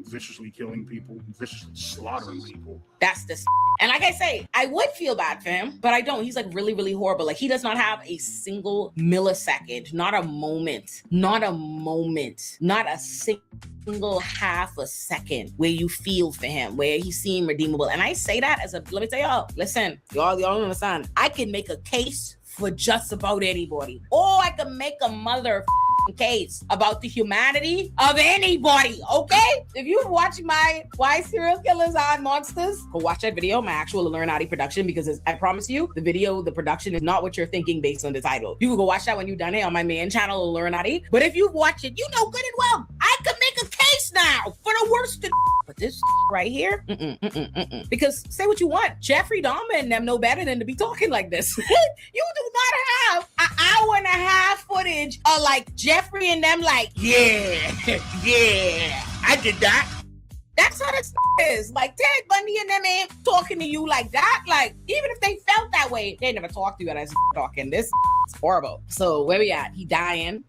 viciously killing people, viciously slaughtering people. That's the and like I say, I would feel bad for him, but I don't. He's like really, really horrible. Like he does not have a single millisecond, not a moment, not a single half a second where you feel for him, where he seemed redeemable. And I say that as let me tell y'all, listen, y'all don't understand. I can make a case for just about anybody. Or I can make a mother case about the humanity of anybody, okay? If you watch my Why Serial Killers Are Monsters, go watch that video, my actual Illuminati production, because I promise you, the production is not what you're thinking based on the title. You can go watch that when you're done it on my main channel, Illuminati. But if you watch it, you know good and well, I could make a case now for the worst of but this right here, because say what you want, Jeffrey Dahmer and them know better than to be talking like this. You do not have an hour and a half footage of like Jeffrey and them like, yeah, I did that. That's how this is. Like Ted Bundy and them ain't talking to you like that. Like even if they felt that way, they never talk to you as talking. This is horrible. So where we at? He dying,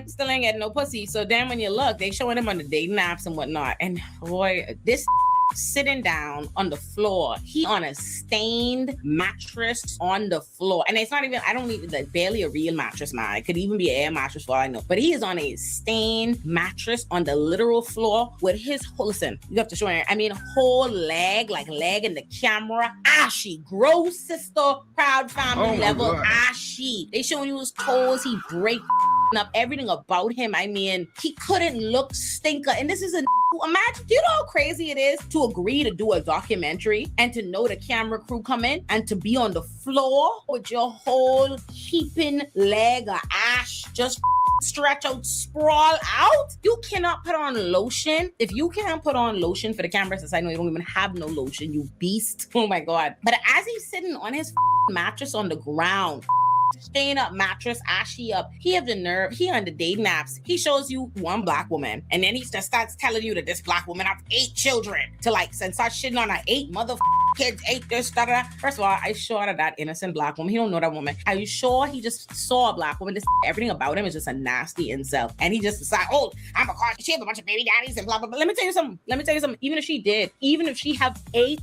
still ain't getting no pussy. So then when you look, they showing him on the dating apps and whatnot. And boy, this sitting down on the floor. He on a stained mattress on the floor. And it's not even, I don't need like barely a real mattress, man. It could even be an air mattress for all I know. But he is on a stained mattress on the literal floor with his, listen, you have to show him, I mean, whole leg, like leg in the camera. Ashy, gross sister, proud family level, ashy. They showing you his toes, he break up everything about him. I mean, he couldn't look stinker. And this is a imagine, do you know how crazy it is to agree to do a documentary and to know the camera crew come in and to be on the floor with your whole heaping leg of ash just stretch out, sprawl out? You cannot put on lotion. If you can't put on lotion for the camera, since I know you don't even have no lotion, you beast. Oh my God. But as he's sitting on his mattress on the ground, staying up mattress, ashy up, he have the nerve, he on the dating apps, he shows you one black woman and then he just starts telling you that this black woman has 8 children to like, and start shitting on her 8 kids, 8 this, da, da. First of all, I sure that innocent black woman, he don't know that woman. Are you sure he just saw a black woman? This everything about him is just a nasty incel. And he just decided, oh, I'm a car, she have a bunch of baby daddies and blah, blah, blah. Let me tell you something. Even if she have 8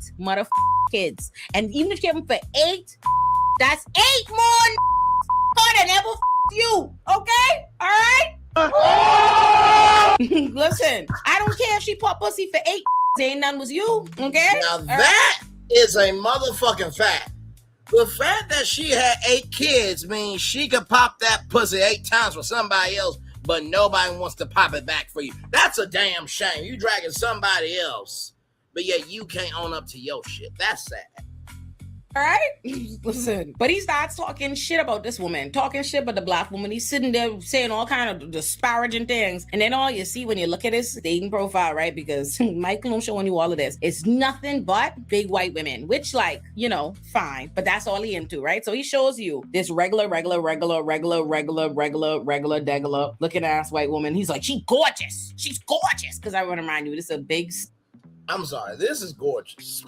kids, and even if she have them for 8, that's 8 more than ever you, okay? All right? Listen, I don't care if she pop pussy for 8, ain't none was you, okay? Now that is a motherfucking fact. The fact that she had 8 kids means she could pop that pussy 8 times for somebody else, but nobody wants to pop it back for you. That's a damn shame. You dragging somebody else, but yet you can't own up to your shit. That's sad. All right? Listen, but he starts talking shit about this woman, talking shit about the black woman. He's sitting there saying all kind of disparaging things. And then all you see when you look at his dating profile, right? Because Michael don't showing you all of this. It's nothing but big white women, which like, fine. But that's all he into, right? So he shows you this regular looking ass white woman. He's like, she's gorgeous. She's gorgeous. Because I want to remind you, this is a big... I'm sorry, this is gorgeous.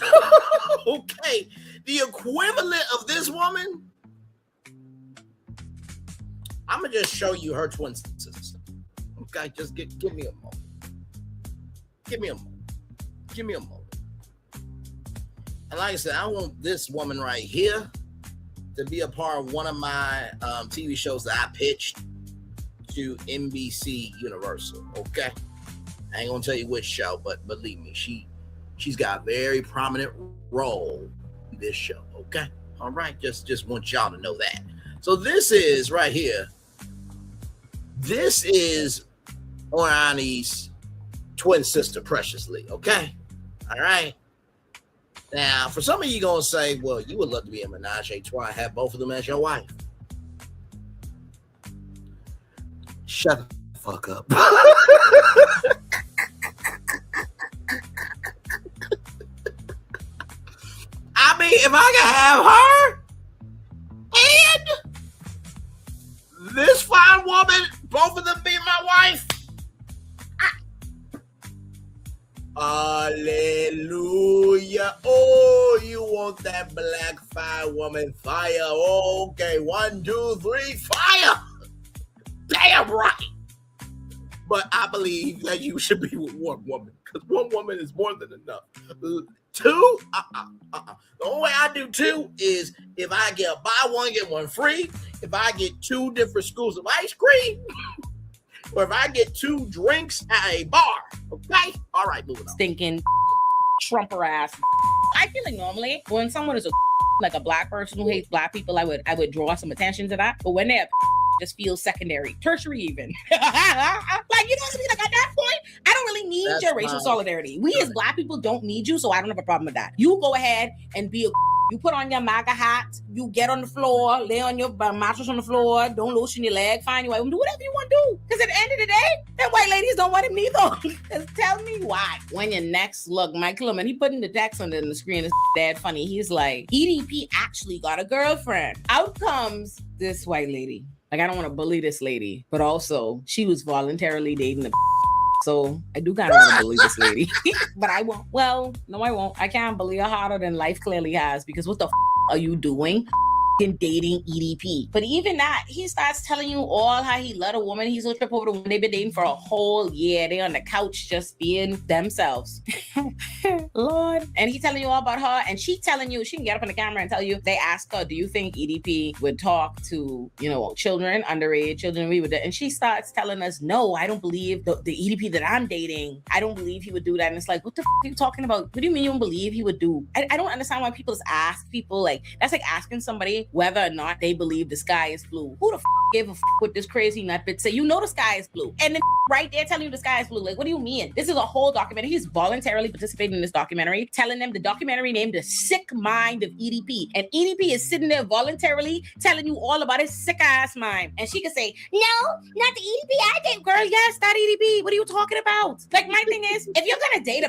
Okay, the equivalent of this woman, I'm gonna just show you her twin sister. Okay, just give me a moment. Give me a moment. And like I said, I want this woman right here to be a part of one of my TV shows that I pitched to NBC Universal. Okay. I ain't gonna tell you which show, but believe me, she's got a very prominent role in this show. Okay, all right. Just want y'all to know that. So this is right here. This is Oriani's twin sister, Precious Lee. Okay, all right. Now, for some of you gonna say, well, you would love to be a menage a trois, have both of them as your wife. Shut the fuck up. I mean, if I can have her and this fine woman, both of them being my wife. Hallelujah. Oh, you want that black fire woman fire. Oh, okay, 1, 2, 3, fire. Damn right. But I believe that you should be with one woman because one woman is more than enough. 2? The only way I do 2 is if I get buy one, get one free. If I get 2 different scoops of ice cream. Or if I get 2 drinks at a bar, okay? All right, moving on. Stinking Trumper ass. I feel like normally when someone is like a black person who hates black people, I would draw some attention to that. But when they're just feels secondary, tertiary even. Like, you know what I mean? Like at that point, I don't really need your racial solidarity. We as black people don't need you, so I don't have a problem with that. You go ahead and be a you put on your MAGA hat, you get on the floor, lay on your mattress on the floor, don't lotion your leg, find your way, do whatever you want to do. Because at the end of the day, them white ladies don't want him neither. Just tell me why. When your next look, Mike Luman, he putting the text on the screen, it's dead funny. He's like, EDP actually got a girlfriend. Out comes this white lady. Like, I don't want to bully this lady, but also she was voluntarily dating the so I do kind of want to bully this lady, but I won't. Well, no, I won't. I can't bully her harder than life clearly has because what the are you doing? Dating EDP. But even that, he starts telling you all how he let a woman, he's gonna trip over the woman they've been dating for a whole year. They on the couch just being themselves. Lord. And he telling you all about her, and she telling you, she can get up on the camera and tell you, they ask her, do you think EDP would talk to, children, underage children? We would, and she starts telling us, no, I don't believe the EDP that I'm dating, I don't believe he would do that. And it's like, what the are you talking about? What do you mean you don't believe he would do? I don't understand why people just ask people, like, that's like asking somebody whether or not they believe the sky is blue. Who the give a with this crazy nut bit say, the sky is blue. And then right there telling you the sky is blue. Like, what do you mean? This is a whole documentary. He's voluntarily participating in this documentary, telling them the documentary named The Sick Mind of EDP. And EDP is sitting there voluntarily telling you all about his sick ass mind. And she could say, no, not the EDP I date. Girl, yes, that EDP. What are you talking about? Like, my thing is, if you're going to date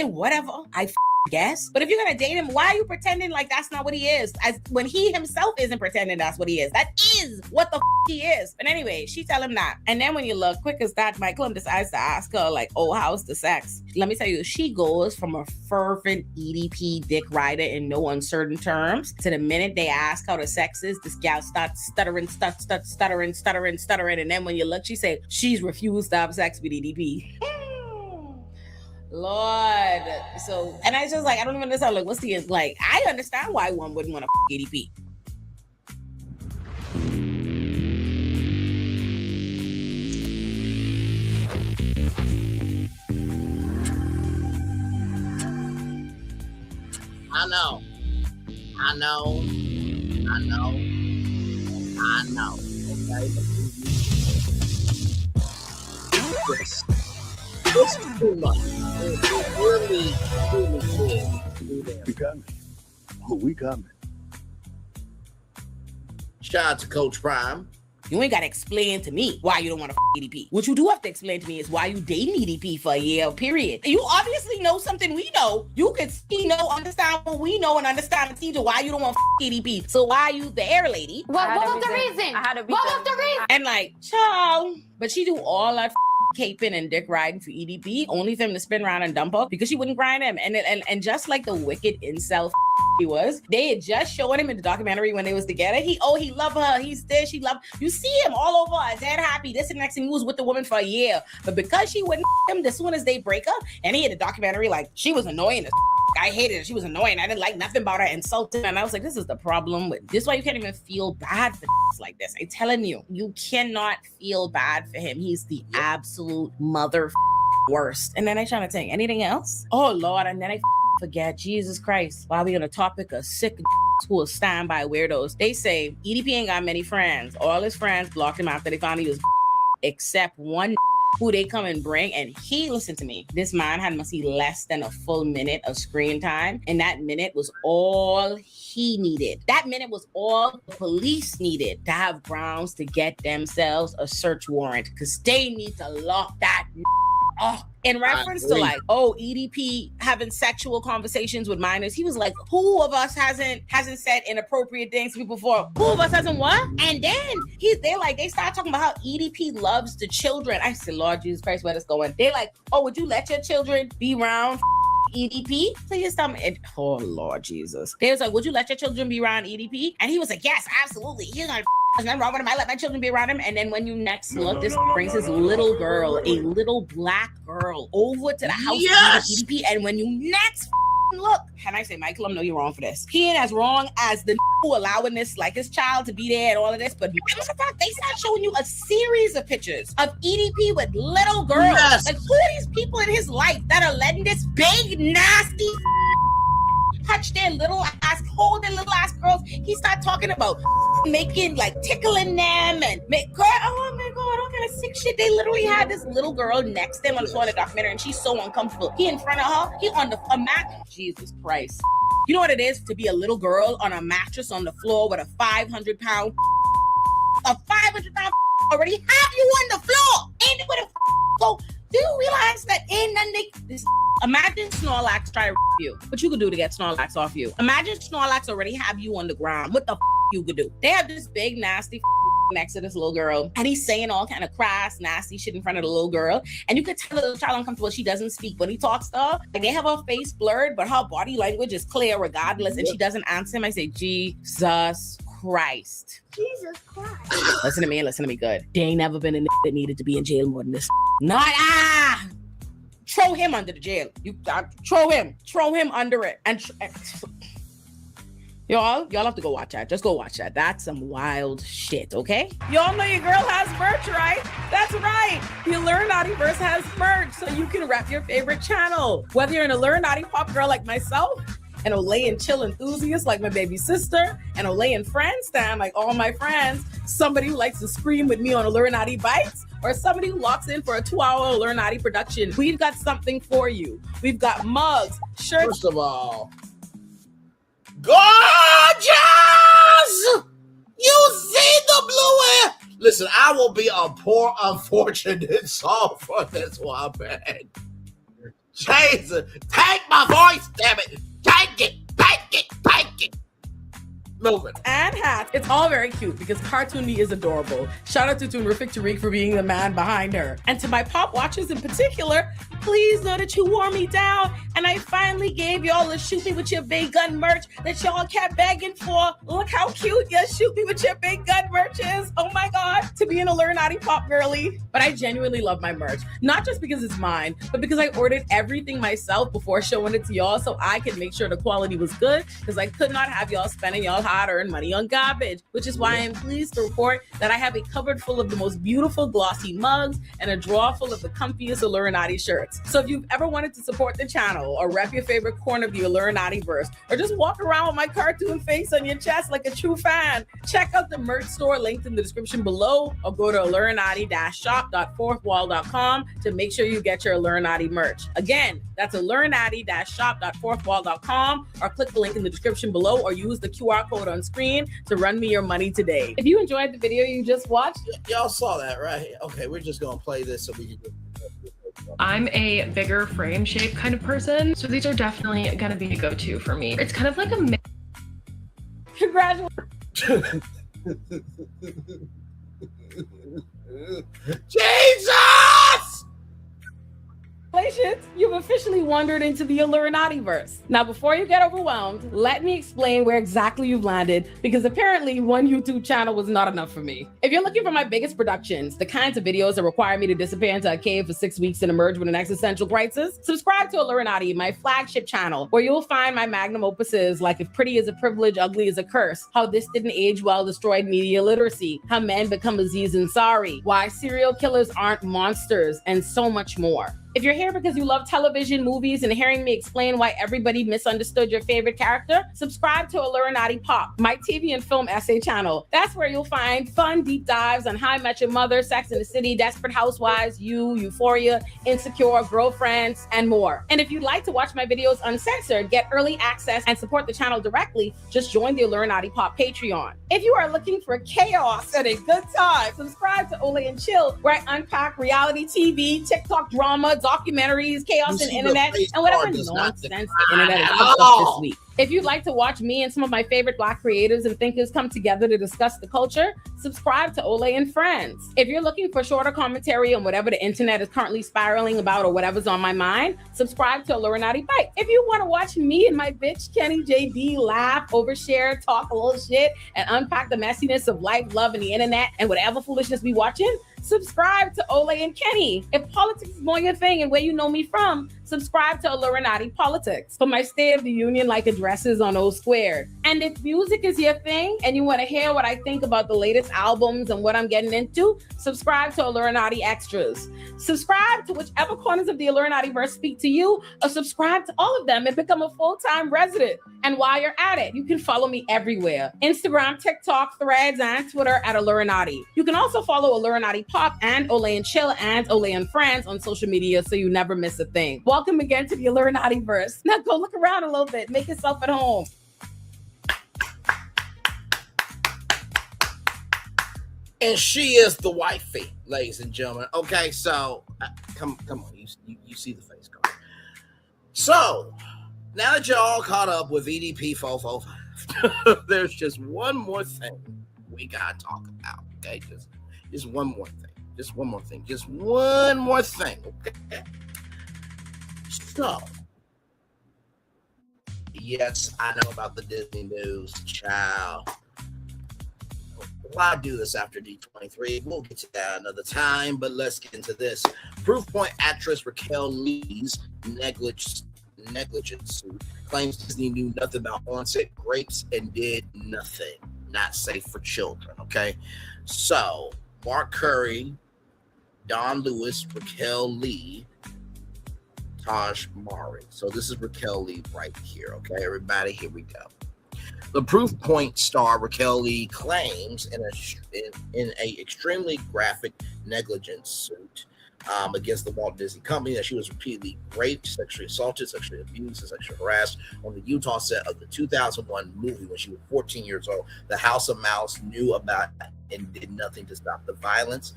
whatever. I guess. But if you're gonna date him, why are you pretending like that's not what he is? As when he himself isn't pretending that's what he is. That is what the he is. But anyway, she tell him that. And then when you look quick as that, Mike Klum decides to ask her, like, oh, how's the sex? Let me tell you, she goes from a fervent EDP dick rider in no uncertain terms to the minute they ask how the sex is, this gal starts stuttering. And then when you look, she said she's refused to have sex with EDP. Lord. So, and I just like, I don't even understand. Like, what's the, like, I understand why one wouldn't want to EDP. I know. Okay. It's too much. It's really big. We coming. Oh, we coming. Shout out to Coach Prime. You ain't got to explain to me why you don't want to EDP. What you do have to explain to me is why you dating EDP for a year, period. You obviously know something we know. You could understand what we know and understand the teacher why you don't want EDP. So why are you the air lady? What was the reason? What was the reason? And like, child. But she do all that caping and dick riding for EDP, only for him to spin around and dump her because she wouldn't grind him. And just like the wicked incel he was, they had just shown him in the documentary when they was together. He loved her. He's there. She loved. You see him all over, dead happy. This and next thing, he was with the woman for a year. But because she wouldn't him, as soon as they break up, and he had a documentary like she was annoying as I hated her. She was annoying. I didn't like nothing about her, insulting. And I was like, this is the problem with this. Is why you can't even feel bad for like this. I'm telling you, you cannot feel bad for him. He's the absolute mother worst. And then I trying to think anything else. Oh Lord, and then I forget. Jesus Christ. While we on the topic of sick school stand by weirdos. They say EDP ain't got many friends. All his friends blocked him after they found he was except one who they come and bring. And he, listen to me, this man had must see less than a full minute of screen time. And that minute was all he needed. That minute was all the police needed to have grounds to get themselves a search warrant because they need to lock that up. In reference to like, oh, EDP having sexual conversations with minors, he was like, who of us hasn't said inappropriate things to people before? Who of us hasn't what? And then they start talking about how EDP loves the children. I said, Lord Jesus Christ, where this going? They like, oh, would you let your children be around EDP? Please tell me. Oh Lord Jesus. They was like, would you let your children be around EDP? And he was like, yes, absolutely. He's like, there's nothing wrong with him. I let my children be around him. And then when you next look, this brings his little girl, a little black girl, over to the house of EDP. And when you next look, and I say, Michael, I know you're wrong for this. He ain't as wrong as the who allowing this, like his child to be there and all of this. But matter of fact, they start showing you a series of pictures of EDP with little girls. Yes. Like, who are these people in his life that are letting this big, nasty touch their little ass, hold their little ass girls? He started talking about making, like, tickling them and make girl. Oh my God, all kind of sick shit. They literally had this little girl next to him on the documentary, and she's so uncomfortable. He in front of her, he on a mat. Jesus Christ. You know what it is to be a little girl on a mattress on the floor with a 500-pound already have you on the floor. And with a go. Do you realize that in the imagine Snorlax try to you? What you could do to get Snorlax off you? Imagine Snorlax already have you on the ground. What the you could do? They have this big nasty next to this little girl, and he's saying all kind of crass, nasty shit in front of the little girl, and you could tell the little child uncomfortable. She doesn't speak when he talks to her. Like, they have her face blurred, but her body language is clear regardless, and she doesn't answer him. I say, Jesus Christ. Jesus Christ. Listen to me good. They ain't never been a that needed to be in jail more than this. Throw him under the jail. You throw him under it. And y'all have to go watch that. Just go watch that. That's some wild shit, okay? Y'all know your girl has merch, right? That's right. The Illuminativerse has merch, so you can rep your favorite channel. Whether you're an Illuminati pop girl like myself, an Olay and chill enthusiast like my baby sister, an Olay and friends stan like all my friends, somebody who likes to scream with me on Illuminati Bites, or somebody who locks in for a 2-hour Illuminati production, we've got something for you. We've got mugs, shirts. First of all, gorgeous! You see the blue air? Listen, I will be a poor, unfortunate soul for this one, man. Jesus, take my voice, damn it. Take it. Moving. And hats. It's all very cute because Cartoon Me is adorable. Shout out to Toonrific Tariq for being the man behind her. And to my pop watchers in particular, please know that you wore me down, and I finally gave y'all a shoot me with your big gun merch that y'all kept begging for. Look how cute your shoot me with your big gun merch is. Oh my God, to be an Illuminati pop girly. But I genuinely love my merch. Not just because it's mine, but because I ordered everything myself before showing it to y'all so I could make sure the quality was good, because I could not have y'all spending y'all hard-earned money on garbage, which is why I'm pleased to report that I have a cupboard full of the most beautiful glossy mugs and a drawer full of the comfiest Illuminati shirts. So if you've ever wanted to support the channel or rep your favorite corner of the Illuminativerse, or just walk around with my cartoon face on your chest like a true fan, check out the merch store linked in the description below, or go to Illuminati-shop.fourthwall.com to make sure you get your Illuminati merch. Again, that's Illuminati-shop.fourthwall.com, or click the link in the description below, or use the QR code on screen to run me your money today. If you enjoyed the video you just watched, y'all saw that, right? Okay, we're just gonna play this so we can. I'm a bigger frame shape kind of person, so these are definitely gonna be a go-to for me. It's kind of like a congratulations. Jesus! You've officially wandered into the Illuminativerse. Now, before you get overwhelmed, let me explain where exactly you've landed, because apparently one YouTube channel was not enough for me. If you're looking for my biggest productions, the kinds of videos that require me to disappear into a cave for 6 weeks and emerge with an existential crisis, subscribe to Illuminati, my flagship channel, where you'll find my magnum opuses like If Pretty is a Privilege, Ugly is a Curse, How This Didn't Age Well Destroyed Media Literacy, How Men Become Aziz Ansari, Why Serial Killers Aren't Monsters, and so much more. If you're here because you love television, movies, and hearing me explain why everybody misunderstood your favorite character, subscribe to Illuminati Pop, my TV and film essay channel. That's where you'll find fun deep dives on How I Met Your Mother, Sex and the City, Desperate Housewives, You, Euphoria, Insecure, Girlfriends, and more. And if you'd like to watch my videos uncensored, get early access, and support the channel directly, just join the Illuminati Pop Patreon. If you are looking for chaos and a good time, subscribe to Ole and Chill, where I unpack reality TV, TikTok drama, documentaries, chaos and internet, and whatever nonsense the internet has cooked up this week. If you'd like to watch me and some of my favorite Black creators and thinkers come together to discuss the culture, subscribe to Ole and Friends. If you're looking for shorter commentary on whatever the internet is currently spiraling about or whatever's on my mind, subscribe to Illuminati Bite. If you want to watch me and my bitch Kenny JD laugh, overshare, talk a little shit, and unpack the messiness of life, love, and the internet, and whatever foolishness we watching, subscribe to Ole and Kenny. If politics is more your thing and where you know me from, subscribe to Illuminati Politics for my State of the Union like addresses on O Squared. And if music is your thing and you want to hear what I think about the latest albums and what I'm getting into, subscribe to Illuminati Extras. Subscribe to whichever corners of the Illuminati verse speak to you, or subscribe to all of them and become a full-time resident. And while you're at it, you can follow me everywhere: Instagram, TikTok, Threads, and Twitter at Illuminati. You can also follow Illuminati Pop and Ole and Chill and Ole and Friends on social media so you never miss a thing. Welcome again to the Illuminati verse. Now go look around a little bit. Make yourself at home. And she is the wifey, ladies and gentlemen. Okay, so come on, you see the face card. So now that you're all caught up with EDP 445, there's just one more thing we gotta talk about. Okay, just one more thing. Just one more thing. Just one more thing. Okay. So, yes, I know about the Disney news, child. Why do this after D23? We'll get to that another time, but let's get into this. Proof Point actress Raquel Lee's negligence suit claims Disney knew nothing about on-set grapes and did nothing. Not safe for children, okay? So, Mark Curry, Don Lewis, Raquel Lee, Taj Mari. So this is Raquel Lee right here, okay, everybody? Here we go. The Proof Point star Raquel Lee claims in a extremely graphic negligence suit against the Walt Disney Company that she was repeatedly raped, sexually assaulted, sexually abused, and sexually harassed on the Utah set of the 2001 movie when she was 14 years old. The House of Mouse knew about it and did nothing to stop the violence.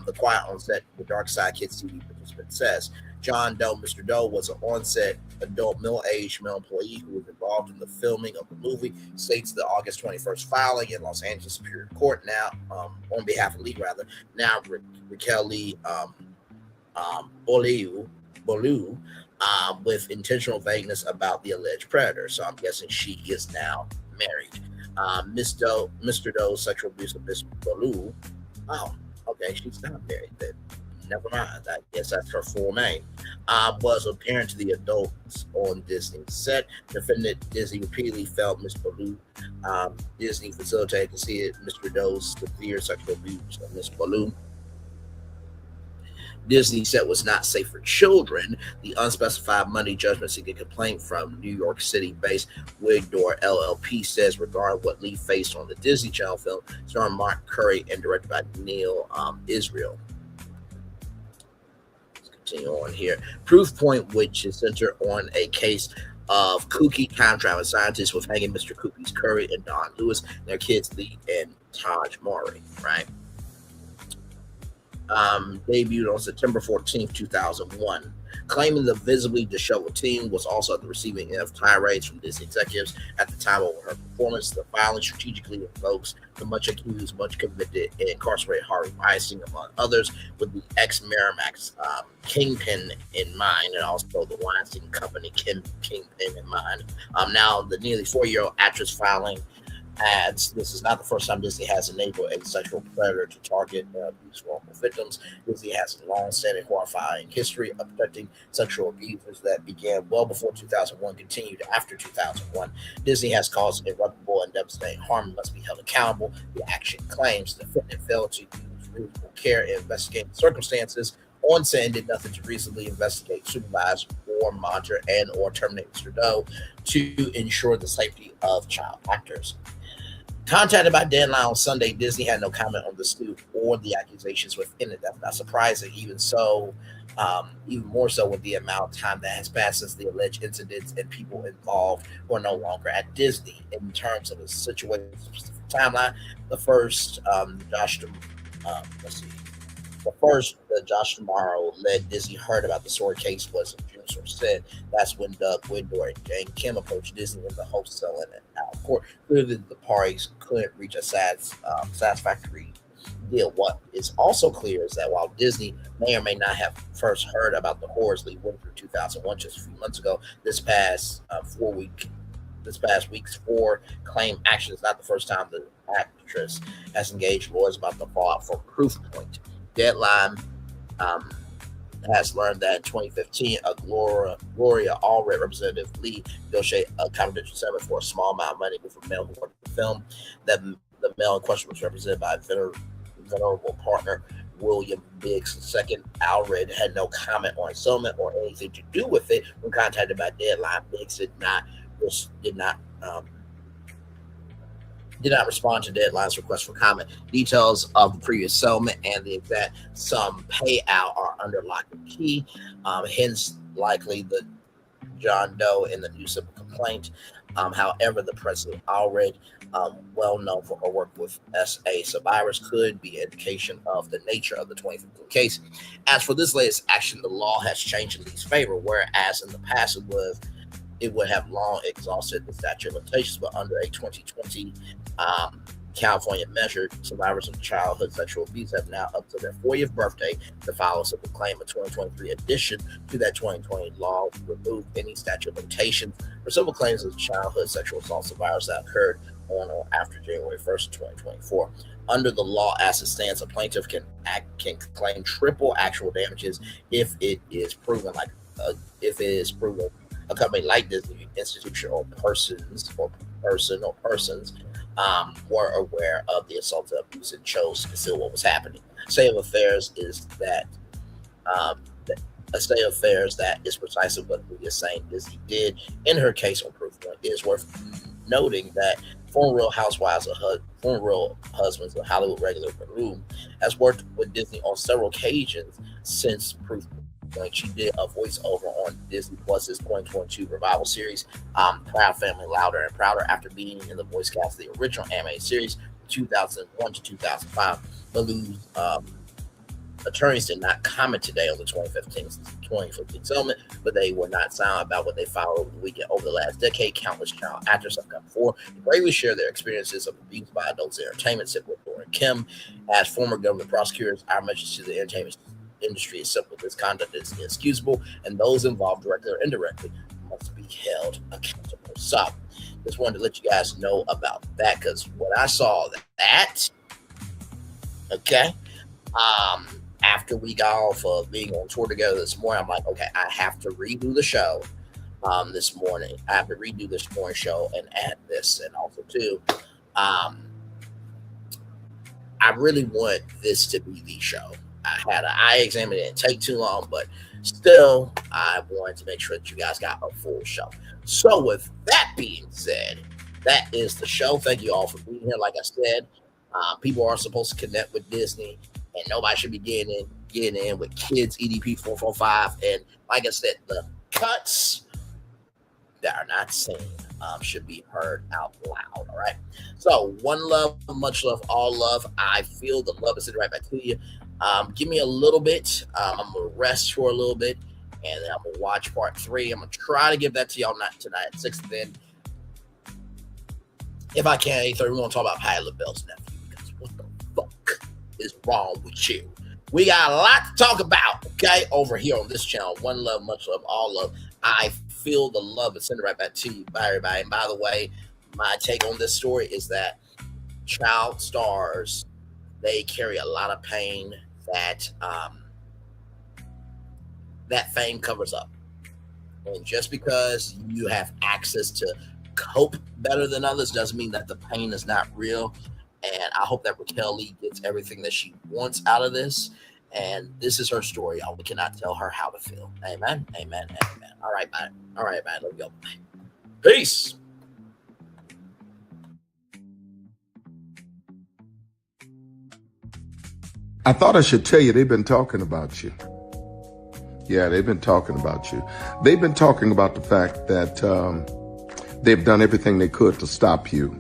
The Quiet on Set, the Dark Side Kids TV participant says, John Doe, Mr. Doe, was an on-set adult middle-aged male employee who was involved in the filming of the movie, states the August 21st filing in Los Angeles Superior Court. Now, on behalf of Lee, rather, now Raquel Lee Bolu, with intentional vagueness about the alleged predator. So I'm guessing she is now married. Mr. Doe's sexual abuse of Miss Bolu. Oh, okay, she's not married then. Never mind. I guess that's her full name. Was apparent to the adults on Disney's set. Defendant Disney repeatedly felt Miss Bolu. Disney facilitated to see it. Mr. Doe's severe sexual abuse of Miss Bolu. Disney said was not safe for children. The unspecified money judgment seeking complaint from New York City-based Wigdor LLP says regarding what Lee faced on the Disney Channel film starring Mark Curry and directed by Neil Israel. Let's continue on here. Proof Point, which is centered on a case of kooky time travel scientists with hanging Mr. Kooky's Curry and Don Lewis, their kids Lee and Taj Mari, right? Debuted on September 14th, 2001, claiming the visibly disheveled teen was also at the receiving end of tirades from Disney executives at the time of her performance. The filing strategically invokes the much accused, much convicted, and incarcerated Harvey Weinstein, among others, with the ex-Miramax kingpin in mind, and also the Weinstein Company kingpin in mind. Now, the nearly 4-year-old actress filing adds, this is not the first time Disney has enabled a sexual predator to target abuse vulnerable victims. Disney has a long-standing horrifying history of protecting sexual abusers that began well before 2001, continued after 2001. Disney has caused irreparable and devastating harm and must be held accountable. The action claims the defendant failed to use reasonable care in investigating circumstances on set and did nothing to reasonably investigate, supervise, or monitor and or terminate Mr. Doe to ensure the safety of child actors. Contacted by Deadline on Sunday, Disney had no comment on the suit or the accusations within it. That's not surprising. Even so, even more so with the amount of time that has passed since the alleged incidents and people involved who are no longer at Disney. In terms of the situation timeline, the first Josh Tomorrow led Disney heard about the Tori case was in June. Source said that's when Doug Windor and Jane Kim approached Disney in the hopes of selling it out of court. Clearly, the parties couldn't reach a satisfactory deal. What is also clear is that while Disney may or may not have first heard about the horrors Lee went through 2001 just a few months ago, this past week's claim action is not the first time the actress has engaged lawyers about the fallout from Proofpoint. Deadline has learned that in 2015, a Gloria Allred representative Lee negotiated a confidential settlement for a small amount of money with a male who worked the film. That the male in question was represented by a venerable partner, William Biggs II. Allred had no comment on settlement or anything to do with it when contacted by Deadline. Biggs did not respond to Deadline's request for comment. Details of the previous settlement and the exact sum payout are under lock and key, hence likely the John Doe in the new civil complaint. However, the president already well known for her work with SA survivors could be an indication of the nature of the 2015 case. As for this latest action, the law has changed in Lee's favor, whereas in the past it would have long exhausted the statute of limitations, but under a 2020 California measure, survivors of childhood sexual abuse have now up to their 40th birthday to file a civil claim. A 2023 addition to that 2020 law removed any statute of limitations for civil claims of childhood sexual assault survivors that occurred on or after January 1st, 2024. Under the law as it stands, a plaintiff can claim triple actual damages if it is proven a company like Disney institution or persons were aware of the assault and abuse and chose to conceal what was happening. State of affairs is that a state of affairs that is precisely what we are saying Disney did in her case on Proofpoint. It is worth noting that former Real Housewives of former Real Husbands of Hollywood regular Peru has worked with Disney on several occasions since Proofpoint. She did a voiceover on Disney Plus's 2022 revival series, Proud Family Louder and Prouder, after being in the voice cast of the original animated series from 2001 to 2005. Malou's attorneys did not comment today on the 2015 settlement, but they were not silent about what they filed over the weekend. Over the last decade, countless child actors have come forward to bravely share their experiences of abuse by adults in entertainment, said Tori and Kim. As former government prosecutors, our message to the entertainment industry is simple. This conduct is inexcusable, and those involved directly or indirectly must be held accountable. So, just wanted to let you guys know about that, because when I saw that, okay, after we got off of being on tour together this morning, I'm like, okay, I have to redo the show this morning. I have to redo this morning show and add this, and also too, I really want this to be the show. I had an eye exam. It didn't take too long, but still, I wanted to make sure that you guys got a full show. So with that being said, that is the show. Thank you all for being here. Like I said, people are supposed to connect with Disney, and nobody should be getting in with kids EDP 445. And like I said, the cuts that are not seen should be heard out loud. All right. So one love, much love, all love. I feel the love is sitting right back to you. Give me a little bit. I'm going to rest for a little bit, and then I'm going to watch part 3. I'm going to try to give that to y'all not tonight at 6. Then, if I can, 8:30, we're going to talk about Patti LaBelle's nephew, because what the fuck is wrong with you? We got a lot to talk about, okay, over here on this channel. One love, much love, all love. I feel the love and send it right back to you, by everybody. And by the way, my take on this story is that child stars, they carry a lot of pain that fame covers up. And just because you have access to cope better than others doesn't mean that the pain is not real. And I hope that Raquel Lee gets everything that she wants out of this. And this is her story. Y'all. We cannot tell her how to feel. Amen. Amen. Amen. All right, man. All right, man. Let me go. Peace. I thought I should tell you they've been talking about you. Yeah, they've been talking about you. They've been talking about the fact that they've done everything they could to stop you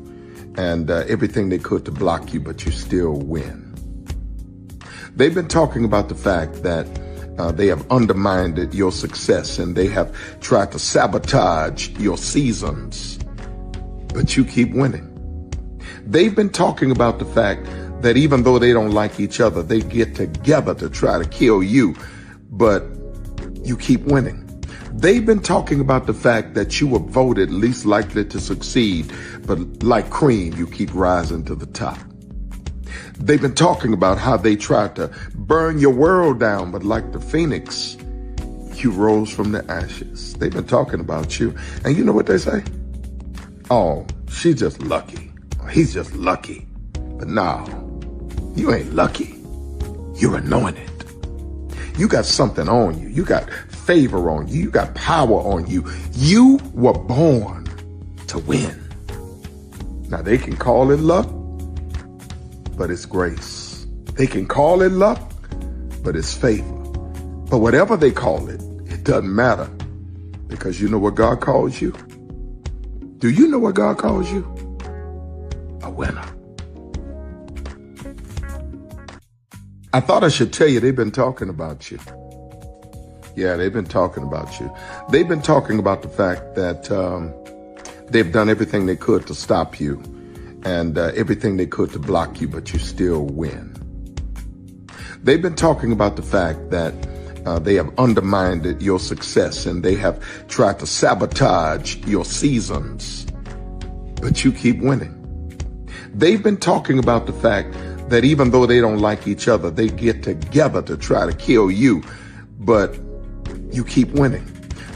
and everything they could to block you, but you still win. They've been talking about the fact that they have undermined your success and they have tried to sabotage your seasons, but you keep winning. They've been talking about the fact that even though they don't like each other, they get together to try to kill you, but you keep winning. They've been talking about the fact that you were voted least likely to succeed, but like cream, you keep rising to the top. They've been talking about how they tried to burn your world down, but like the phoenix, you rose from the ashes. They've been talking about you, and you know what they say? Oh, she's just lucky. He's just lucky. But no, you ain't lucky. You're anointed. You got something on you. You got favor on you. You got power on you. You were born to win. Now they can call it luck, but it's grace. They can call it luck, but it's favor. But whatever they call it, it doesn't matter, because you know what God calls you? Do you know what God calls you? A winner. I thought I should tell you they've been talking about you. Yeah, they've been talking about you. They've been talking about the fact that they've done everything they could to stop you and everything they could to block you, but you still win. They've been talking about the fact that they have undermined your success and they have tried to sabotage your seasons, but you keep winning. They've been talking about the fact that even though they don't like each other, they get together to try to kill you, but you keep winning.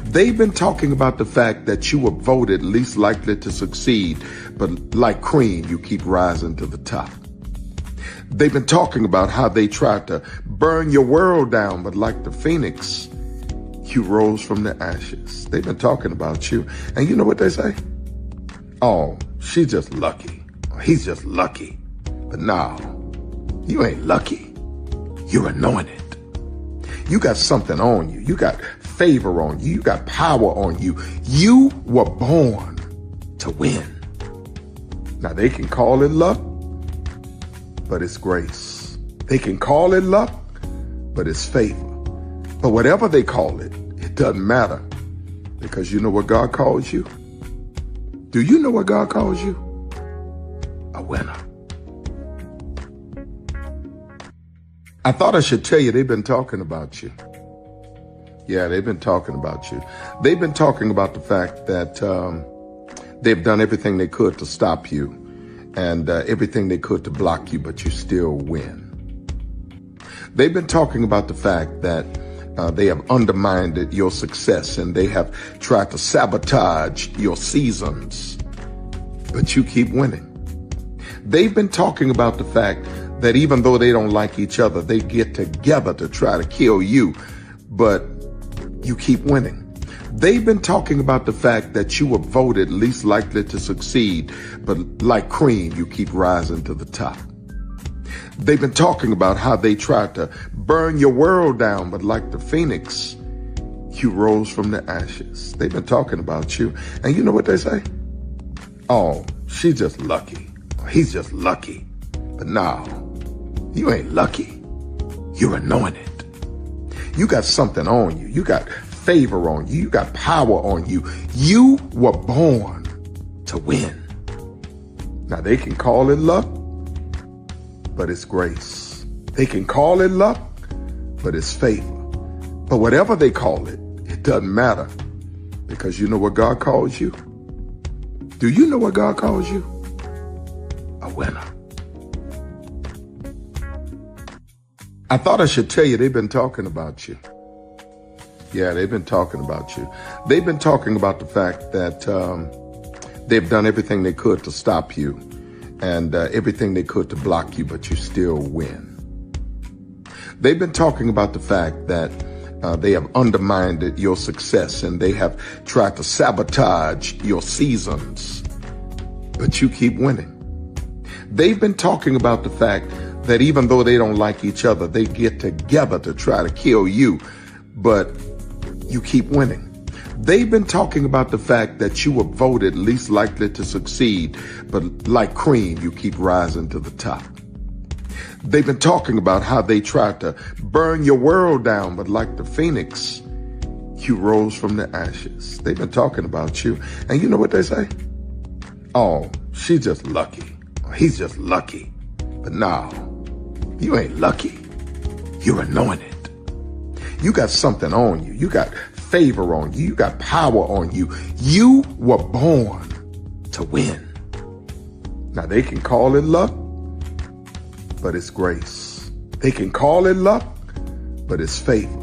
They've been talking about the fact that you were voted least likely to succeed, but like cream, you keep rising to the top. They've been talking about how they tried to burn your world down, but like the phoenix, you rose from the ashes. They've been talking about you, and you know what they say? Oh, she's just lucky. He's just lucky. But no, you ain't lucky. You're anointed. You got something on you. You got favor on you. You got power on you. You were born to win. Now they can call it luck, but it's grace. They can call it luck, but it's favor. But whatever they call it, it doesn't matter, because you know what God calls you? Do you know what God calls you? A winner. I thought I should tell you they've been talking about you. Yeah, they've been talking about you. They've been talking about the fact that they've done everything they could to stop you and everything they could to block you, but you still win. They've been talking about the fact that they have undermined your success and they have tried to sabotage your seasons, but you keep winning. They've been talking about the fact that even though they don't like each other, they get together to try to kill you, but you keep winning. They've been talking about the fact that you were voted least likely to succeed, but like cream, you keep rising to the top. They've been talking about how they tried to burn your world down, but like the phoenix, you rose from the ashes. They've been talking about you, and you know what they say? Oh, she's just lucky. He's just lucky. But no, you ain't lucky. You're anointed. You got something on you. You got favor on you. You got power on you. You were born to win. Now they can call it luck, but it's grace. They can call it luck, but it's favor. But whatever they call it, it doesn't matter, because you know what God calls you? Do you know what God calls you? A winner. I thought I should tell you they've been talking about you. Yeah, they've been talking about you. They've been talking about the fact that they've done everything they could to stop you and everything they could to block you, but you still win. They've been talking about the fact that they have undermined your success and they have tried to sabotage your seasons, but you keep winning. They've been talking about the fact that even though they don't like each other, they get together to try to kill you, but you keep winning. They've been talking about the fact that you were voted least likely to succeed, but like cream, you keep rising to the top. They've been talking about how they tried to burn your world down, but like the phoenix, you rose from the ashes. They've been talking about you. And you know what they say? Oh, she's just lucky. He's just lucky. But no, you ain't lucky. You're anointed. You got something on you. You got favor on you. You got power on you. You were born to win. Now they can call it luck, but it's grace. They can call it luck, but it's favor.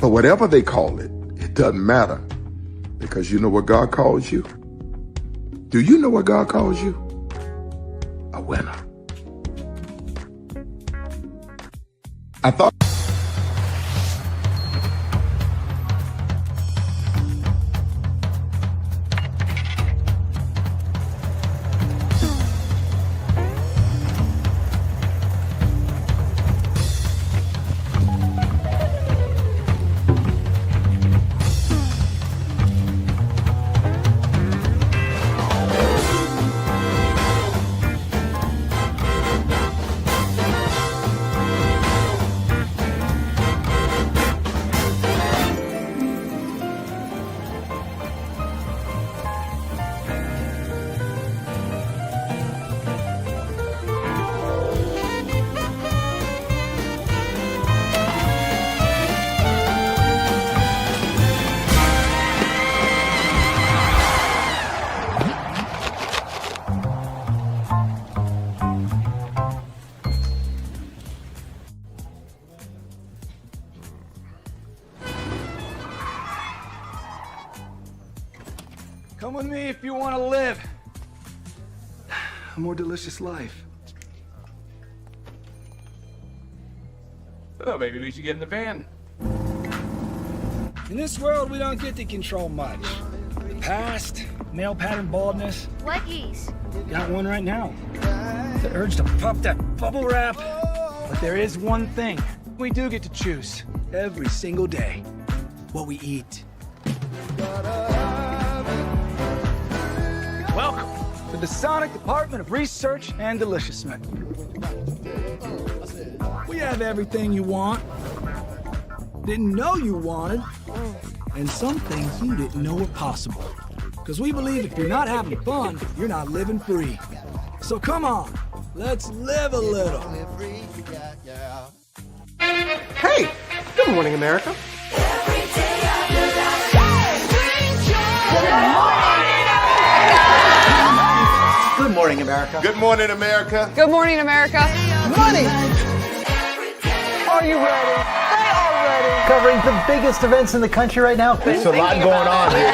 But whatever they call it, it doesn't matter, because you know what God calls you? Do you know what God calls you? A winner. I thought Come with me if you want to live a more delicious life. Oh, maybe we should get in the van. In this world, we don't get to control much. The past, male pattern baldness. Leggies. Got one right now. The urge to pop that bubble wrap. But there is one thing we do get to choose every single day: what we eat. Welcome to the Sonic Department of Research and Deliciousness. We have everything you want, didn't know you wanted, and some things you didn't know were possible. Because we believe if you're not having fun, you're not living free. So come on, let's live a little. Hey, good morning, America. Good morning, America. Good morning, America. Good morning, America. Money! Are you ready? They are ready. Covering the biggest events in the country right now. There's a lot going on here.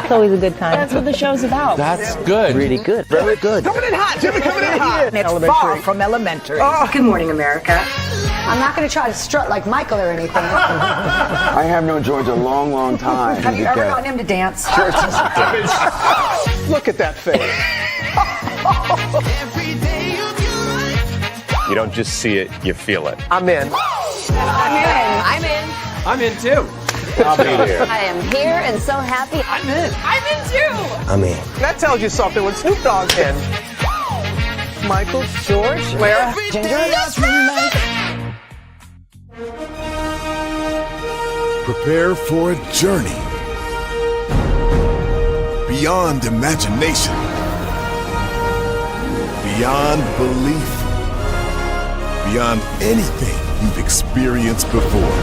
It's always a good time. That's what the show's about. That's good. Really good. Very good. Coming in hot, Jimmy, coming in hot. It's far from elementary. Good morning, America. I'm not going to try to strut like Michael or anything. I have known George a long, long time. Have you ever known him to dance? Look at that face. You don't just see it, you feel it. I'm in. I'm in. I'm in too. I'll be there. I am here and so happy. I'm in. I'm in too. I'm in. That tells you something when Snoop Dogg's in. Michael, George, Lara, Ginger. Prepare for a journey beyond imagination, beyond belief, beyond anything you've experienced before.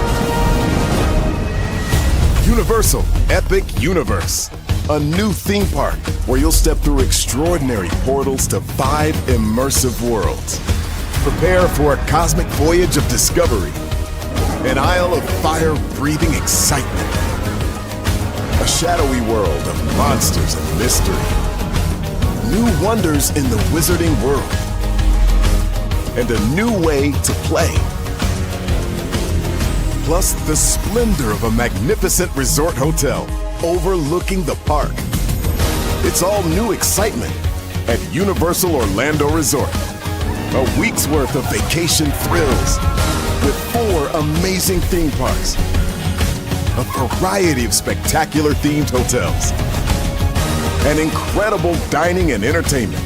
Universal Epic Universe, a new theme park where you'll step through extraordinary portals to 5 immersive worlds. Prepare for a cosmic voyage of discovery, an isle of fire-breathing excitement, a shadowy world of monsters and mystery, new wonders in the wizarding world, and a new way to play. plus the splendor of a magnificent resort hotel overlooking the park. It's all new excitement at Universal Orlando Resort. A week's worth of vacation thrills with 4 amazing theme parks, a variety of spectacular themed hotels, and incredible dining and entertainment.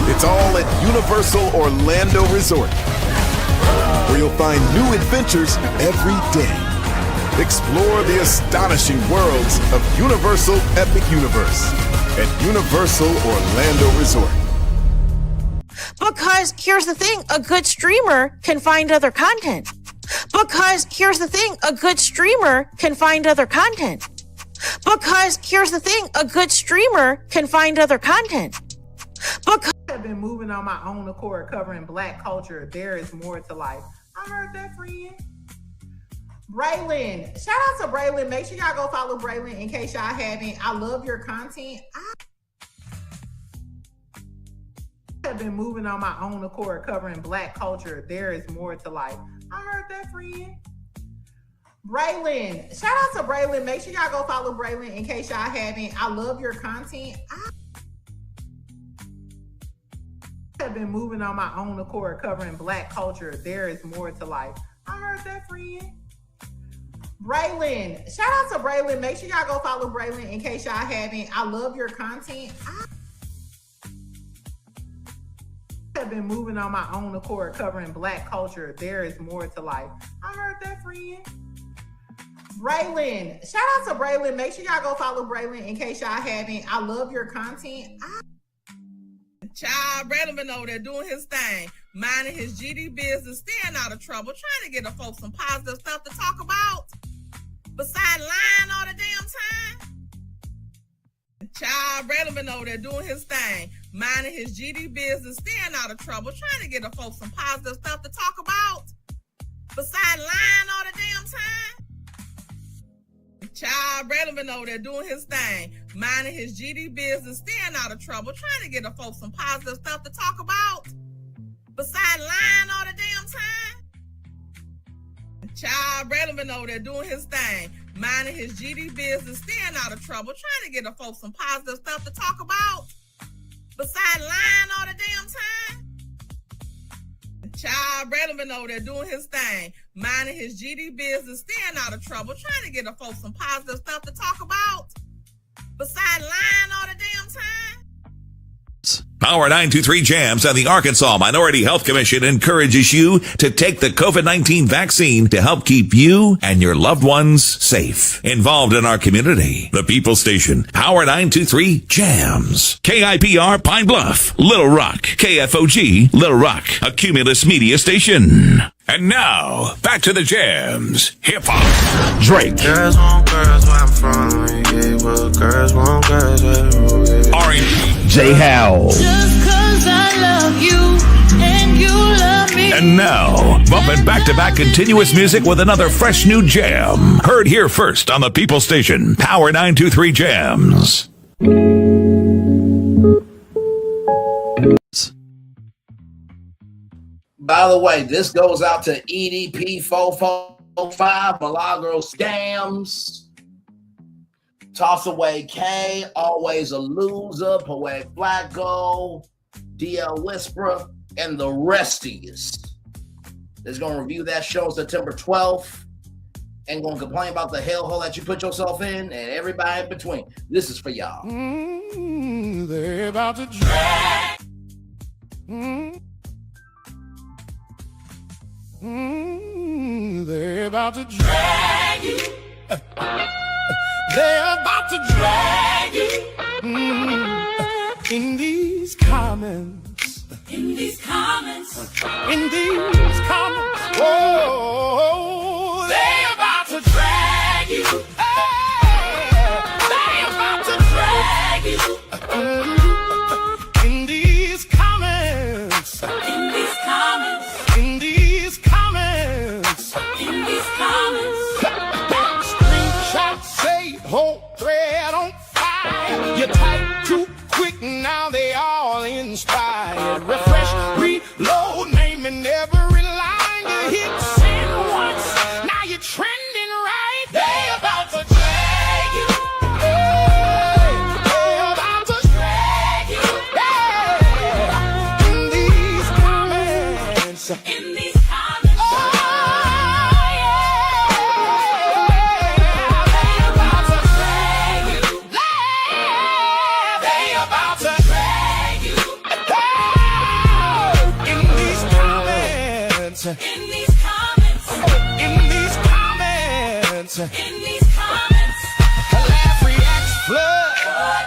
It's all at Universal Orlando Resort, where you'll find new adventures every day. Explore the astonishing worlds of Universal Epic Universe at Universal Orlando Resort. Because here's the thing, a good streamer can find other content. Because here's the thing, a good streamer can find other content. Because here's the thing, a good streamer can find other content. Because I've been moving on my own accord, covering Black culture. There is more to life. I heard that, friend. Braylon, shout out to Braylon. Make sure y'all go follow Braylon in case y'all haven't. I love your content. I have been moving on my own accord, covering Black culture. There is more to life. I heard that, friend. Braylon, shout out to Braylon. Make sure y'all go follow Braylon in case y'all haven't. I love your content. I have been moving on my own accord, covering Black culture. There is more to life. I heard that, friend. Braylon, shout out to Braylon. Make sure y'all go follow Braylon in case y'all haven't. I love your content. I have been moving on my own accord, covering Black culture. There is more to life. I heard that, friend. Braylon, shout out to Braylon. Make sure y'all go follow Braylon in case y'all haven't. I love your content. Child, Braylon been over there doing his thing, minding his GD business, staying out of trouble, trying to get the folks some positive stuff to talk about. Besides lying all the damn time. Child, Braylon been over there doing his thing, minding his GD business, staying out of trouble, trying to get the folks some positive stuff to talk about. Besides lying all the damn time. Child, Braylon been over there doing his thing, minding his GD business, staying out of trouble, trying to get the folks some positive stuff to talk about. Besides lying all the damn time. Child, Braylon been over there doing his thing, minding his GD business, staying out of trouble, trying to get the folks some positive stuff to talk about. Besides lying all the damn time. Child, Braylon been over there doing his thing, minding his GD business, staying out of trouble, trying to get the folks some positive stuff to talk about. Besides lying all the damn time. Power 923 Jams and the Arkansas Minority Health Commission encourages you to take the COVID-19 vaccine to help keep you and your loved ones safe. Involved in our community, the People Station, Power 923 Jams. KIPR Pine Bluff, Little Rock, KFOG, Little Rock, a Cumulus Media Station. And now, back to the jams. Hip-hop. Drake. Girls want girls where I'm from. Yeah, well, girls want girls where R&B. J. Howell. Just cause I love you and you love me. And now, bumping back-to-back continuous music with another fresh new jam. Heard here first on the People Station, Power 923 Jams. By the way, this goes out to EDP 445, Milagro Scams, Toss Away K, Always a Loser, Poetic Flacco, DL Whisperer, and the resties. That's going to review that show September 12th and going to complain about the hellhole that you put yourself in and everybody in between. This is for y'all. They're about to drag. They're about to drag you. They're about to drag you. In these comments. In these comments. In these comments. Oh, they're about to drag you. They're about to drag you. In these comments. In these comments. In these comments. In these comments. Screenshots say whole thread on fire. You type too quick, now they all inspired. Refresh, reload, naming every line. You hit send once, now comments. In these comments. Laugh, react, flood.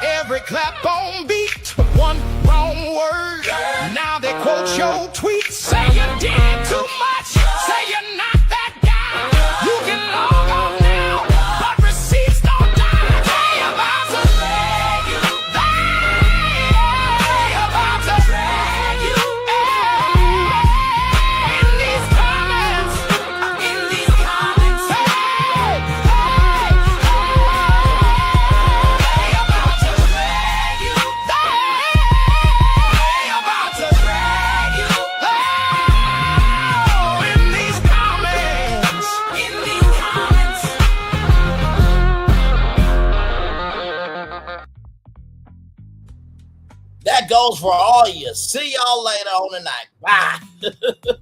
Every clap on beat. One wrong word. Now they quote your tweet. Say you did too much. Say you're not that guy. You can log on now, but receipts don't die. They about to drag you. They about to drag you. In these comments. In these comments. They about to drag you. They about to drag you. In these comments. In these comments. That goes for all of you. See y'all later on tonight. Bye.